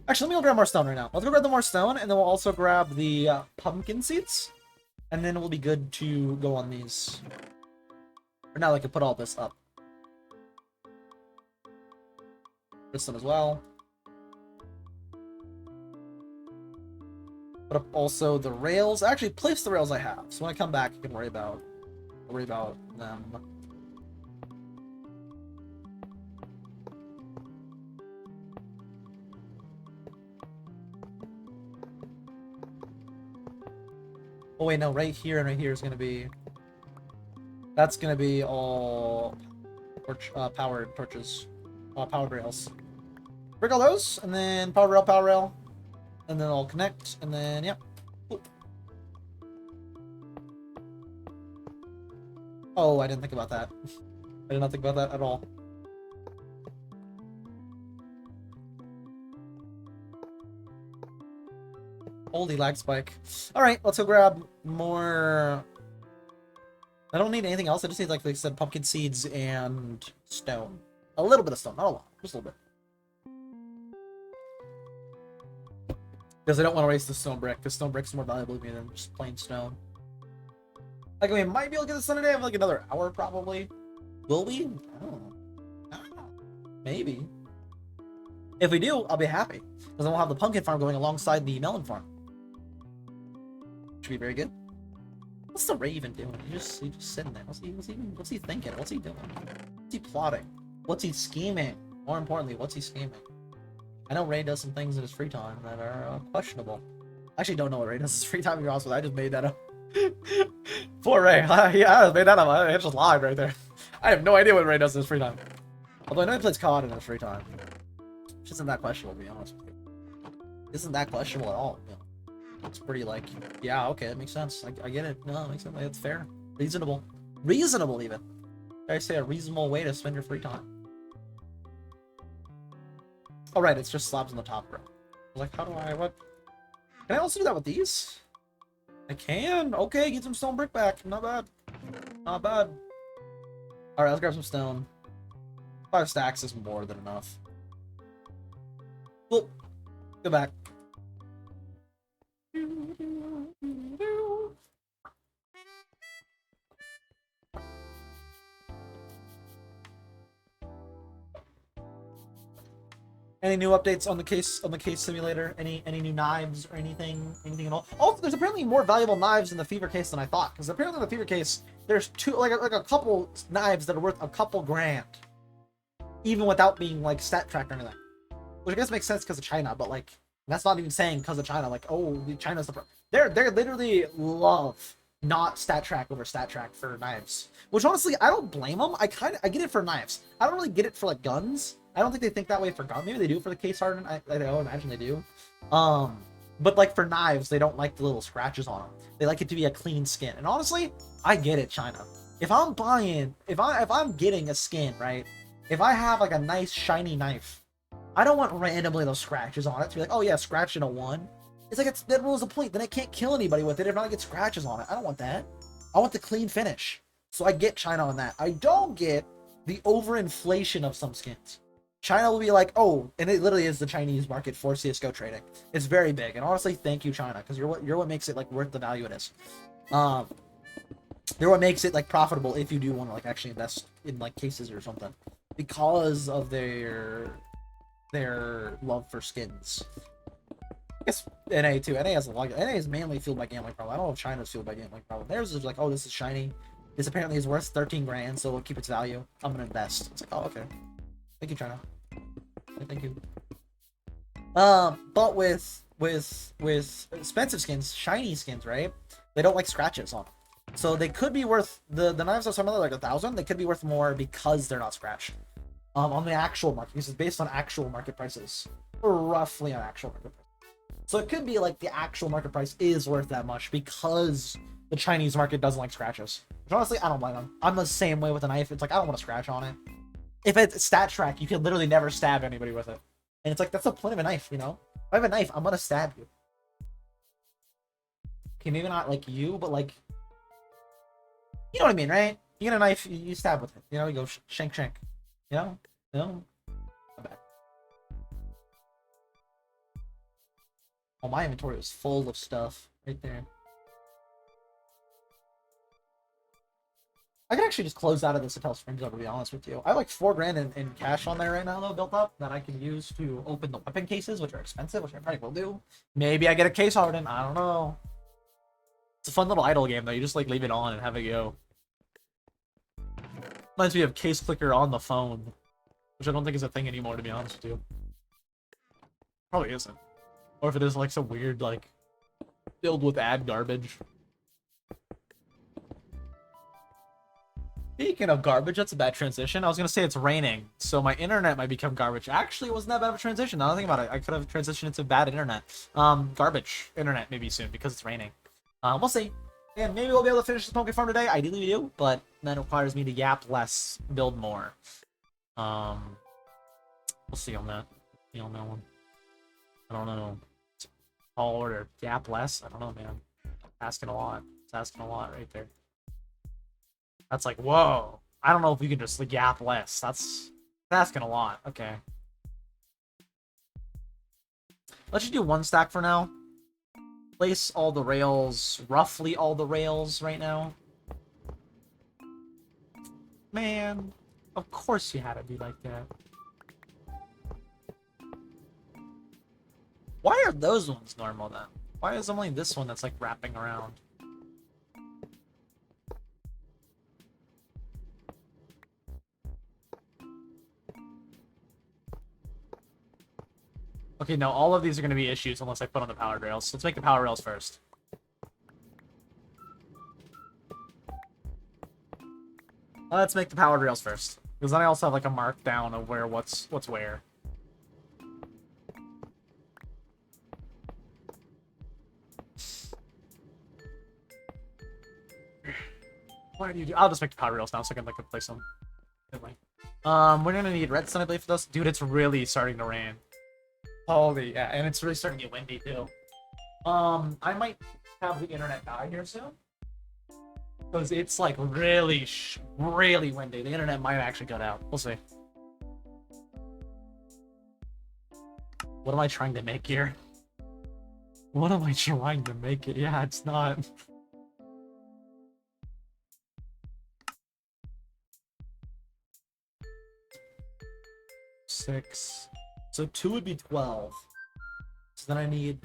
Actually, let me go grab more stone right now. Let's go grab the more stone, and then we'll also grab the pumpkin seeds. And then we'll be good to go on these. For now, I can put all this up. This one as well. Put up also the rails. Actually, place the rails I have. So when I come back, you can worry about them. Oh wait, no, right here and right here is gonna be... That's gonna be all powered torches. Powered rails. Break all those, and then power rail, and then I'll connect, and then, yeah. Cool. Oh, I didn't think about that. I did not think about that at all. Holy lag spike. Alright, let's go grab more... I don't need anything else, I just need, like I said, pumpkin seeds and stone. A little bit of stone, not a lot, just a little bit. Because I don't want to waste the stone brick, because stone brick's more valuable to me than just plain stone. Like, we might be able to get this done today in like another hour, probably. Will we? I don't know. Maybe. If we do, I'll be happy. Because then we'll have the pumpkin farm going alongside the melon farm. Should be very good. What's the Raven doing? He's just sitting there. What's he thinking? What's he doing? What's he plotting? What's he scheming? More importantly, what's he scheming? I know Ray does some things in his free time that are questionable. I actually don't know what Ray does in his free time, to be honest with you. I just made that up. Poor Ray. Yeah, I just made that up. It's just live right there. I have no idea what Ray does in his free time. Although I know he plays COD in his free time. Which isn't that questionable, to be honest with you. Isn't that questionable at all. You know, it's pretty like, yeah, okay, that makes sense. I get it. No, it makes sense. It's fair. Reasonable. Reasonable, even. I say a reasonable way to spend your free time. Oh, right, it's just slabs on the top, bro. Like, how do I, what? Can I also do that with these? I can? Okay, get some stone brick back. Not bad. Not bad. Alright, let's grab some stone. 5 stacks is more than enough. Cool. Go back. Any new updates on the case simulator? Any new knives or anything at all? Oh, there's apparently more valuable knives in the fever case than I thought. Because apparently in the fever case, there's like a couple knives that are worth a couple grand, even without being like stat tracked or anything. Which I guess makes sense because of China, but like that's not even saying because of China. Like, oh, China's the they're literally love not stat track over stat track for knives. Which honestly, I don't blame them. I get it for knives. I don't really get it for like guns. I don't think they think that way for guns. Maybe they do for the case hardened. I don't imagine they do. But like for knives, they don't like the little scratches on them. They like it to be a clean skin. And honestly, I get it, China. If I'm buying, if I'm getting a skin, right? If I have like a nice shiny knife, I don't want randomly those scratches on it to be like, oh yeah, scratch in a 1. It's like that rules the point. Then I can't kill anybody with it if I get scratches on it. I don't want that. I want the clean finish. So I get China on that. I don't get the overinflation of some skins. China will be like, oh, and it literally is the Chinese market for CSGO trading. It's very big, and honestly, thank you, China, because you're what makes it like worth the value it is. They're what makes it like profitable if you do want to like actually invest in like cases or something, because of their love for skins. guess NA too. NA has a lot. NA is mainly fueled by gambling problem. I don't know if China's fueled by gambling problem. Theirs is like, oh, this is shiny. This apparently is worth 13 grand, so we'll keep its value. I'm gonna invest. It's like, oh, okay. Thank you, China. Thank you. But with expensive skins, shiny skins, right? They don't like scratches on them. So they could be worth the knives are some of them like 1,000. They could be worth more because they're not scratched. On the actual market, because it's based on actual market prices, roughly on actual market prices. So it could be like the actual market price is worth that much because the Chinese market doesn't like scratches. Which honestly, I don't blame them. I'm the same way with a knife. It's like I don't want to scratch on it. If it's stat track, you can literally never stab anybody with it, and it's like that's the point of a knife, you know. If I have a knife, I'm gonna stab you. Okay, maybe not like you, but like, you know what I mean, right? You get a knife, you stab with it. You know, you go shank shank. You know, no. Not bad. Oh, my inventory was full of stuff right there. I could actually just close out of this Hotel Springs, to be honest with you. I have like 4 grand in cash on there right now, though, built up, that I can use to open the weapon cases, which are expensive, which I probably will do. Maybe I get a case hardened. I don't know. It's a fun little idle game, though. You just like leave it on and have it go. Reminds me of case clicker on the phone, which I don't think is a thing anymore, to be honest with you. Probably isn't. Or if it is like some weird, like, filled with ad garbage. Speaking of garbage, that's a bad transition. I was gonna say it's raining, so my internet might become garbage. Actually, it wasn't that bad of a transition. Now that I think about it, I could have transitioned into bad internet. Garbage internet maybe soon because it's raining. We'll see. And maybe we'll be able to finish this pumpkin farm today. Ideally we do, but that requires me to yap less, build more. We'll see on that. See on that one. I don't know. Tall order, yap less. I don't know, man. Asking a lot. It's asking a lot right there. That's like, whoa. I don't know if we can just like yap less. That's asking a lot. Okay. Let's just do 1 stack for now. Place all the rails, roughly all the rails right now. Man, of course you had to be like that. Why are those ones normal then? Why is only this one that's like wrapping around? Okay, no, all of these are going to be issues unless I put on the powered rails. So let's make the power rails first. Let's make the powered rails first. Because then I also have like a markdown of where what's where. Why do you do? I'll just make the power rails now so I can like place them. We're gonna need redstone, I believe, for this. Dude, it's really starting to rain. Holy, yeah, and it's really starting to get windy too. I might have the internet die here soon. Because it's like really windy. The internet might actually cut out. We'll see. What am I trying to make here? What am I trying to make it? Yeah, it's not. Six. So 2 would be 12. So then I need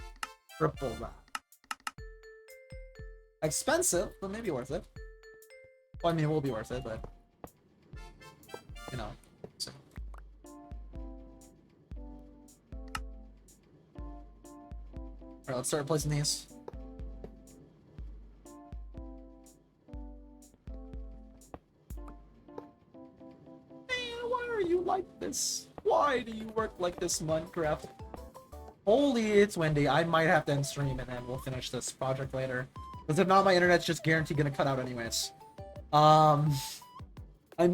triple that. Expensive, but maybe worth it. Well, I mean, it will be worth it, but you know. So. Alright, let's start placing these. Man, why are you like this? Why do you work like this, Minecraft? Holy, it's windy. I might have to end stream and then we'll finish this project later. Because if not, my internet's just guaranteed gonna cut out anyways. I'm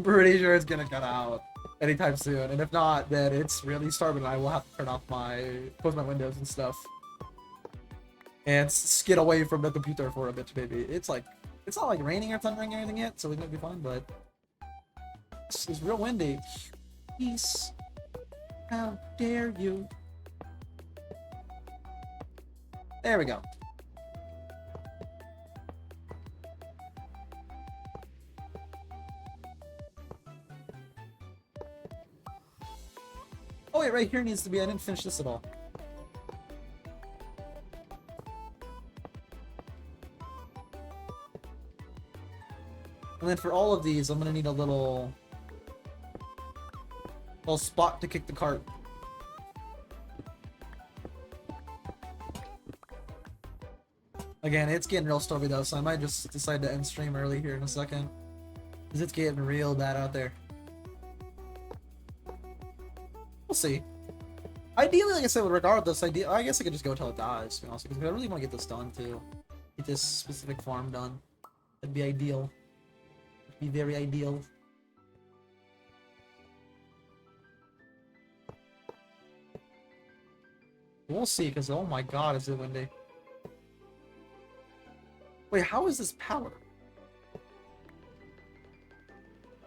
pretty sure it's gonna cut out anytime soon. And if not, then it's really starving and I will have to turn off close my windows and stuff. And skid away from the computer for a bit, maybe. It's not like raining or thundering or anything yet, so we might be fine, but it's real windy. Peace. How dare you? There we go. Oh wait, right here needs to be. I didn't finish this at all. And then for all of these, I'm gonna need a little spot to kick the cart. Again, it's getting real stormy though, so I might just decide to end stream early here in a second. Because it's getting real bad out there. We'll see. Ideally, like I said, regardless, I guess I could just go until it dies, to be honest, because I really want to get this done too. Get this specific farm done. That'd be ideal. It'd be very ideal. We'll see, because oh my god, is it windy. Wait, how is this power?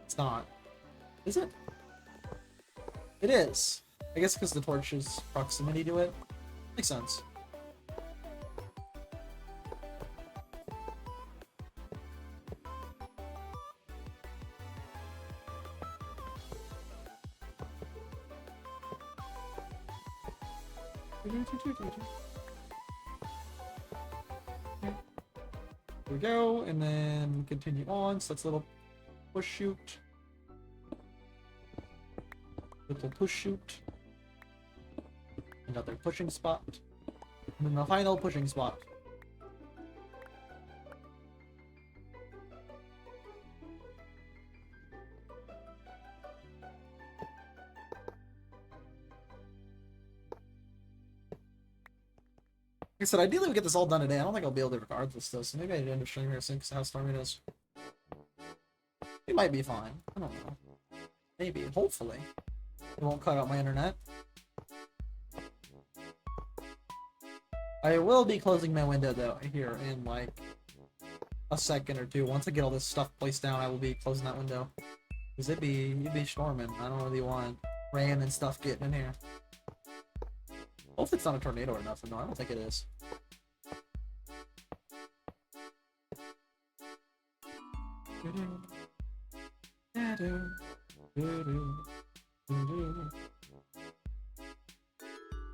It's not. Is it? It is. I guess because the torch's proximity to it. Makes sense. Here we go, and then continue on. So that's a little push shoot. Little push shoot. Another pushing spot. And then the final pushing spot. Like I said, ideally we get this all done today. I don't think I'll be able to regardless though, so maybe I need to end up streaming here soon because of how stormy it is. It might be fine. I don't know. Maybe. Hopefully. It won't cut out my internet. I will be closing my window though here in like a second or two. Once I get all this stuff placed down, I will be closing that window. Cause it'd be storming. I don't really want rain and stuff getting in here. Hopefully it's not a tornado or nothing. No, I don't think it is.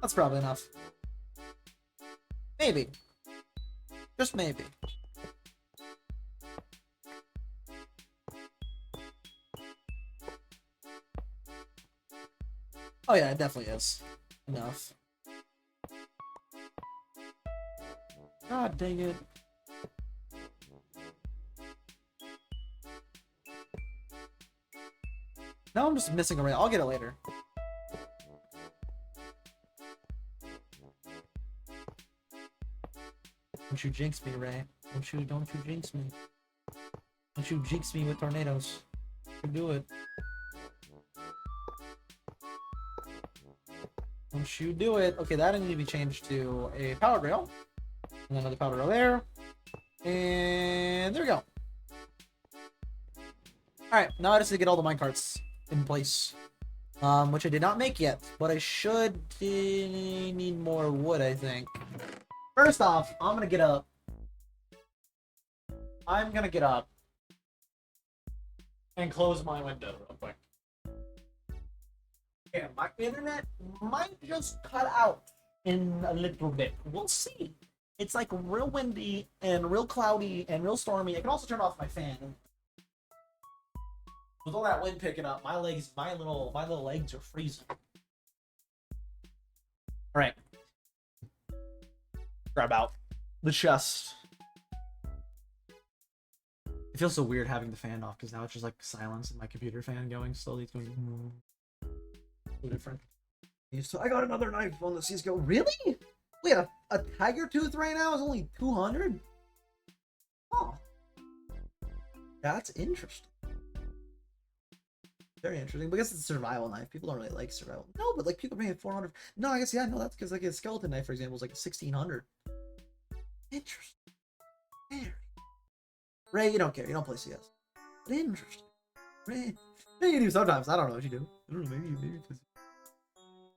That's probably enough. Maybe. Just maybe. Oh yeah, it definitely is. Enough. God dang it. Now I'm just missing a rail. I'll get it later. Don't you jinx me, Ray. Don't you jinx me. Don't you jinx me with tornadoes. You do it. Don't you do it. Okay, that needs to be changed to a powered rail. And another powered rail there. And there we go. Alright, now I just need to get all the minecarts in place. Which I did not make yet. But I should need more wood, I think. First off, I'm gonna get up. And close my window real quick. Yeah, my internet might just cut out in a little bit. We'll see. It's like real windy and real cloudy and real stormy. I can also turn off my fan. With all that wind picking up, my little legs are freezing. All right. Grab out the chest. It feels so weird having the fan off because now it's just like silence and my computer fan going slowly. It's going so different. So I got another knife on the CSGO. Really? Wait, a tiger tooth right now is only 200? Oh, that's interesting. Very interesting. But I guess it's a survival knife. People don't really like survival. No, but like people bring it 400. No, I guess yeah. No, that's because like a skeleton knife, for example, is like 1600. Interesting. Very. Ray, you don't care. You don't play CS. But interesting. Ray, maybe you do sometimes. I don't know what you do. I don't know. Maybe.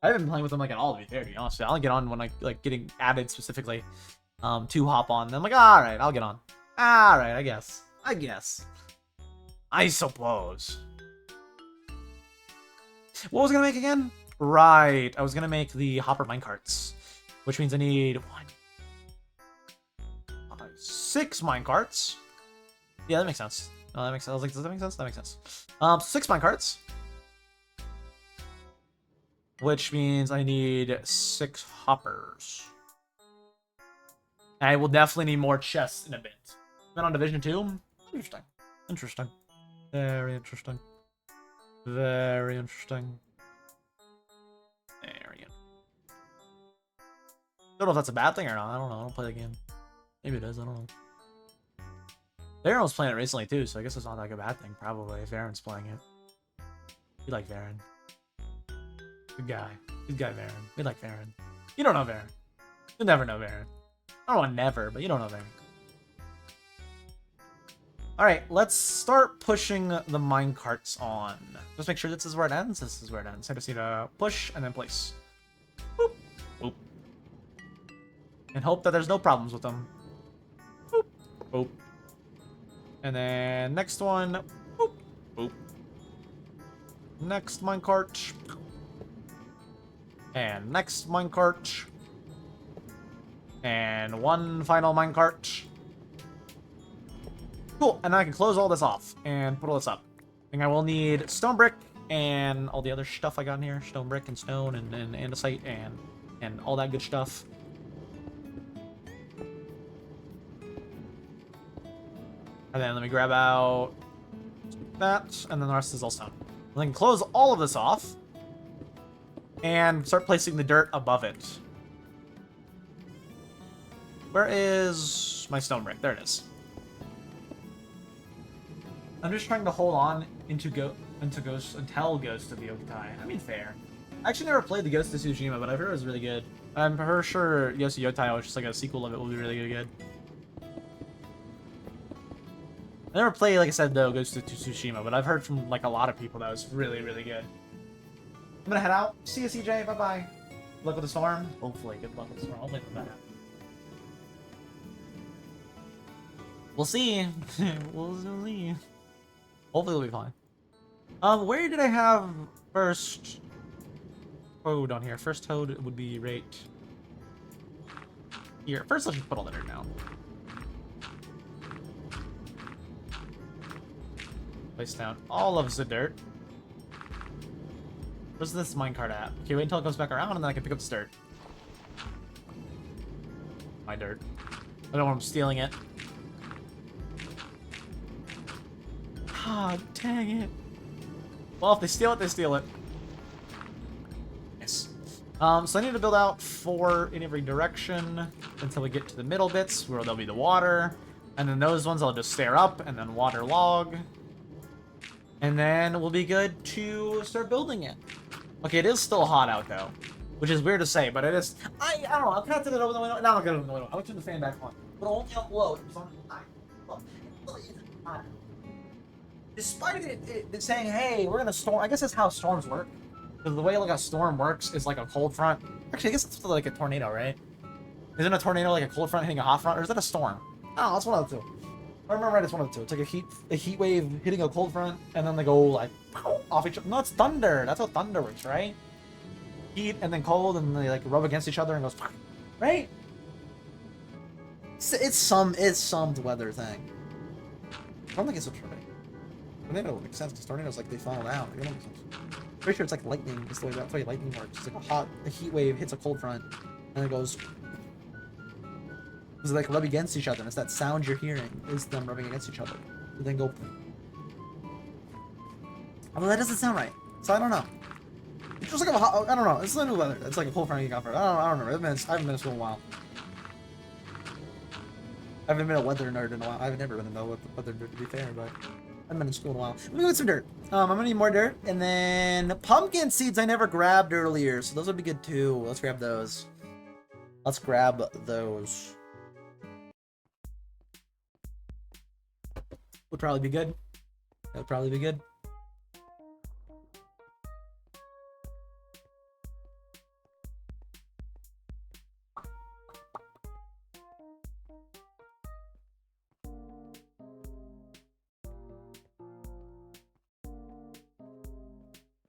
I haven't been playing with them like at all, to be fair. To be honest, I only get on when I like getting added specifically to hop on. Then I'm like, all right, I'll get on. All right, I guess. I suppose. What was I gonna make again? Right, I was gonna make the hopper minecarts, which means I need 6 minecarts. Yeah, that makes sense. Oh, that makes sense. I was like, does that make sense? That makes sense. 6 minecarts. Which means I need 6 hoppers. I will definitely need more chests in a bit. Then on Division 2? Interesting. Interesting. Very interesting. Very interesting. Very interesting. Don't know if that's a bad thing or not. I don't know. I don't play the game. Maybe it is. I don't know. Varen was playing it recently too, so I guess it's not like a bad thing, probably, if Varen's playing it. We like Varen. Good guy. Good guy, Varen. We like Varen. You don't know Varen. You'll never know Varen. I don't want never, but you don't know Varen. Alright, let's start pushing the minecarts on. Just make sure this is where it ends. This is where it ends. I just need to push and then place. Boop. Boop. And hope that there's no problems with them. Boop. Boop. And then next one. Boop. Boop. Next minecart. And next minecart. And one final minecart. Cool, and I can close all this off and put all this up. I think I will need stone brick and all the other stuff I got in here. Stone brick and stone and andesite and all that good stuff. And then let me grab out that, and then the rest is all stone. And then close all of this off and start placing the dirt above it. Where is my stone brick? There it is. I'm just trying to hold on until Ghost of the Yokai. I mean, fair. I actually never played the Ghost of Tsushima, but I've heard it was really good. I'm for sure Ghost of Yokai, which is like a sequel of it, will be really good. I never played, like I said, though, Ghost of Tsushima, but I've heard from like a lot of people that was really, really good. I'm gonna head out. See you, CJ. Bye-bye. Good luck with the storm. Hopefully, good luck with the storm. Hopefully, that happens. We'll see. We'll see. Hopefully, it'll be fine. Where did I have first toad on here? First toad would be right here. First, let's just put all the dirt down. Place down all of the dirt. Where's this minecart at? Okay, wait until it goes back around and then I can pick up the dirt. My dirt. I don't want them stealing it. Ah, dang it. Well, if they steal it, they steal it. Yes. So I need to build out 4 in every direction until we get to the middle bits where there'll be the water. And then those ones I'll just stare up and then water log. And then we'll be good to start building it. Okay, it is still hot out though, which is weird to say, but it is. I don't know. I'll cut it over the window. No, I'll get it over the window. I'll turn the fan back on, but only up low. It's on high. Look, it really isn't hot. Despite it saying, "Hey, we're gonna storm," I guess that's how storms work. Because the way like a storm works is like a cold front. Actually, I guess it's like a tornado, right? Isn't a tornado like a cold front hitting a hot front, or is that a storm? Oh, it's one of the two. If I remember right, it's one of the two. It's like a heat wave hitting a cold front, and then they go like off each other. No, it's thunder. That's how thunder works, right? Heat and then cold, and they like rub against each other and goes, right? It's some weather thing. I don't think it's a tornado. Tornado would make sense because tornadoes like they fall down. It don't make sense. Pretty sure it's like lightning. That's the way lightning works. It's like a heat wave hits a cold front, and it goes. Because they like rub against each other, and it's that sound you're hearing is them rubbing against each other. And then go. Well, that doesn't sound right. So I don't know. It's just like a hot. I don't know. It's a new weather. It's like a cold front you got for it. I don't remember. I haven't been to school in a while. I haven't been a weather nerd in a while. I've never been a weather nerd to be fair, but I haven't been in school in a while. Let me go get some dirt. I'm gonna need more dirt, and then pumpkin seeds I never grabbed earlier, so those would be good too. Let's grab those. Let's grab those. Would probably be good. That would probably be good.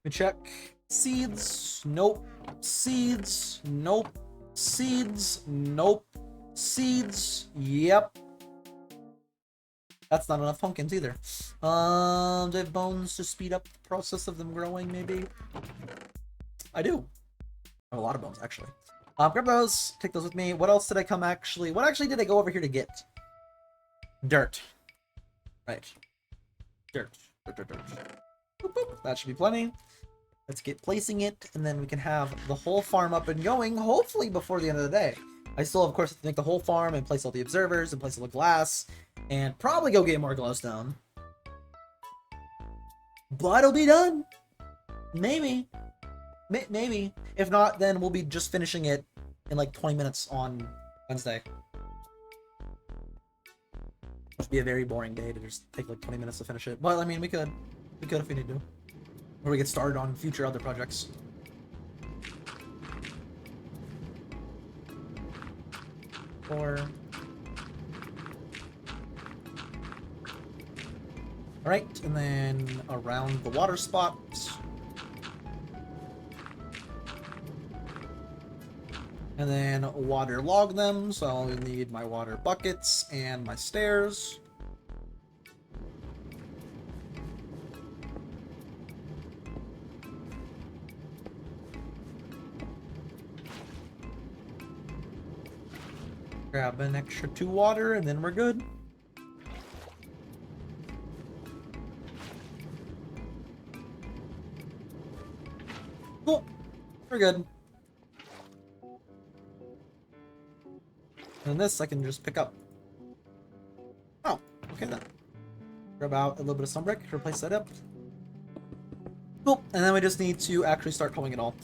We check. Seeds. Nope. Seeds. Nope. Seeds. Nope. Seeds. Yep. That's not enough pumpkins either. Do I have bones to speed up the process of them growing, maybe? I do. I have a lot of bones, actually. Grab those, take those with me. What else did I come actually... What actually did I go over here to get? Dirt. Right. Dirt. Dirt. Boop, boop. That should be plenty. Let's get placing it, and then we can have the whole farm up and going, hopefully before the end of the day. I still, of course, have to make the whole farm and place all the observers and place all the glass, and probably go get more glowstone. But it'll be done. Maybe. Maybe. If not, then we'll be just finishing it in like 20 minutes on Wednesday. Which would be a very boring day to just take like 20 minutes to finish it. But I mean, we could if we need to. Or we get started on future other projects. Or... Alright, and then around the water spots. And then water log them, so I'll need my water buckets and my stairs. Grab an extra 2 water, and then we're good. Cool. We're good. And this I can just pick up. Oh, okay then. Grab out a little bit of sunbrick, replace that up. Cool, and then we just need to actually start pulling it all.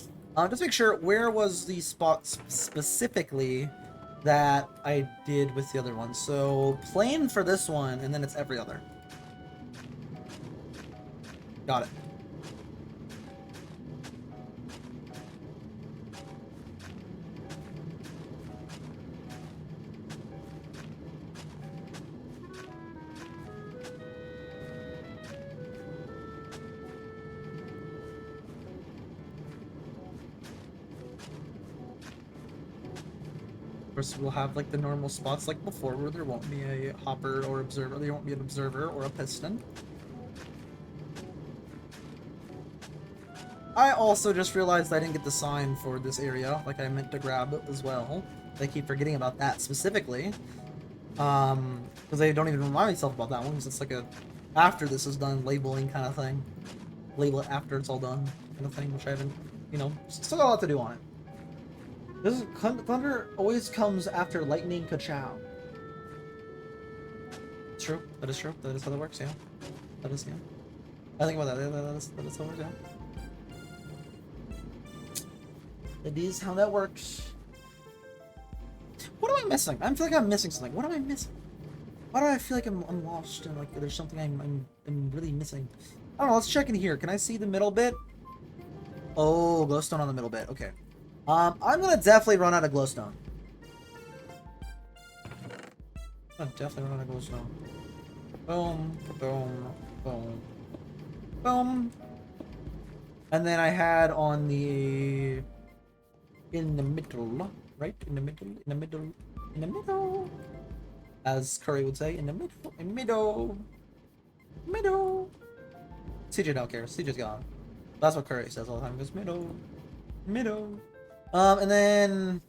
Just make sure, where was the spot specifically that I did with the other one? So, plain for this one, and then it's every other. Got it. We'll have like the normal spots like before where there won't be a hopper or observer, there won't be an observer or a piston. I also just realized I didn't get the sign for this area, like I meant to grab as well. I keep forgetting about that specifically. Because I don't even remind myself about that one, because it's like a after this is done labeling kind of thing. Label it after it's all done kind of thing, which I haven't, you know, still got a lot to do on it. This is, thunder always comes after lightning, ka-chow. True. That is true. That is how that works, yeah. That is, yeah. I think about that. Yeah, that is how it works, yeah. That is how that works. What am I missing? I feel like I'm missing something. What am I missing? Why do I feel like I'm lost and like there's something I'm really missing? I don't know. Let's check in here. Can I see the middle bit? Oh, glowstone on the middle bit. Okay. I'm gonna definitely run out of glowstone. I'm definitely run out of glowstone. Boom, boom, boom, boom. And then I had on the... in the middle, right? In the middle. As Curry would say, in the middle. CJ don't care. CJ's gone. That's what Curry says all the time. He goes, middle. And then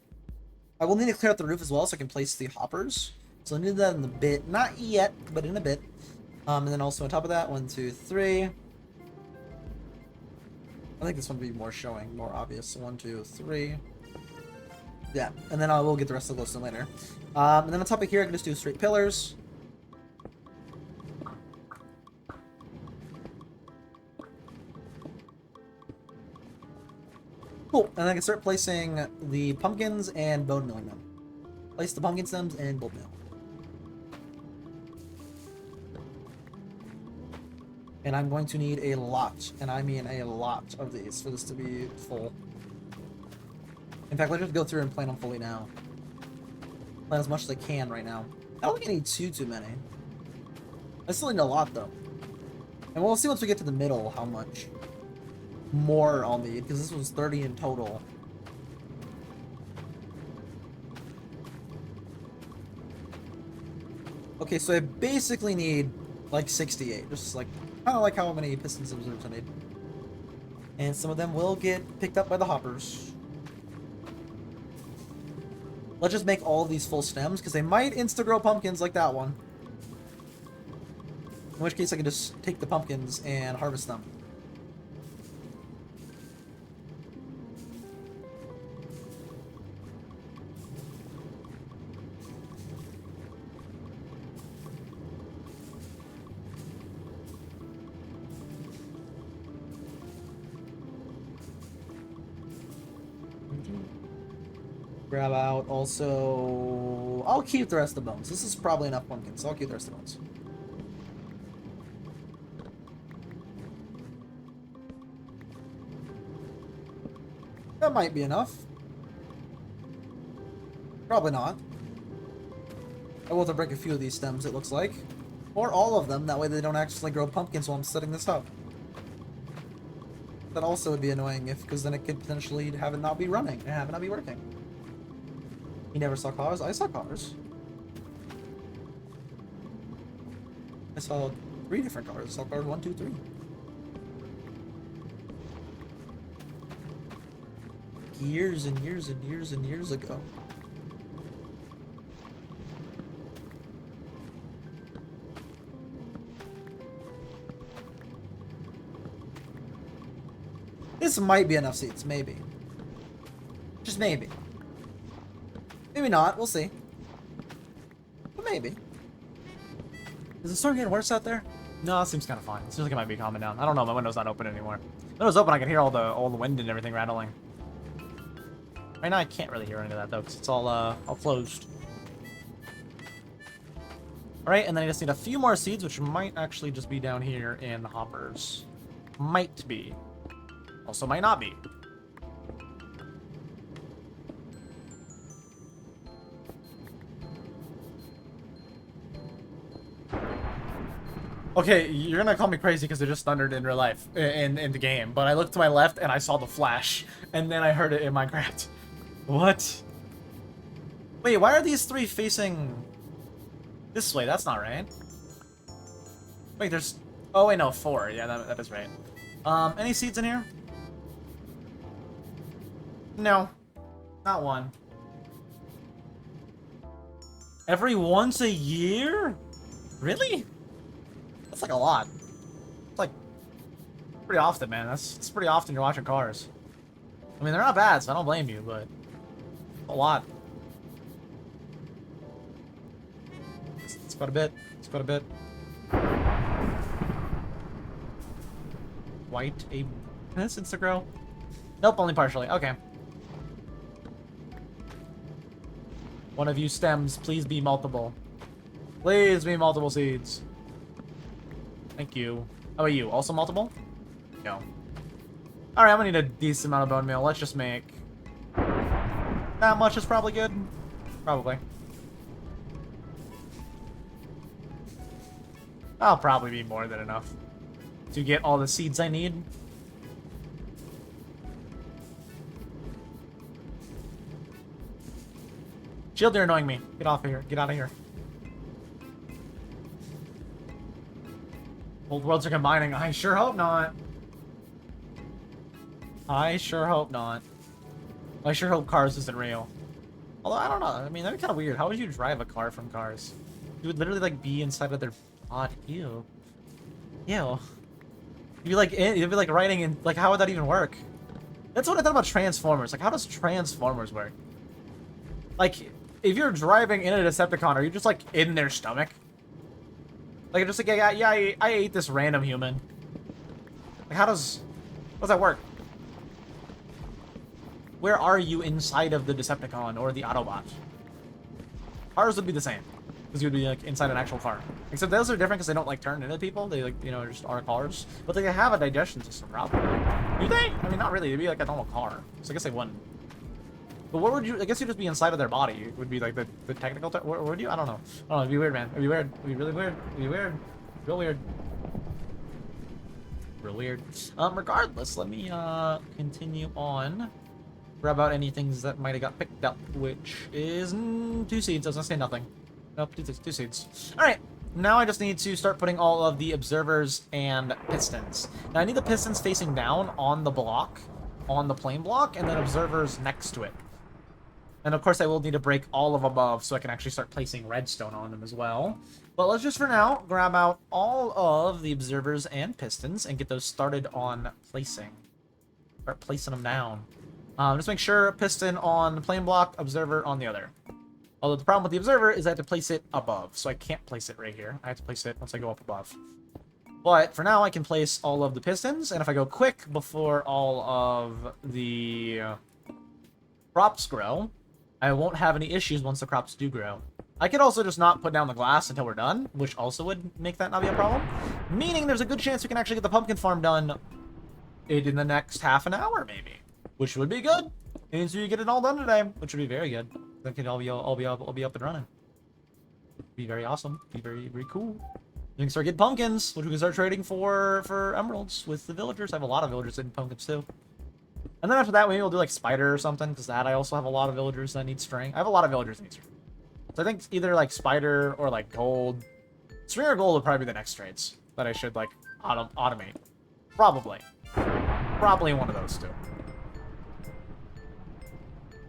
I will need to clear out the roof as well so I can place the hoppers. So I need that in a bit. Not yet, but in a bit. And then also on top of that, 1, 2, 3. I think this one would be more showing, more obvious. So 1, 2, 3. Yeah, and then I will get the rest of the glowstone later. And then on top of here, I can just do straight pillars. Cool, and then I can start placing the pumpkins and bone milling them. Place the pumpkin stems and bone mill. And I'm going to need a lot, and I mean a lot of these for this to be full. In fact, let's just go through and plan them fully now. Plan as much as I can right now. I don't think I need too many. I still need a lot though. And we'll see once we get to the middle how much more I'll need, because this was 30 in total. Okay, so I basically need like 68. Just like kind of like how many pistons observers I need. And some of them will get picked up by the hoppers. Let's just make all of these full stems because they might insta-grow pumpkins like that one. In which case I can just take the pumpkins and harvest them. Grab out also... I'll keep the rest of the bones. This is probably enough pumpkins, so I'll keep the rest of the bones. That might be enough. Probably not. I will have to break a few of these stems, it looks like. Or all of them, that way they don't actually grow pumpkins while I'm setting this up. That also would be annoying if, because then it could potentially have it not be running and have it not be working. You never saw cars? I saw cars. I saw 3 different cars. I saw cars 1, 2, 3. Years and years and years and years ago. This might be enough seeds, maybe. Just maybe. Maybe not, we'll see. But maybe. Is the storm getting worse out there? No, it seems kind of fine. It seems like it might be calming down. I don't know, my window's not open anymore. Window's open, I can hear all the wind and everything rattling. Right now I can't really hear any of that though, because it's all closed. Alright, and then I just need a few more seeds, which might actually just be down here in the hoppers. Might be. Also might not be. Okay, you're gonna call me crazy because it just thundered in real life, in the game, but I looked to my left and I saw the flash, and then I heard it in Minecraft. What? Wait, why are these 3 facing this way? That's not right. Wait, there's... Oh, wait, no, 4. Yeah, that is right. Any seeds in here? No. Not one. Every once a year? Really? That's like a lot. It's like pretty often, man. It's pretty often you're watching cars. I mean, they're not bad, so I don't blame you, but a lot. It's quite a bit. It's quite a bit. White a... Can this insta-grow? Nope, only partially. Okay. One of you stems, please be multiple. Please be multiple seeds. Thank you. How about you? Also multiple? No. Alright, I'm gonna need a decent amount of bone meal. Let's just make... That much is probably good. Probably. I'll probably be more than enough to get all the seeds I need. Shield, you're annoying me. Get off of here. Get out of here. Both worlds are combining. I sure hope not. I sure hope not. I sure hope Cars isn't real. Although, I don't know. I mean, that'd be kind of weird. How would you drive a car from Cars? You would literally, like, be inside of their pod. Ew. Ew. You'd be, like, riding in... Like, how would that even work? That's what I thought about Transformers. Like, how does Transformers work? Like, if you're driving in a Decepticon, are you just, like, in their stomach? Like, just like, yeah, I ate this random human. Like, how does that work? Where are you inside of the Decepticon or the Autobot? Cars would be the same. Because you would be, like, inside an actual car. Except those are different because they don't, like, turn into people. They, like, you know, just are cars. But they have a digestion system, probably. Do they? I mean, not really. They'd be, like, a normal car. So I guess they wouldn't. But what would you... I guess you'd just be inside of their body. It would be, like, the technical term. What would you? I don't know. I don't know. It'd be weird, man. It'd be weird. It'd be really weird. It'd be weird. Real weird. Real weird. Regardless, let me, continue on. Grab out any things that might have got picked up, which is 2 seeds. I was gonna say nothing. Nope, two seeds. Alright, now I just need to start putting all of the observers and pistons. Now I need the pistons facing down on the block, on the plane block, and then observers next to it. And of course I will need to break all of above so I can actually start placing redstone on them as well. But let's just for now grab out all of the observers and pistons and get those started on placing. Start placing them down. Just make sure piston on the plane block, observer on the other. Although the problem with the observer is I have to place it above, so I can't place it right here. I have to place it once I go up above. But for now, I can place all of the pistons, and if I go quick before all of the crops grow, I won't have any issues once the crops do grow. I could also just not put down the glass until we're done, which also would make that not be a problem. Meaning there's a good chance we can actually get the pumpkin farm done in the next half an hour, maybe. Which would be good. Means we get it all done today, which would be very good. Then can all be up and running. Be very awesome. Be very cool. We can start getting pumpkins, which we can start trading for emeralds with the villagers. I have a lot of villagers in pumpkins too. And then after that, maybe we'll do like spider or something, because I also have a lot of villagers that need string. I have a lot of villagers that need string. So I think either like spider or like gold. String or gold would probably be the next trades that I should like automate. Probably one of those two.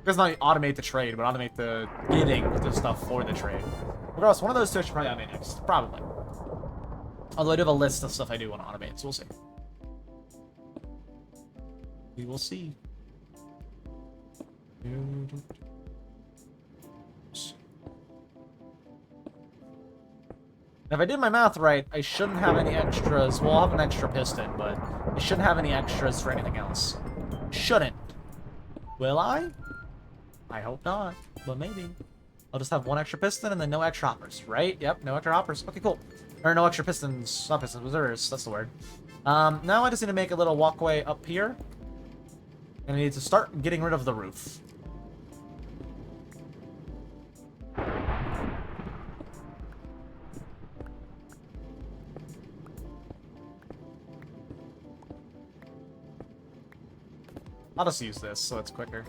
Because not automate the trade, but automate the getting the stuff for the trade. Regardless, one of those two I should probably automate next. Probably. Although I do have a list of stuff I do want to automate, so we'll see. We will see. If I did my math right, I shouldn't have any extras. Well, I'll have an extra piston, but I shouldn't have any extras for anything else. Shouldn't. Will I? I hope not, but maybe. I'll just have one extra piston and then no extra hoppers, right? Yep, no extra hoppers. Okay, cool. Or no extra pistons. Not pistons, reserves. That's the word. Now I just need to make a little walkway up here. And I need to start getting rid of the roof. I'll just use this so it's quicker.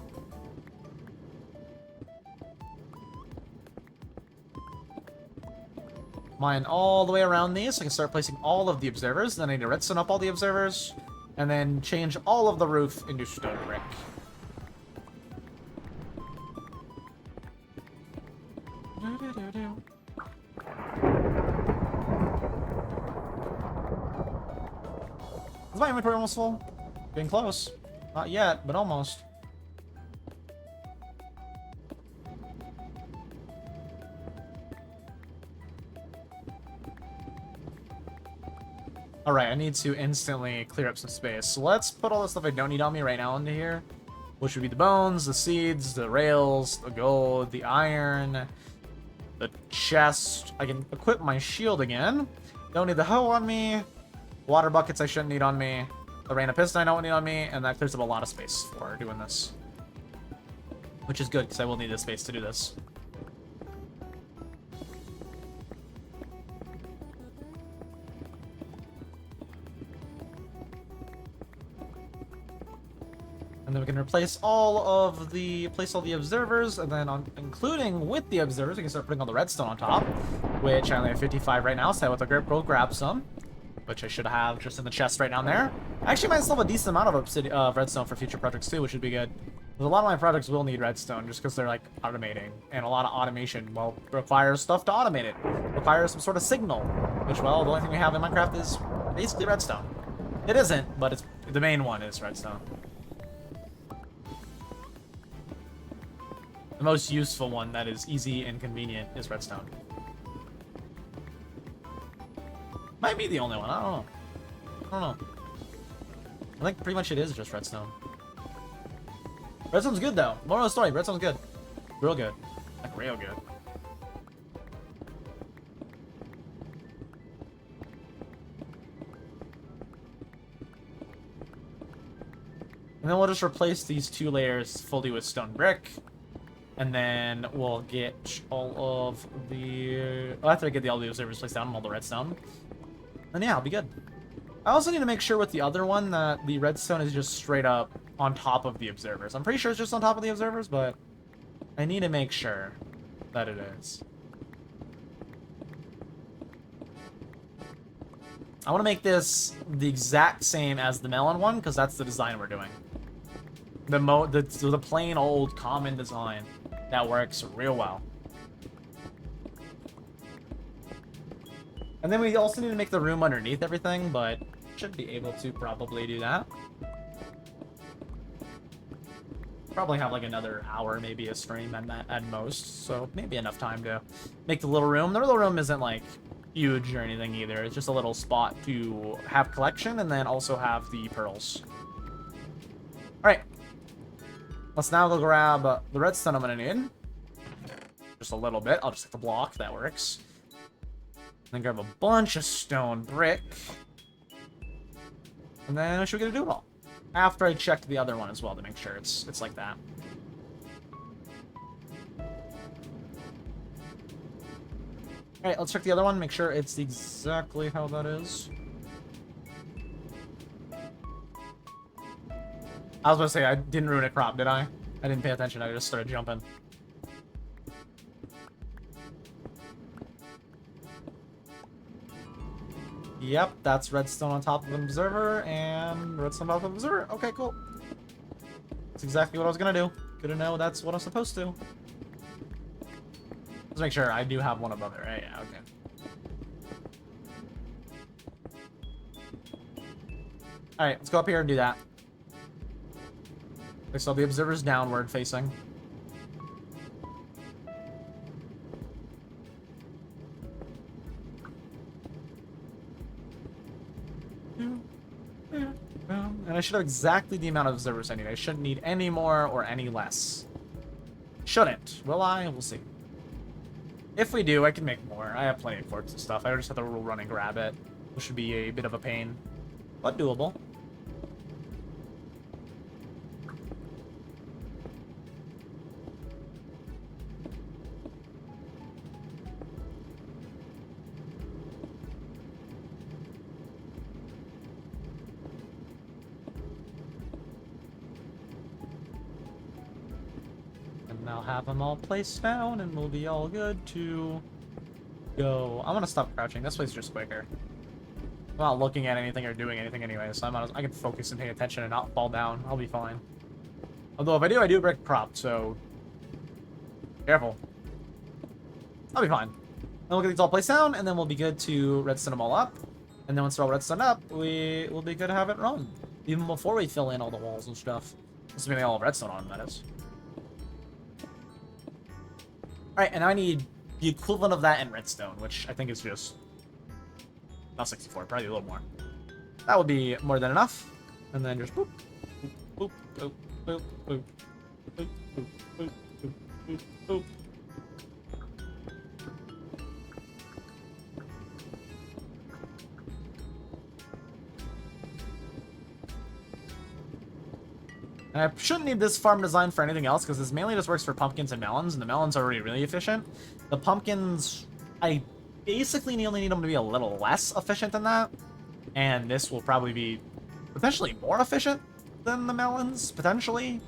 Mine all the way around these, so I can start placing all of the observers. Then I need to redstone up all the observers, and then change all of the roof into stone brick. Is my inventory almost full? Getting close. Not yet, but almost. Alright, I need to instantly clear up some space. So let's put all the stuff I don't need on me right now into here. Which would be the bones, the seeds, the rails, the gold, the iron, the chest. I can equip my shield again. Don't need the hoe on me. Water buckets I shouldn't need on me. The rain of piston I don't need on me. And that clears up a lot of space for doing this. Which is good, because I will need this space to do this. And then we can replace all the observers, and then including with the observers, we can start putting all the redstone on top, which I only have 55 right now, so I have to go grab some, which I should have just in the chest right down there. I actually might still have a decent amount of redstone for future projects too, which would be good. Because a lot of my projects will need redstone just because they're like automating, and a lot of automation, well, requires stuff to automate it. Requires some sort of signal, which, well, the only thing we have in Minecraft is basically redstone. It isn't, but it's the main one is redstone. The most useful one that is easy and convenient is redstone. Might be the only one, I don't know. I think pretty much it is just redstone. Redstone's good though. Moral of the story, redstone's good. Real good. Like real good. And then we'll just replace these two layers fully with stone brick. And then we'll get all of the... after I get all the observers placed down and all the redstone. And yeah, I'll be good. I also need to make sure with the other one that the redstone is just straight up on top of the observers. I'm pretty sure it's just on top of the observers, but I need to make sure that it is. I want to make this the exact same as the melon one, because that's the design we're doing. The plain old common design that works real well. And then we also need to make the room underneath everything, but should be able to probably do that. Probably have like another hour, maybe a stream at most, so maybe enough time to make the little room. The little room isn't like huge or anything either. It's just a little spot to have collection and then also have the pearls. Alright. Let's now go grab the redstone I'm gonna need. Just a little bit. I'll just take the block. That works. Then grab a bunch of stone brick. And then I should get to do it all. After I checked the other one as well to make sure it's like that. Alright, let's check the other one, make sure it's exactly how that is. I was about to say, I didn't ruin a crop, did I? I didn't pay attention, I just started jumping. Yep, that's redstone on top of an observer, and redstone on top of an observer. Okay, cool. That's exactly what I was gonna do. Good to know that's what I'm supposed to. Let's make sure I do have one above it, right? Yeah, okay. Alright, let's go up here and do that. Okay, so the observer's downward facing. And I should have exactly the amount of observers I need. I shouldn't need any more or any less. Shouldn't. Will I? We'll see. If we do, I can make more. I have plenty of quartz and stuff. I just have to run and grab it, which should be a bit of a pain, but doable. And I'll have them all placed down, and we'll be all good to go. I'm gonna stop crouching. This way's just quicker. I'm not looking at anything or doing anything anyway, so I can focus and pay attention and not fall down. I'll be fine. Although if I do break prop, so careful. I'll be fine. Then we'll get these all placed down, and then we'll be good to redstone them all up. And then once they're all redstone up, we will be good to have it run. Even before we fill in all the walls and stuff. Assuming they all have redstone on them, that is. Alright, and I need the equivalent of that in redstone, which I think is just not 64, probably a little more. That would be more than enough. And then just boop, boop, boop, boop, boop, boop, boop, boop, boop, boop, boop. And I shouldn't need this farm design for anything else, because this mainly just works for pumpkins and melons, and the melons are already really efficient. The pumpkins, I basically only need them to be a little less efficient than that, and this will probably be potentially more efficient than the melons, potentially.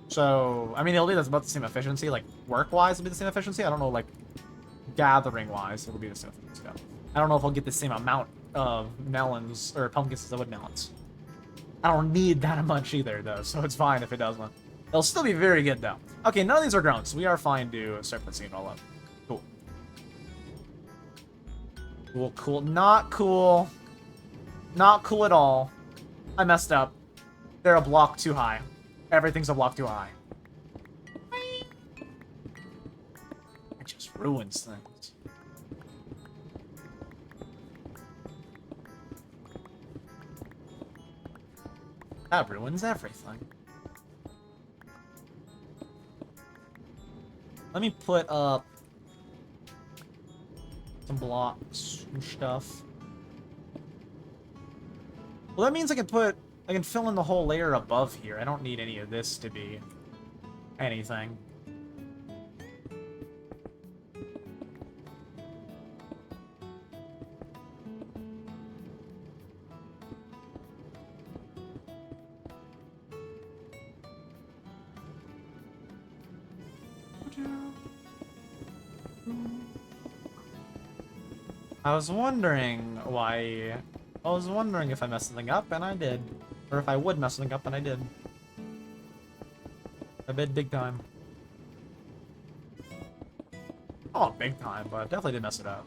So, I mean, it'll be about the same efficiency, like, work-wise it'll be the same efficiency. I don't know, like, gathering-wise it'll be the same efficiency. I don't know if I'll get the same amount of melons, or pumpkins as I would melons. I don't need that much either, though, so it's fine if it doesn't. It'll still be very good, though. Okay, none of these are grown, so we are fine to start putting it all up. Cool. Cool, cool. Not cool. Not cool at all. I messed up. They're a block too high. Everything's a block too high. It just ruins things. That ruins everything. Let me put up some blocks and stuff. Well, that means I can fill in the whole layer above here. I don't need any of this to be anything. I was wondering why I was wondering if I messed something up, and I did. Or if I would mess something up, and I did. I bet big time. Oh, big time, but definitely did mess it up.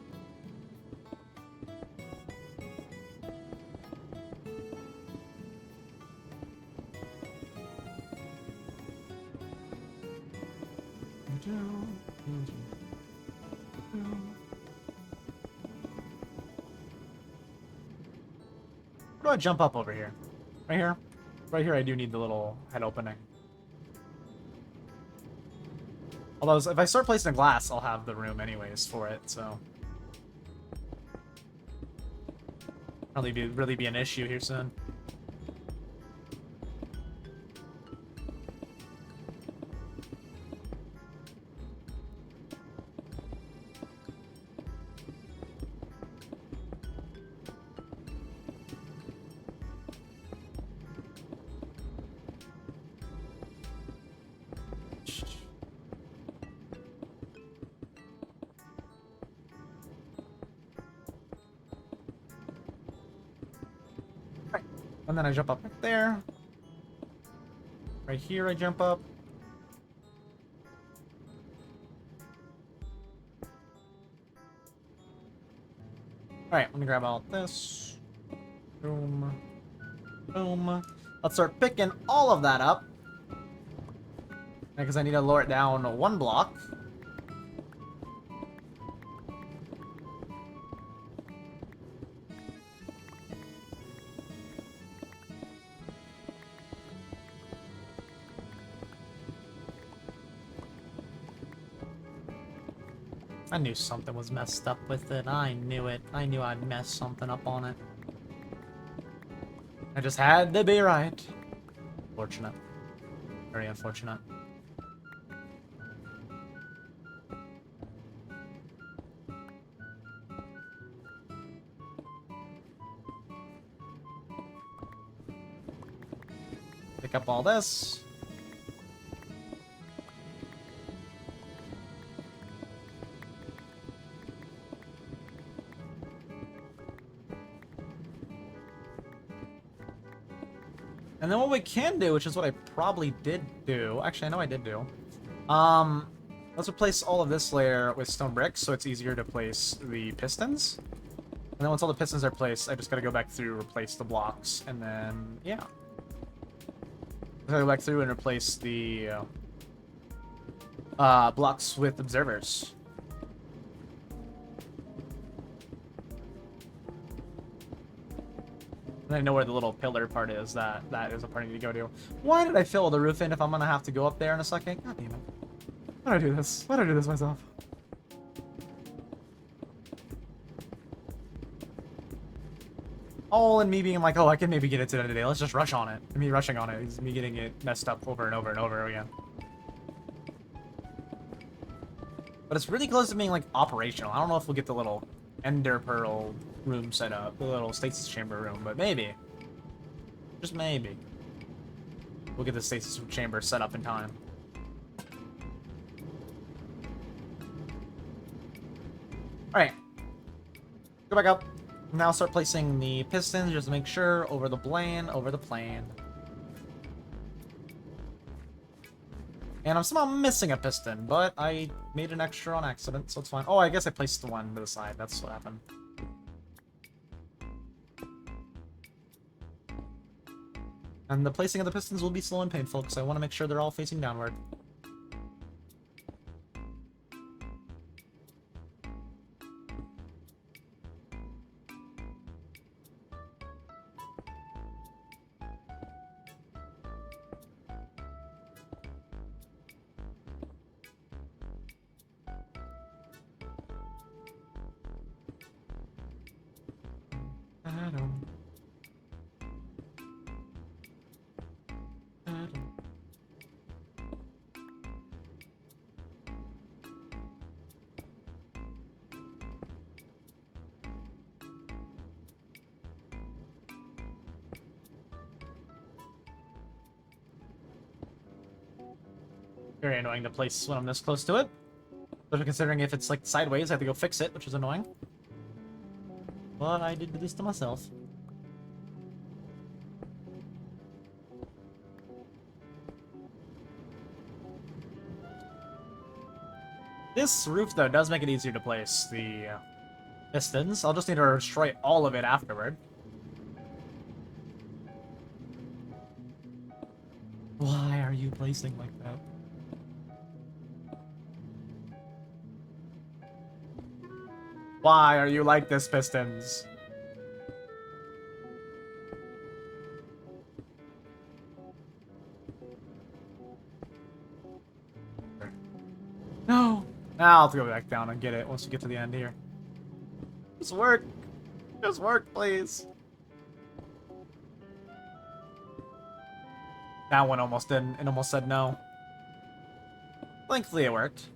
Where do I jump up over here? Right here? Right here I do need the little head opening. Although, if I start placing a glass, I'll have the room anyways for it, so... really be an issue here soon. And then I jump up right there. Right here I jump up. Alright, let me grab all this. Boom. Boom. Let's start picking all of that up. Because I need to lower it down one block. I knew something was messed up with it. I knew it. I knew I'd mess something up on it. I just had to be right. Fortunate. Very unfortunate. Pick up all this. And then what we can do, which is what I probably did do. Actually, I know I did do. Let's replace all of this layer with stone bricks so it's easier to place the pistons. And then once all the pistons are placed, I just gotta go back through, replace the blocks, and then, yeah. I gotta go back through and replace the blocks with observers. And I know where the little pillar part is. That is a part I need to go to. Why did I fill the roof in if I'm gonna have to go up there in a second? God damn it. Why do I do this? Why do I do this myself? All in me being like, oh, I can maybe get it to the end of the day. Let's just rush on it. Me rushing on it is me getting it messed up over and over and over again. But it's really close to being, like, operational. I don't know if we'll get the little ender pearl room set up, the little stasis chamber room, but maybe. Just maybe. We'll get the stasis chamber set up in time. Alright. Go back up. Now start placing the pistons, just to make sure, over the plane, over the plane. And I'm somehow missing a piston, but I made an extra on accident, so it's fine. Oh, I guess I placed the one to the side. That's what happened. And the placing of the pistons will be slow and painful, because I want to make sure they're all facing downward. Very annoying to place when I'm this close to it. Especially considering if it's like sideways, I have to go fix it, which is annoying. But I did this to myself. This roof, though, does make it easier to place the pistons. I'll just need to destroy all of it afterward. Why are you placing like that? Why are you like this, pistons? No! Now I'll have to go back down and get it once we get to the end here. Just work! Just work, please! That one almost didn't. It almost said no. Thankfully it worked.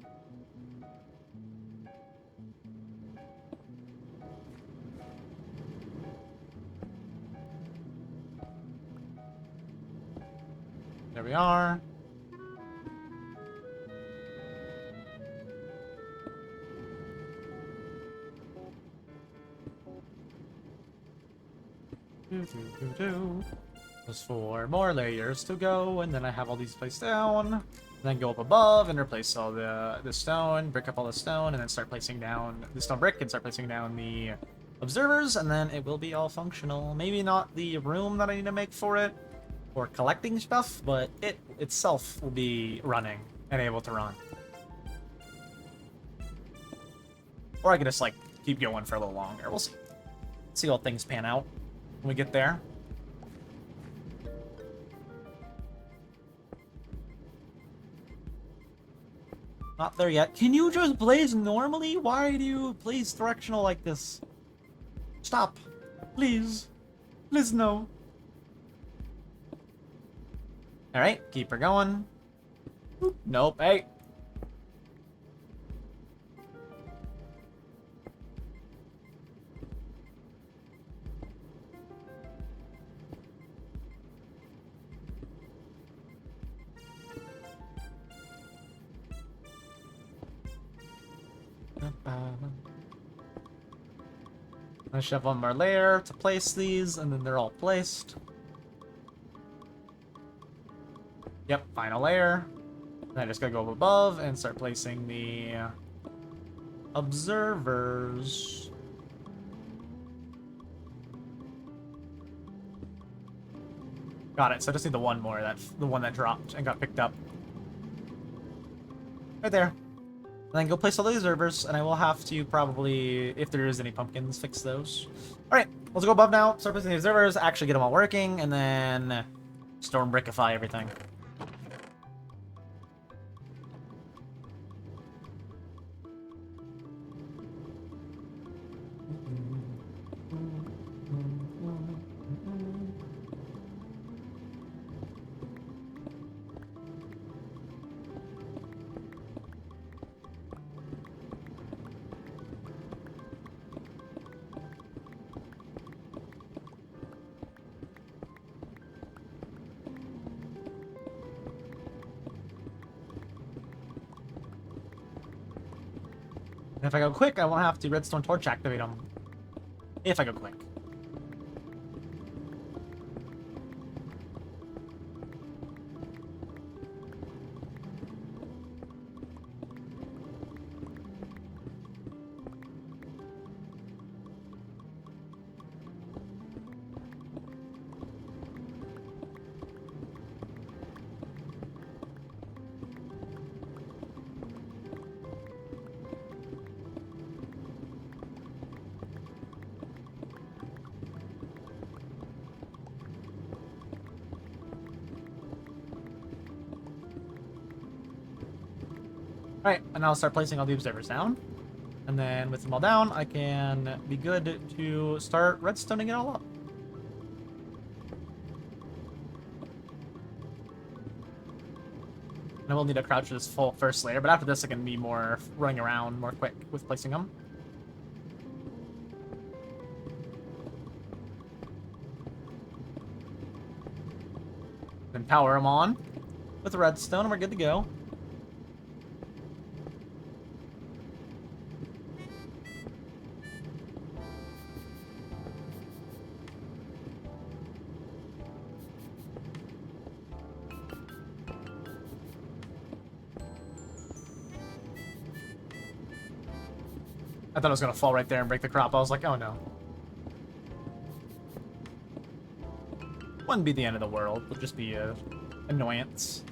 There we are. There's 4 more layers to go, and then I have all these placed down. Then go up above and replace all the stone, brick up all the stone, and then start placing down the stone brick and start placing down the observers, and then it will be all functional. Maybe not the room that I need to make for it, or collecting stuff, but it itself will be running and able to run. Or I could just, like, keep going for a little longer. We'll see. See how things pan out when we get there. Not there yet. Can you just blaze normally? Why do you blaze directional like this? Stop. Please. Please, no. Alright, keep her going. Nope, hey. I should have one more layer to place these, and then they're all placed. Yep, final layer. And I just gotta go up above and start placing the observers. Got it. So I just need the one more. That's the one that dropped and got picked up. Right there. And then go place all the observers, and I will have to probably, if there is any pumpkins, fix those. Alright, let's go above now, start placing the observers, actually get them all working, and then storm brickify everything. And if I go quick, I won't have to redstone torch activate them. If I go quick. Alright, and I'll start placing all the observers down. And then with them all down, I can be good to start redstoning it all up. And I will need to crouch for this full first layer, but after this I can be more running around more quick with placing them. Then power them on with redstone and we're good to go. I thought I was gonna fall right there and break the crop. I was like, oh no. Wouldn't be the end of the world. Would just be a annoyance.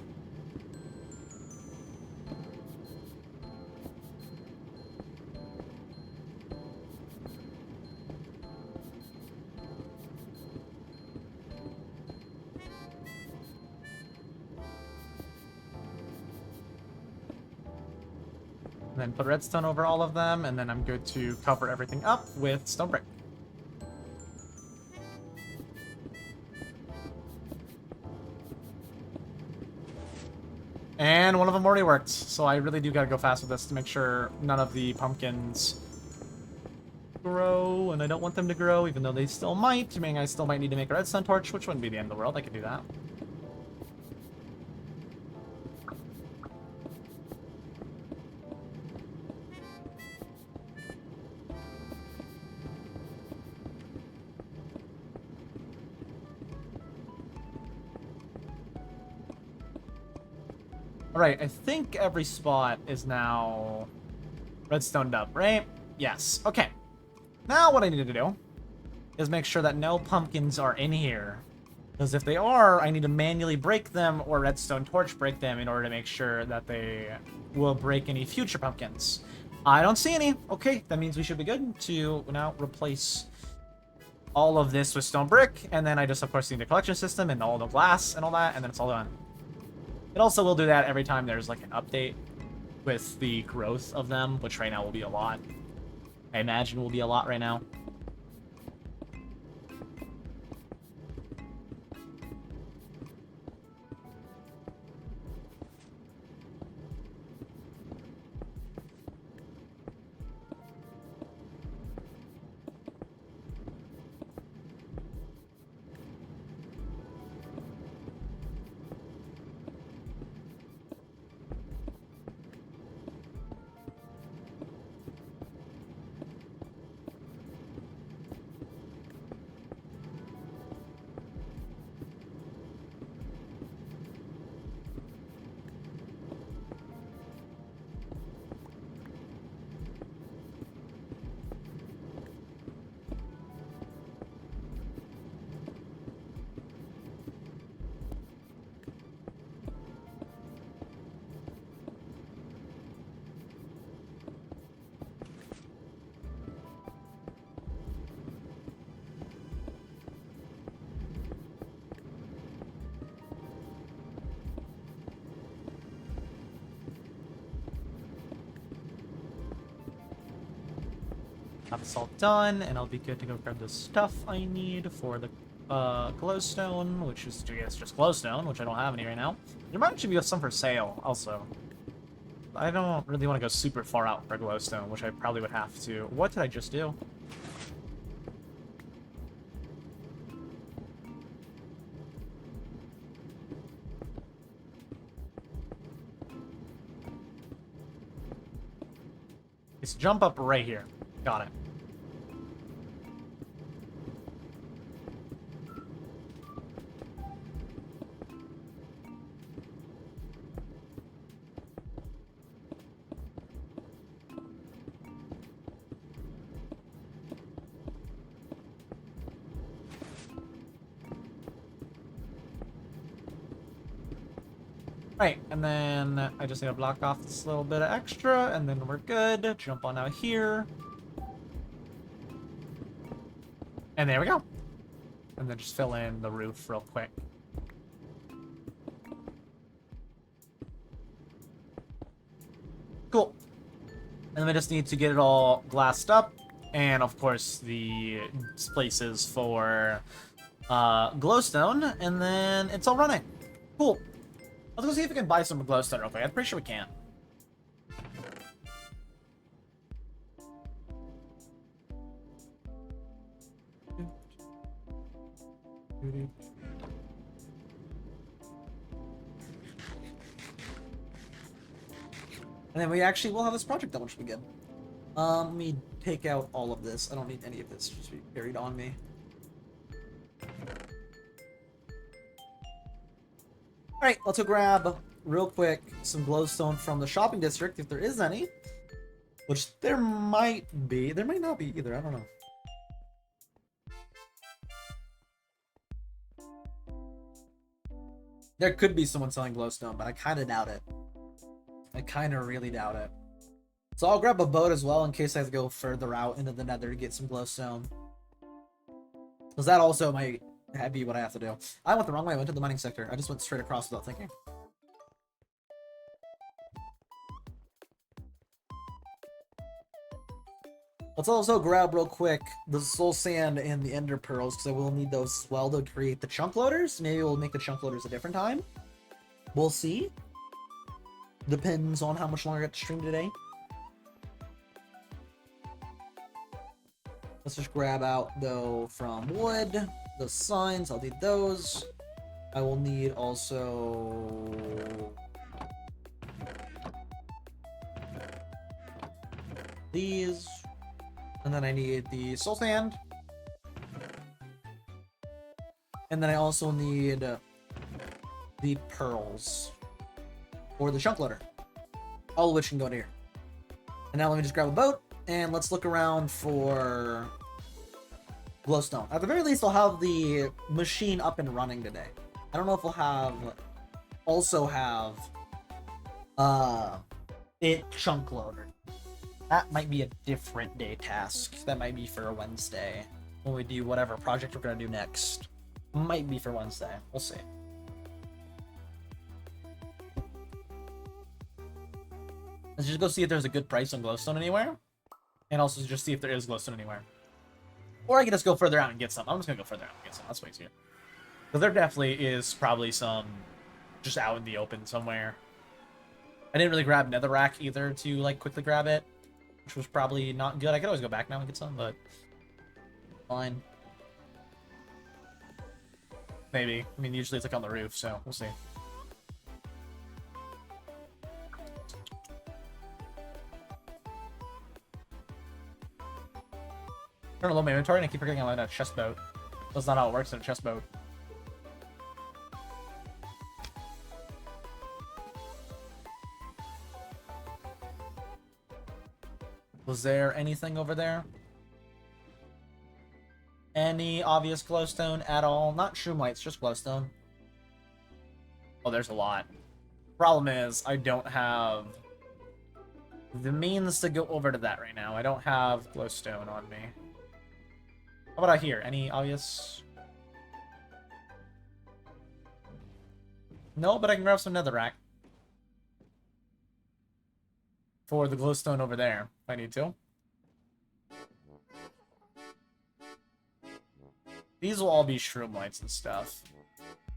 And then put redstone over all of them, and then I'm good to cover everything up with stone brick. And one of them already worked, so I really do gotta go fast with this to make sure none of the pumpkins grow, and I don't want them to grow, even though they still might, meaning I still might need to make a redstone torch, which wouldn't be the end of the world. I could do that. Alright, I think every spot is now redstoned up, right? Yes. Okay. Now what I need to do is make sure that no pumpkins are in here. Because if they are, I need to manually break them or redstone torch break them in order to make sure that they will break any future pumpkins. I don't see any. Okay, that means we should be good to now replace all of this with stone brick. And then I just, of course, need a collection system and all the glass and all that, and then it's all done. It also will do that every time there's like an update with the growth of them, which right now will be a lot. I imagine will be a lot right now. That's all done, and I'll be good to go grab the stuff I need for the glowstone, which is, I guess, just glowstone, which I don't have any right now. There might actually be some for sale, also. I don't really want to go super far out for glowstone, which I probably would have to. What did I just do? It's jump up right here. Got it. Right, and then I just need to block off this little bit of extra, and then we're good. Jump on out here. And there we go. And then just fill in the roof real quick. Cool. And then we just need to get it all glassed up. And of course the places for glowstone. And then it's all running. Cool. Let's go see if we can buy some glowstone real quick. I'm pretty sure we can. And then we actually will have this project done, which will be good. Let me take out all of this. I don't need any of this to just be carried on me. Alright, let's go grab, real quick, some glowstone from the shopping district, if there is any. Which there might be. There might not be either. I don't know. There could be someone selling glowstone, but I kind of doubt it. I kind of really doubt it. So I'll grab a boat as well in case I have to go further out into the nether to get some glowstone. Because that also might be what I have to do. I went the wrong way. I went to the mining sector. I just went straight across without thinking. Let's also grab real quick the soul sand and the ender pearls because I will need those as well to create the chunk loaders. Maybe we'll make the chunk loaders a different time. We'll see. Depends on how much longer I get to stream today. Let's just grab out though from wood, the signs. I'll need those. I will need also these. And then I need the soul sand. And then I also need the pearls. Or the chunk loader. All of which can go in here. And now let me just grab a boat. And let's look around for glowstone. At the very least, I'll have the machine up and running today. I don't know if we'll also have it chunk loader. That might be a different day task. That might be for a Wednesday. When we do whatever project we're going to do next. Might be for Wednesday. We'll see. Let's just go see if there's a good price on glowstone anywhere. And also just see if there is glowstone anywhere. Or I can just go further out and get some. I'm just going to go further out and get some. That's way easier. Because there definitely is probably some just out in the open somewhere. I didn't really grab netherrack either to like quickly grab it. Which was probably not good. I could always go back now and get some, but fine. Maybe. I mean, usually it's like on the roof, so we'll see. Turn on low my inventory and I keep forgetting I'm in a chest boat. That's not how it works in a chest boat. Was there anything over there? Any obvious glowstone at all? Not shroomlights, just glowstone. Oh, there's a lot. Problem is, I don't have the means to go over to that right now. I don't have glowstone on me. How about out here? Any obvious? No, but I can grab some netherrack. For the glowstone over there, if I need to. These will all be shroomlights and stuff.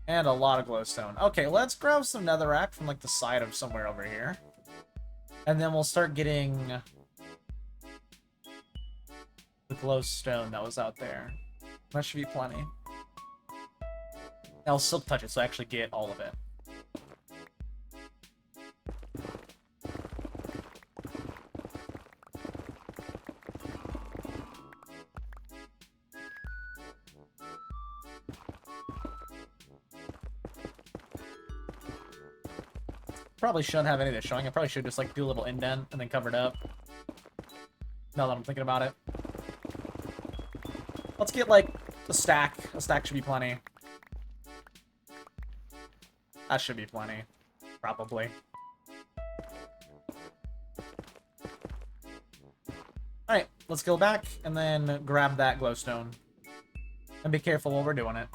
And a lot of glowstone. Okay, let's grab some netherrack from like the side of somewhere over here. And then we'll start getting the glowstone that was out there. That should be plenty. I'll silk touch it so I actually get all of it. Probably shouldn't have any of this showing. I probably should just like do a little indent and then cover it up. Now that I'm thinking about it. Let's get like a stack. A stack should be plenty. That should be plenty. Probably. Alright, let's go back and then grab that glowstone. And be careful while we're doing it.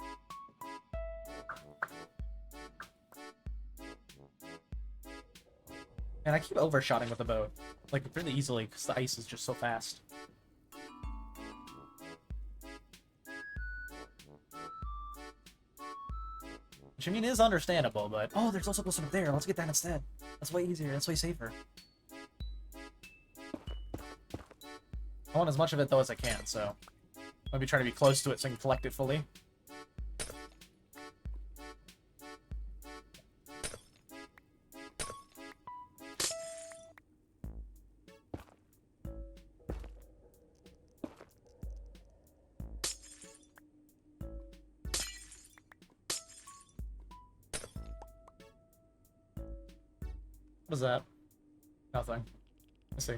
And I keep overshotting with the boat. Like, really easily, because the ice is just so fast. Which, I mean, is understandable, but... Oh, there's also glowstone up there. Let's get that instead. That's way easier. That's way safer. I want as much of it, though, as I can, so... I'll be trying to be close to it so I can collect it fully. What is that? Nothing. Let's see.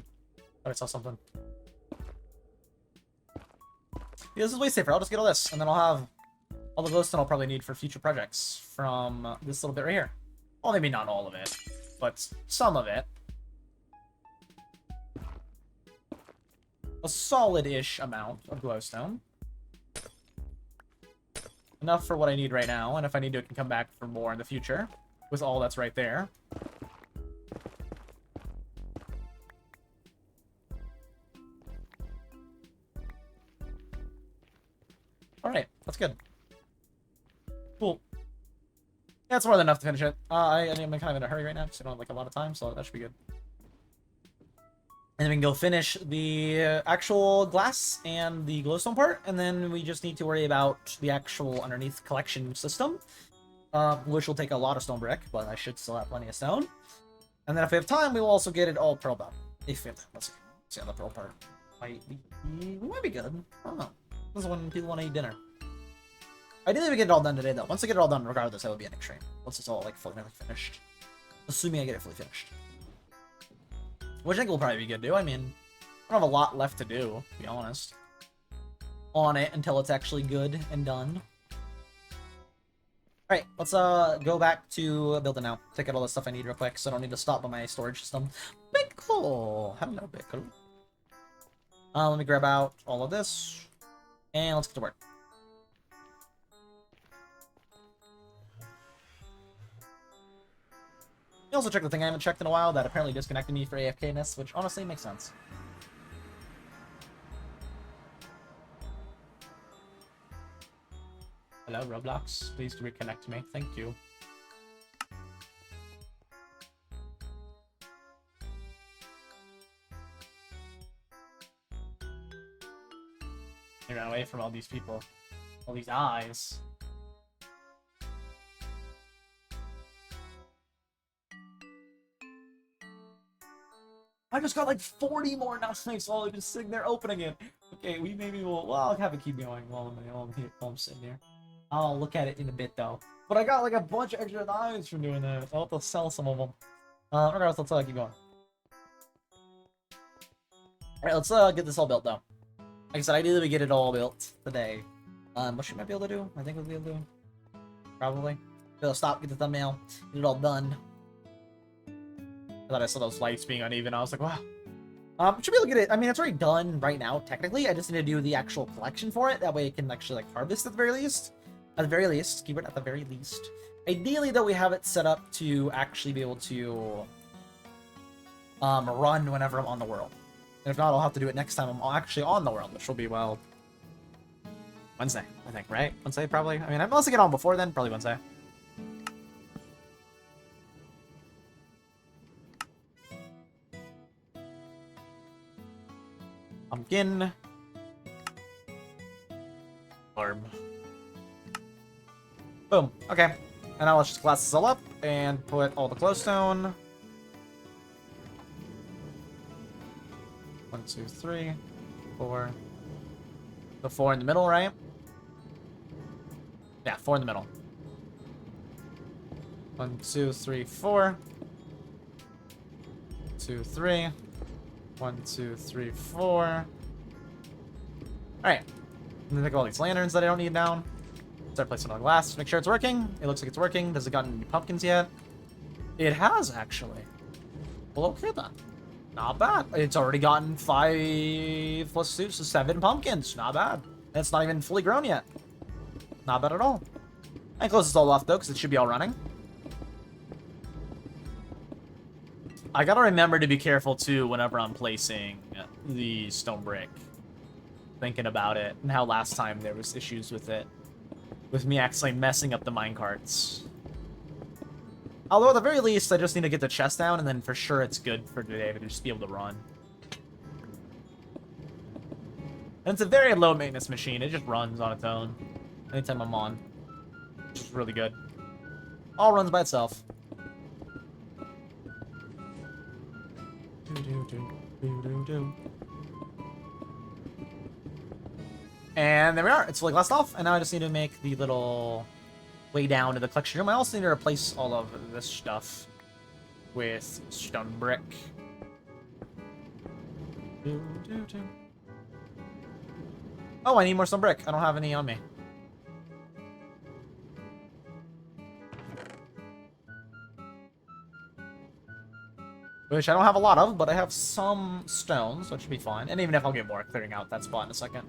Thought I saw something. Yeah, this is way safer. I'll just get all this, and then I'll have all the glowstone I'll probably need for future projects from this little bit right here. Well, maybe not all of it, but some of it. A solid-ish amount of glowstone. Enough for what I need right now, and if I need to, I can come back for more in the future with all that's right there. Alright, that's good. Cool. Yeah, it's more than enough to finish it. I'm kind of in a hurry right now, because I don't have like a lot of time, so that should be good. And then we can go finish the actual glass and the glowstone part, and then we just need to worry about the actual underneath collection system, which will take a lot of stone brick, but I should still have plenty of stone. And then if we have time, we will also get it all pearled up. If we have time. Let's see on the pearl part. We might be good. I don't know. This is when people want to eat dinner. Ideally, we get it all done today, though. Once I get it all done, regardless, that would be an extreme. Once it's all like fully finished. Assuming I get it fully finished. Which I think will probably be good, too. I mean, I don't have a lot left to do, to be honest. On it until it's actually good and done. Alright, let's go back to building now. Take out all the stuff I need real quick, so I don't need to stop on my storage system. Pickle! Hello, Pickle. Let me grab out all of this. And let's get to work. You also check the thing I haven't checked in a while that apparently disconnected me for AFK-ness, which honestly makes sense. Hello, Roblox. Please reconnect me. Thank you. They ran away from all these people. All these eyes. I just got like 40 more knives while I've been sitting there opening it. Okay, maybe we'll I'll have it keep going while I'm sitting here. I'll look at it in a bit though. But I got like a bunch of extra knives from doing that. I'll have to sell some of them. Regardless, let's keep going. Alright, let's get this all built though. Like I said, ideally we get it all built today. What should I be able to do? I think we'll be able to do. Probably. Be able to stop, get the thumbnail, get it all done. I thought I saw those lights being uneven. I was like, wow. Should be able to get it. I mean, it's already done right now, technically. I just need to do the actual collection for it. That way it can actually, like, harvest at the very least. At the very least. Keyword, at the very least. Ideally, though, we have it set up to actually be able to run whenever I'm on the world. And if not, I'll have to do it next time I'm actually on the world, which will be, well, Wednesday, I think, right? Wednesday, probably? I mean, unless I get on before then, probably Wednesday. Pumpkin. Orb. Boom. Okay. And now let's just glass this all up and put all the glowstone. 1, 2, 3, 4. The 4 in the middle, right? Yeah, 4 in the middle. 1, 2, 3, 4. 2, 3. 1, 2, 3, 4. Alright. And then take all these lanterns that I don't need down. Start placing on glass. Make sure it's working. It looks like it's working. Has it gotten any pumpkins yet? It has, actually. Well, okay then. Not bad. It's already gotten 5 plus 2, so 7 pumpkins. Not bad. And it's not even fully grown yet. Not bad at all. I close this all off, though, because it should be all running. I gotta remember to be careful, too, whenever I'm placing the stone brick. Thinking about it, and how last time there was issues with it. With me actually messing up the minecarts. Although, at the very least, I just need to get the chest down, and then for sure it's good for today to just be able to run. And it's a very low-maintenance machine. It just runs on its own. Anytime I'm on. Which is really good. All runs by itself. And there we are. It's fully glassed off. And now I just need to make the little way down to the collection room. I also need to replace all of this stuff with stone brick. Oh, I need more stone brick. I don't have any on me. Which I don't have a lot of, but I have some stones, so it should be fine. And even if I'll get more clearing out that spot in a second.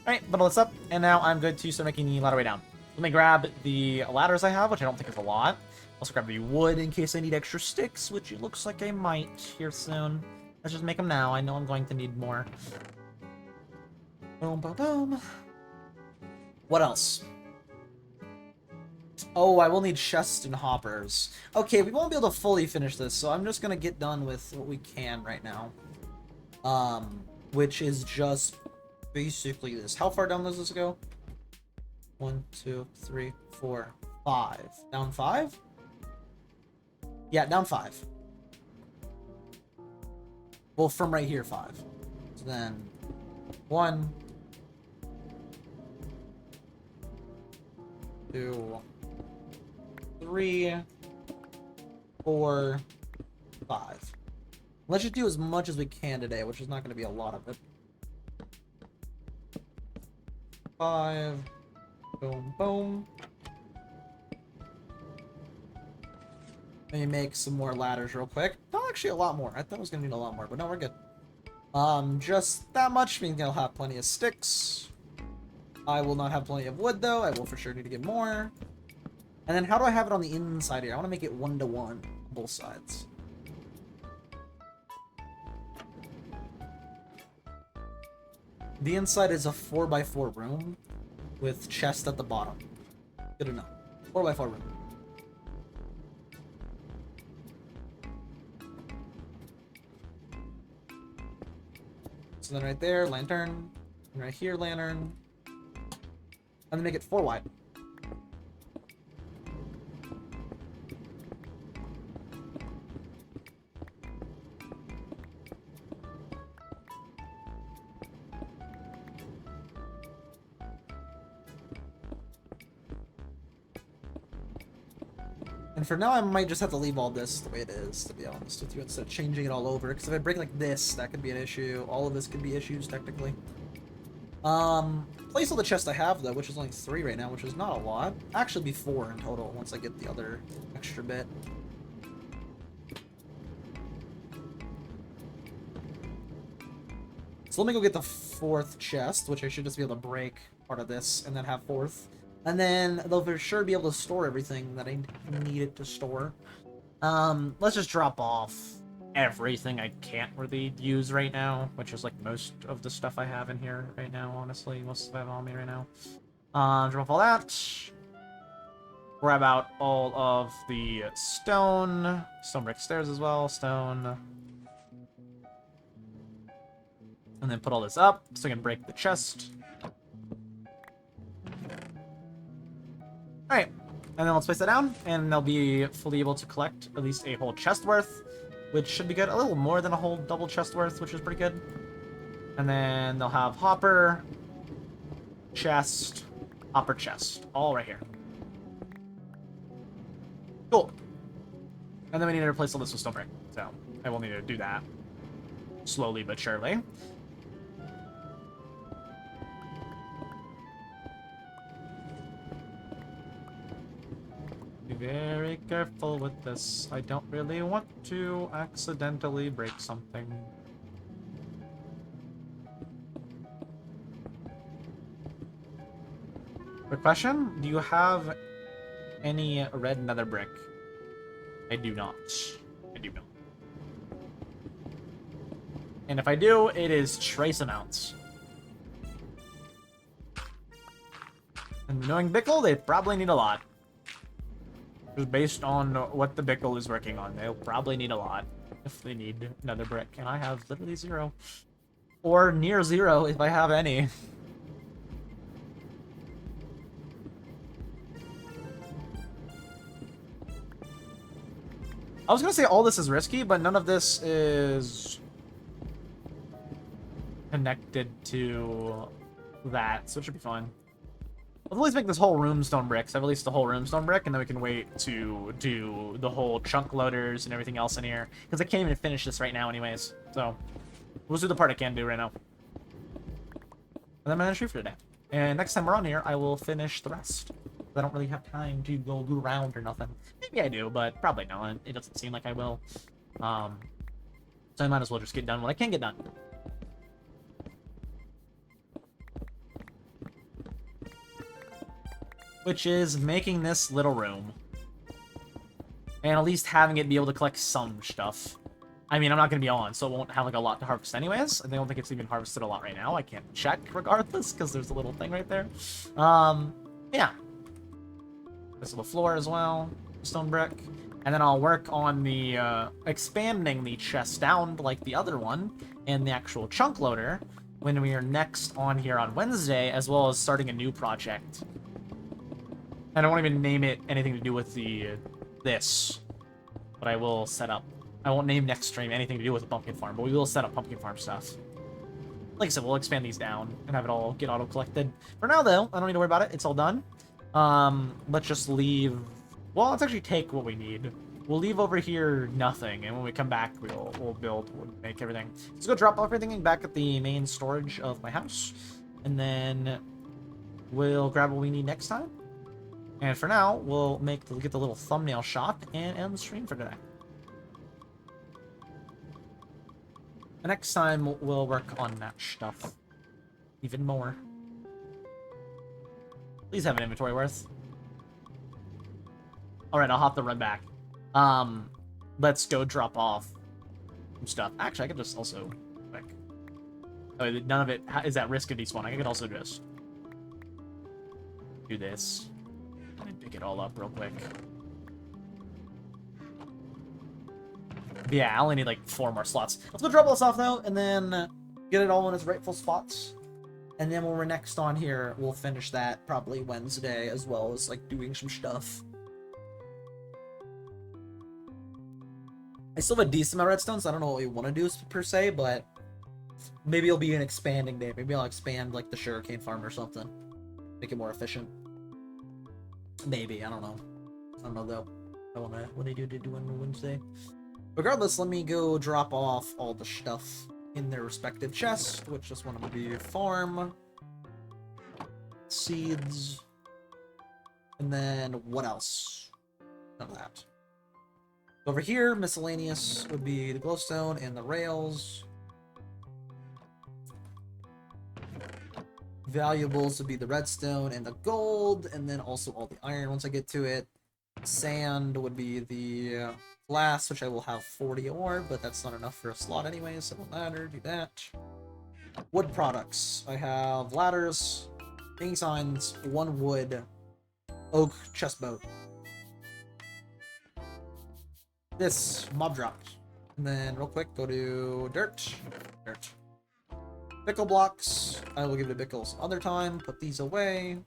Alright, bundle this up, and now I'm good to start making the ladder way down. Let me grab the ladders I have, which I don't think is a lot. Also grab the wood in case I need extra sticks, which it looks like I might here soon. Let's just make them now. I know I'm going to need more. Boom, boom, boom. What else? Oh, I will need chests and hoppers. Okay, we won't be able to fully finish this, so I'm just gonna get done with what we can right now. Which is just basically this. How far down does this go? 1, 2, 3, 4, 5. Down 5? Yeah, down 5. Well, from right here, 5. So then 1, 2, 3, 4, 5. Let's just do as much as we can today, which is not going to be a lot of it. 5. Boom, boom. Let me make some more ladders real quick. Not actually a lot more. I thought I was going to need a lot more, but no, we're good. Just that much means I'll have plenty of sticks. I will not have plenty of wood, though. I will for sure need to get more. And then how do I have it on the inside here? I want to make it 1-to-1 on both sides. The inside is a 4x4 room with chest at the bottom. Good enough. 4x4 room. So then right there, lantern. And right here, lantern. And then make it 4 wide. And for now, I might just have to leave all this the way it is, to be honest with you, instead of changing it all over. Because if I break like this, that could be an issue. All of this could be issues, technically. Place all the chests I have, though, which is only 3 right now, which is not a lot. Actually, be 4 in total once I get the other extra bit. So let me go get the 4th chest, which I should just be able to break part of this and then have 4th. And then they'll for sure be able to store everything that I need it to store. Let's just drop off everything I can't really use right now, which is like most of the stuff I have in here right now, honestly. Most of I have on me right now. Drop off all that. Grab out all of the stone. Stone brick stairs as well. Stone. And then put all this up so I can break the chest. Alright, and then let's place that down, and they'll be fully able to collect at least a whole chest worth, which should be good. A little more than a whole double chest worth, which is pretty good. And then they'll have hopper, chest, hopper, chest, all right here. Cool. And then we need to replace all this with stone brick, so I will need to do that slowly but surely. Be very careful with this. I don't really want to accidentally break something. Quick question, do you have any red nether brick? I do not. I do not. And if I do, it is trace amounts. And knowing Bickle, they probably need a lot. Just based on what the Bickle is working on, they'll probably need a lot if they need another brick. And I have literally 0. Or near 0 if I have any. I was gonna say all this is risky, but none of this is connected to that, so it should be fine. Let's at least make this whole room stone bricks. I've released the whole room stone brick, and then we can wait to do the whole chunk loaders and everything else in here. Because I can't even finish this right now anyways. So, we'll do the part I can do right now. And then I'm going to shoot for today. And next time we're on here, I will finish the rest. I don't really have time to go around or nothing. Maybe I do, but probably not. It doesn't seem like I will. So I might as well just get done what I can get done. Which is making this little room. And at least having it be able to collect some stuff. I mean, I'm not going to be on, so it won't have like a lot to harvest anyways. And I don't think it's even harvested a lot right now. I can't check regardless, because there's a little thing right there. Yeah. This little floor as well. Stone brick. And then I'll work on the, expanding the chest down like the other one. And the actual chunk loader. When we are next on here on Wednesday, as well as starting a new project. And I won't even name it anything to do with the this, but I will set up. I won't name next stream anything to do with the pumpkin farm, but we will set up pumpkin farm stuff. Like I said, we'll expand these down and have it all get auto collected. For now, though, I don't need to worry about it. It's all done. Let's just leave. Well, let's actually take what we need. We'll leave over here nothing, and when we come back, we'll build, we'll make everything. Let's go drop everything back at the main storage of my house, and then we'll grab what we need next time. And for now, we'll get the little thumbnail shot and end the stream for today. The next time, we'll work on that stuff even more. Please have an inventory worth. Alright, I'll have to run back. Let's go drop off some stuff. Actually, I could just also, like... Oh, none of it is at risk of despawning. I could also just do this. Pick it all up real quick. Yeah, I only need like 4 more slots. Let's go drop all this off though, and then get it all in its rightful spots. And then when we're next on here, we'll finish that probably Wednesday, as well as like doing some stuff. I still have a decent amount of redstone, so I don't know what we want to do per se, but maybe it'll be an expanding day. Maybe I'll expand like the sugarcane farm or something. Make it more efficient. Maybe, I don't know. I don't know though. I wanna what I do on Wednesday. Regardless, let me go drop off all the stuff in their respective chests, which this one will be farm, seeds, and then what else? None of that. Over here, miscellaneous would be the glowstone and the rails. Valuables would be the redstone and the gold, and then also all the iron once I get to it. Sand would be the glass, which I will have 40 ore, but that's not enough for a slot anyway, so it won't matter. Do that. Wood products. I have ladders, hanging signs, 1 wood, oak chest boat. This mob dropped. And then real quick, go to dirt. Bickle blocks. I will give it a bickle some other time. Put these away.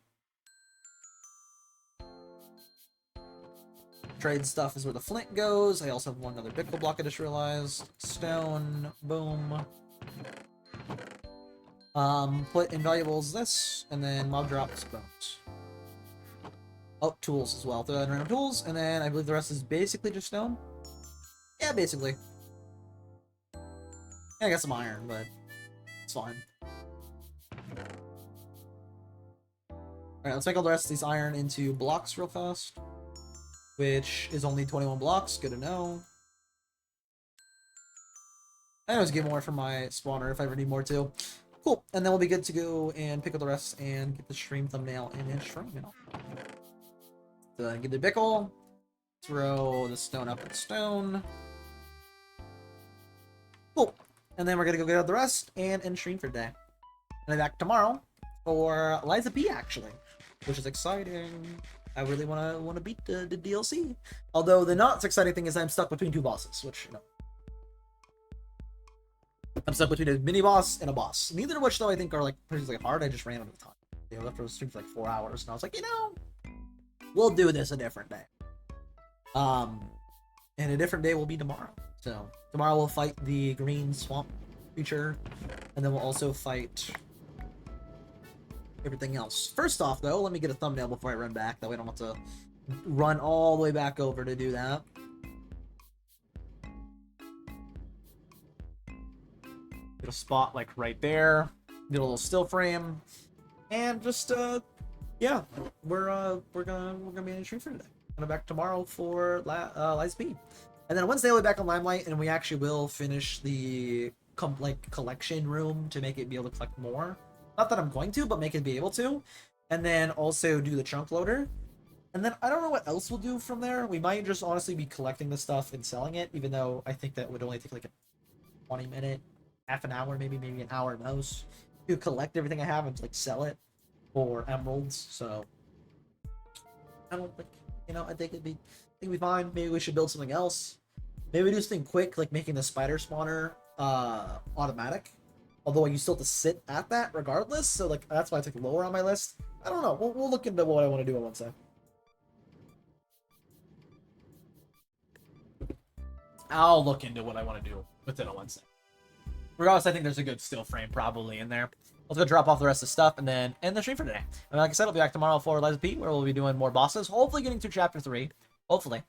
Trade stuff is where the flint goes. I also have 1 other bickle block I just realized. Stone. Boom. Put invaluables this, and then mob drops bones. Oh, tools as well. Throw that in random tools, and then I believe the rest is basically just stone. Yeah, basically. Yeah, I got some iron, but it's fine. Alright, let's make all the rest of these iron into blocks real fast. Which is only 21 blocks, good to know. I always get more from my spawner if I ever need more too. Cool, and then we'll be good to go and pick up the rest and get the stream thumbnail in his stream. So get the bickle, throw the stone up in stone. Cool, and then we're gonna go get out the rest and end stream for today. And I'm back tomorrow for Liza P actually, which is exciting. I really wanna beat the DLC. Although the not so exciting thing is I'm stuck between 2 bosses, which you know. I'm stuck between a mini boss and a boss. Neither of which though I think are like particularly hard. I just ran out of time. You know, after I was streaming for like 4 hours, and I was like, you know, we'll do this a different day. And a different day will be tomorrow. So tomorrow we'll fight the green swamp creature, and then we'll also fight everything else. First off, though, let me get a thumbnail before I run back. That way I don't have to run all the way back over to do that. Get a spot like right there. Get a little still frame, and just yeah, we're gonna be in a stream for today. Gonna back tomorrow for Lies P, and then Wednesday we'll be back on Limelight, and we actually will finish the collection room to make it be able to collect more. Not that I'm going to, but make it be able to. And then also do the chunk loader. And then I don't know what else we'll do from there. We might just honestly be collecting the stuff and selling it, even though I think that would only take like a 20-minute, half an hour, maybe an hour at most, to collect everything I have and like sell it for emeralds. So I don't think, I think it'd be fine. Maybe we should build something else. Maybe do something quick, like making the spider spawner automatic. Although you still have to sit at that regardless, so like that's why I took lower on my list. I don't know. We'll look into what I want to do on Wednesday. I'll look into what I want to do with it on Wednesday. Regardless, I think there's a good still frame probably in there. Let's go drop off the rest of the stuff and then end the stream for today. And like I said, I'll be back tomorrow for Lies P, where we'll be doing more bosses. Hopefully getting through Chapter 3. Hopefully.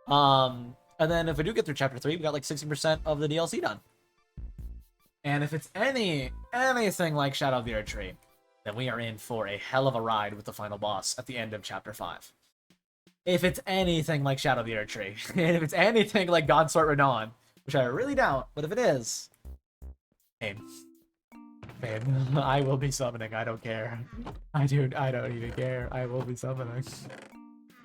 And then if we do get through Chapter 3, we got like 60% of the DLC done. And if it's anything like Shadow of the Earth Tree, then we are in for a hell of a ride with the final boss at the end of Chapter 5. If it's anything like Shadow of the Earth Tree, and if it's anything like Consort Renan, which I really doubt, but if it is, babe, I will be summoning. I don't care. I don't even care. I will be summoning.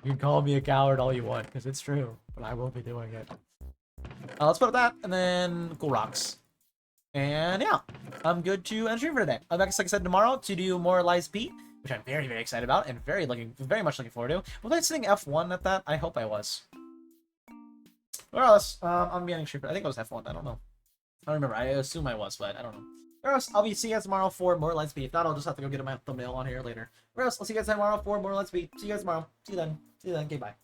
You can call me a coward all you want, because it's true, but I will be doing it. Let's put it at that, and then cool rocks. And yeah, I'm good to end stream for today. I'm back, like I said, tomorrow to do more Lies P, which I'm very, very excited about and very much looking forward to. Was I sitting F1 at that? I hope I was. Regardless, I'm beginning stream. I think it was F1. I don't know. I don't remember. I assume I was, but I don't know. Regardless, I'll see you guys tomorrow for more Lies P. If not, I'll just have to go get my thumbnail on here later. Regardless, I'll see you guys tomorrow for more Lies P. See you guys tomorrow. See you then. Okay, bye.